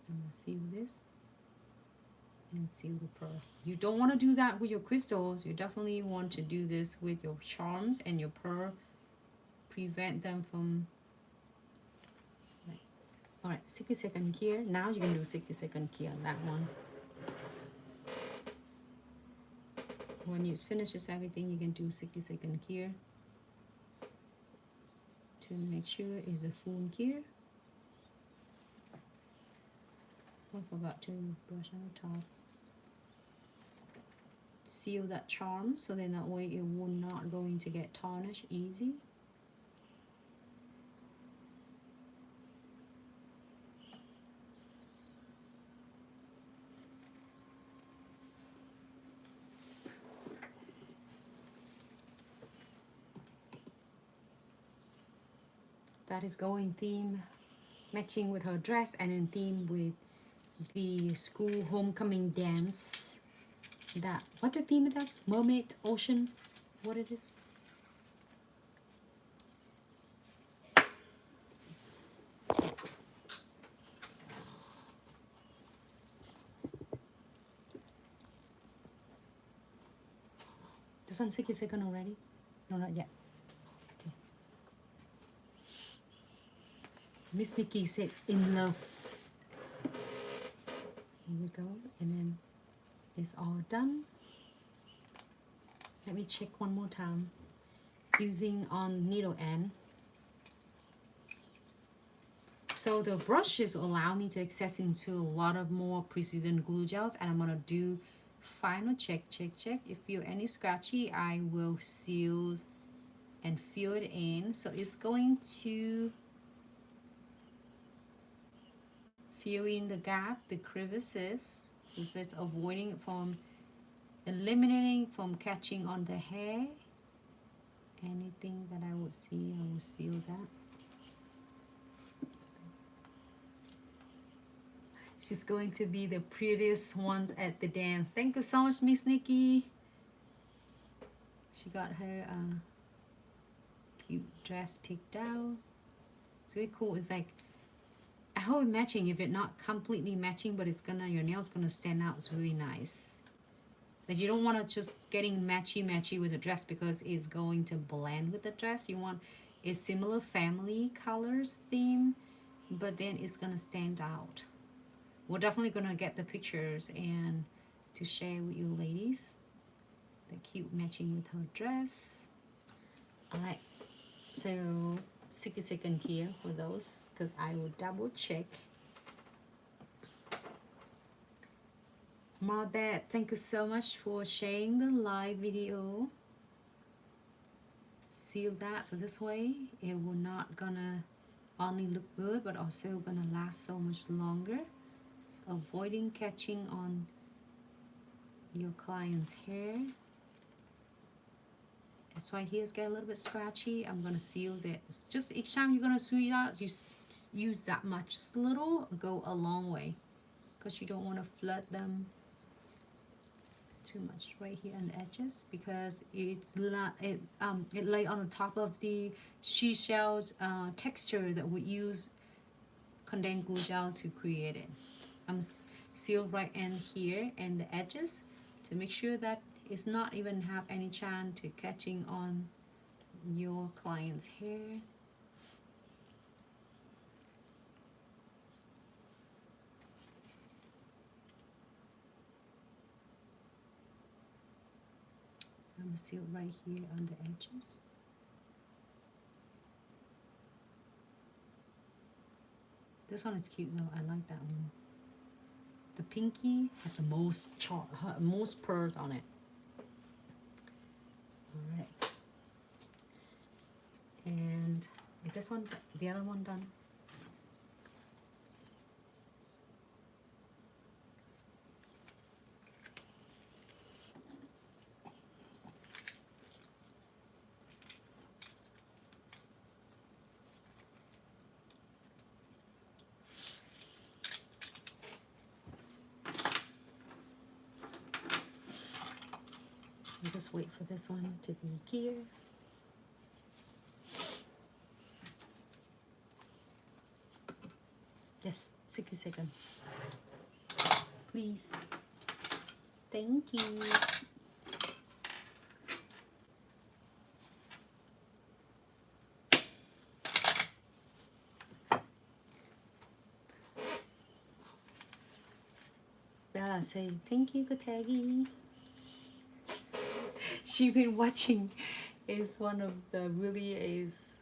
Speaker 1: I'm gonna seal this and seal the pearl. You don't want to do that with your crystals. You definitely want to do this with your charms and your pearl. Prevent them from. All right, 60-second here. Now you can do 60-second here on that one. When you finishes everything, you can do 60-second here to make sure it's a full here. I forgot to brush on the top. Seal that charm so then that way it will not going to get tarnished easy. that is going theme, matching with her dress, and in theme with the school homecoming dance. That, what the theme of that? Mermaid, ocean, what it is? This one's 60 seconds already? No, not yet. Okay. Miss Nikki said, in love. Here we go. And then it's all done. Let me check one more time. Using on needle end. So the brushes allow me to access into a lot of more precision glue gels, and I'm gonna do final check. If you're any scratchy, I will seal and fill it in. So it's going to fill in the gap, the crevices, so it's avoiding it from eliminating from catching on the hair. Anything that I would see, I will seal that. She's going to be the prettiest ones at the dance. Thank you so much, Miss Nikki. She got her cute dress picked out. It's really cool. It's like, I hope it's matching. If it's not completely matching, but it's gonna, your nails gonna stand out. It's really nice. Like, you don't want to just getting matchy with the dress because it's going to blend with the dress. You want a similar family colors theme, but then it's gonna stand out. We're definitely gonna get the pictures and to share with you ladies. The cute matching with her dress. Alright, so 60 seconds here for those because I will double check. My bad. Thank you so much for sharing the live video. Seal that so this way it will not gonna only look good but also gonna last so much longer. Avoiding catching on your client's hair. That's why here's get a little bit scratchy. I'm gonna seal it. It's just each time you're gonna seal out, you use that much. Just a little, go a long way, because you don't want to flood them too much right here on the edges, because it lay on the top of the seashells texture that we use condensed glue gel to create it. I'm sealed right in here and the edges to make sure that it's not even have any chance to catching on your client's hair. I'm gonna seal right here on the edges. This one is cute though. I like that one. The pinky has the most pearls on it. All right. And is this one, the other one done? I'll just wait for this one to be here. Yes, 60 seconds. Please. Thank you. Bella say thank you, Katagi. She's been watching. Is one of the really is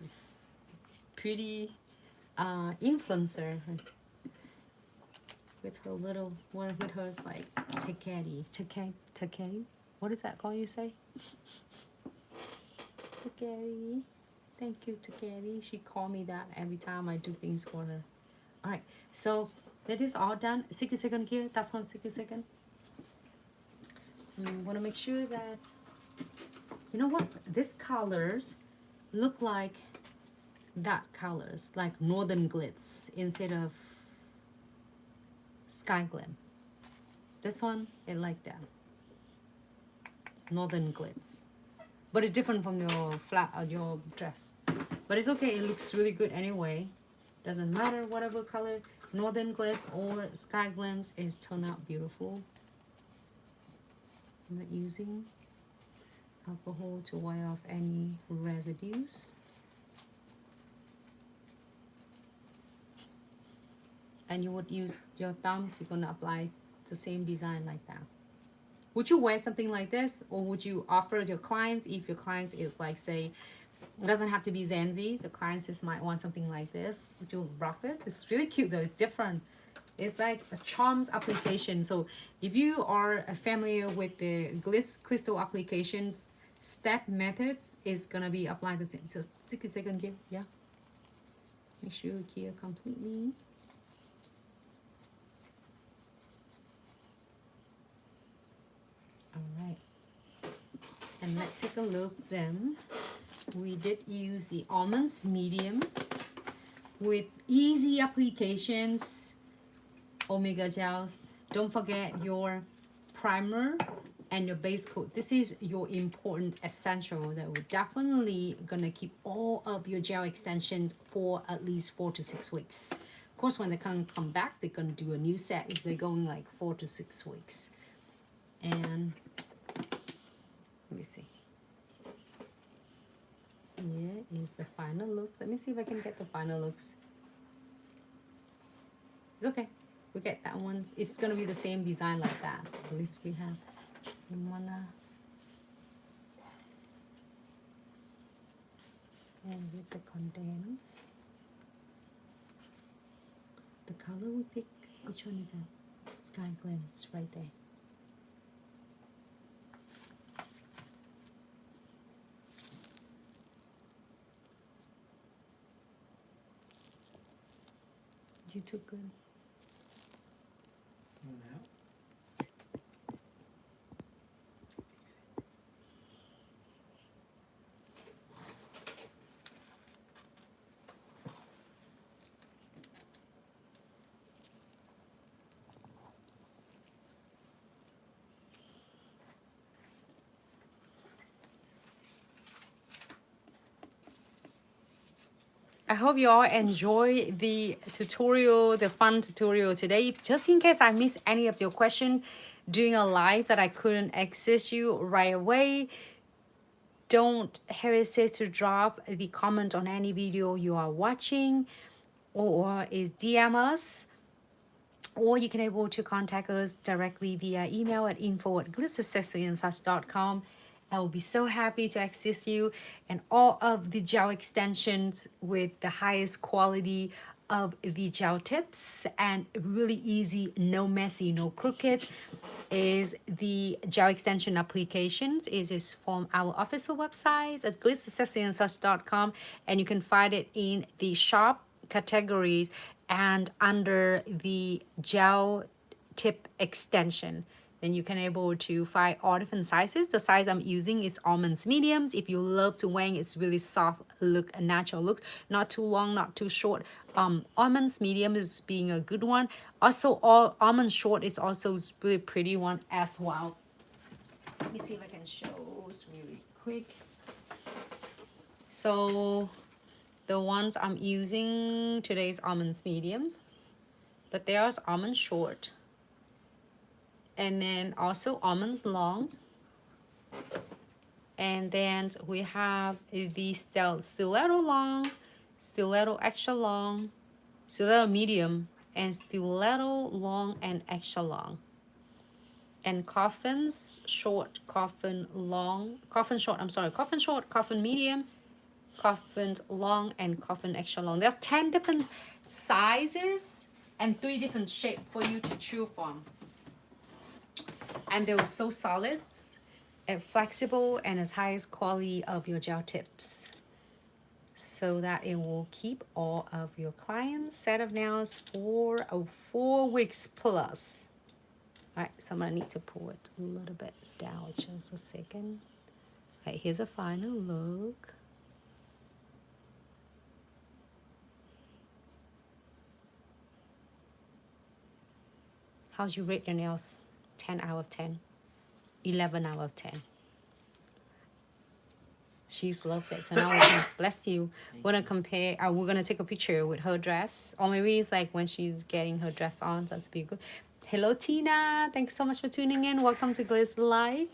Speaker 1: pretty influencer with her little one with hers like Takeri. What is that called? You say Takeri. Thank you, Takeri. She called me that every time I do things for her. All right, so that is all done. 60 seconds here. That's one 60 seconds. I want to make sure that, you know what, these colors look like that colors like Northern Glitz instead of Sky Glam. This one, I like that. Northern Glitz. But it's different from your flat your dress. But it's okay, it looks really good anyway. Doesn't matter whatever color. Northern Glitz or Sky Glams is turned out beautiful. I'm not using alcohol to wipe off any residues. And you would use your thumbs, you're gonna apply the same design like that. Would you wear something like this, or would you offer your clients if your clients is like, say, it doesn't have to be Zanzi, the clients just might want something like this? Would you rock it? It's really cute though, it's different. It's like a charms application. So if you are familiar with the Glitz crystal applications, step methods is gonna be applied the same. So 60 seconds here, yeah. Make sure you clear completely. All right, and let's take a look then. We did use the almonds medium with easy applications, omega gels. Don't forget your primer and your base coat. This is your important essential that we're definitely gonna keep all of your gel extensions for at least 4 to 6 weeks. Of course, when they come back, they're gonna do a new set if they're going like 4 to 6 weeks. And let me see. Here is the final looks. Let me see if I can get the final looks. It's okay. We get that one. It's gonna be the same design like that. At least we have. You wanna. And with the condense. The color we pick. Which one is that? Sky Glance right there. You took good. I hope you all enjoy the tutorial, the fun tutorial today. Just in case I missed any of your question during a live that I couldn't access you right away, don't hesitate to drop the comment on any video you are watching, or is DM us, or you can able to contact us directly via email at info@glitzaccessoryandsuch.com. I will be so happy to assist you, and all of the gel extensions with the highest quality of the gel tips and really easy, no messy, no crooked is the gel extension applications. It is from our official website at glitzaccessoryandsuch.com, and you can find it in the shop categories and under the gel tip extension. Then you can able to find all different sizes. The size I'm using is almonds mediums. If you love to wear, it's really soft look and natural looks, not too long, not too short. Almonds medium is being a good one. Also, all almond short is also really pretty one as well. Let me see if I can show really quick. So the ones I'm using today is almonds medium, but there's almond short. And then also almonds long, and then we have the stiletto long, stiletto extra long, stiletto medium, and stiletto long and extra long, and coffins short, coffin long, coffin short, I'm sorry, coffin short, coffin medium, coffins long, and coffin extra long. There's 10 different sizes and 3 different shapes for you to choose from. And they were so solid and flexible and as highest quality of your gel tips, so that it will keep all of your clients' set of nails for 4 weeks plus. All right, so I'm gonna need to pull it a little bit down just a second. All right, here's a final look. How's you rate your nails? 10 out of 10. 11 out of 10. She loves it. So now we're gonna, bless you. We're gonna compare, we're gonna take a picture with her dress. Or maybe it's like when she's getting her dress on. That's be good. Hello, Tina. Thanks so much for tuning in. Welcome to Glitz Live.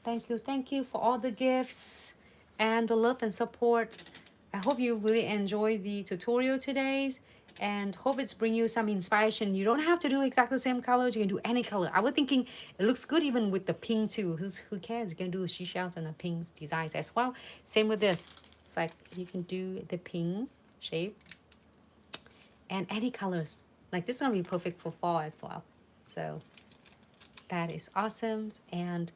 Speaker 1: Thank you for all the gifts and the love and support. I hope you really enjoyed the tutorial today and hope it's bring you some inspiration. You don't have to do exactly the same colors. You can do any color. I was thinking it looks good even with the pink too. Who cares? You can do seashells and the pink designs as well. Same with this. It's like you can do the pink shape and any colors. Like this is gonna be perfect for fall as well. So that is awesome. And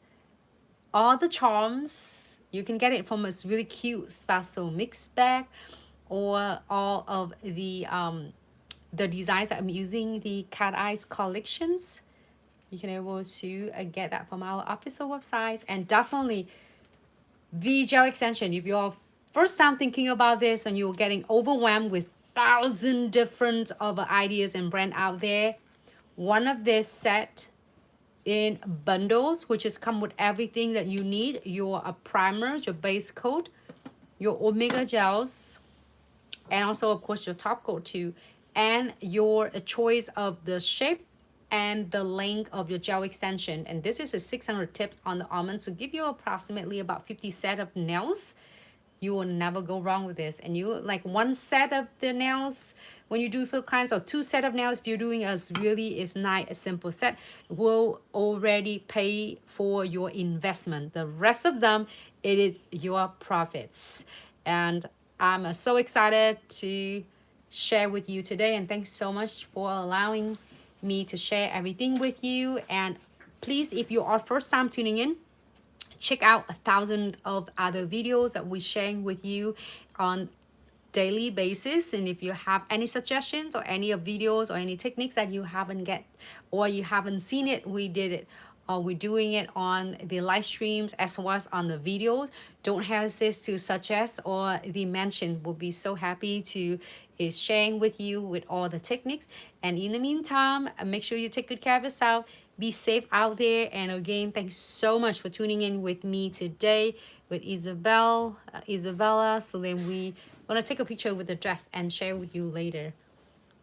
Speaker 1: all the charms, you can get it from a really cute special mix bag, or all of the designs that I'm using, the cat eyes collections. You can able to get that from our official websites. And definitely the gel extension. If you're first time thinking about this and you're getting overwhelmed with 1,000 different other ideas and brand out there, one of this set in bundles, which is come with everything that you need, your primer, your base coat, your omega gels, and also of course your top coat too, and your choice of the shape and the length of your gel extension. And this is a 600 tips on the almond, so give you approximately about 50 set of nails. You will never go wrong with this. And you like one set of the nails when you do full clients, or 2 set of nails if you're doing a really is nice a simple set, will already pay for your investment. The rest of them, it is your profits. And I'm so excited to share with you today, and thanks so much for allowing me to share everything with you. And please, if you are first time tuning in, check out 1,000 of other videos that we're sharing with you on daily basis. And if you have any suggestions or any of videos or any techniques that you haven't get or you haven't seen it, we did it, or we're doing it on the live streams as well as on the videos, don't hesitate to suggest or the mention. We'll be so happy to is sharing with you with all the techniques. And in the meantime, make sure you take good care of yourself. Be safe out there. And again, thanks so much for tuning in with me today with Isabella. So then we want to take a picture with the dress and share with you later.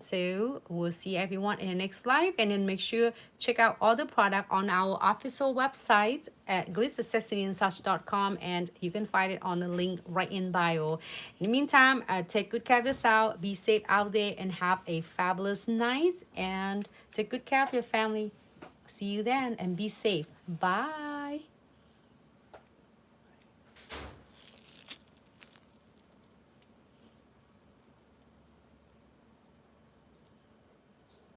Speaker 1: So we'll see everyone in the next live. And then make sure check out all the product on our official website at glitzaccessoryandsuch.com, and you can find it on the link right in bio. In the meantime, take good care of yourself, be safe out there, and have a fabulous night, and take good care of your family. See you then, and be safe. Bye.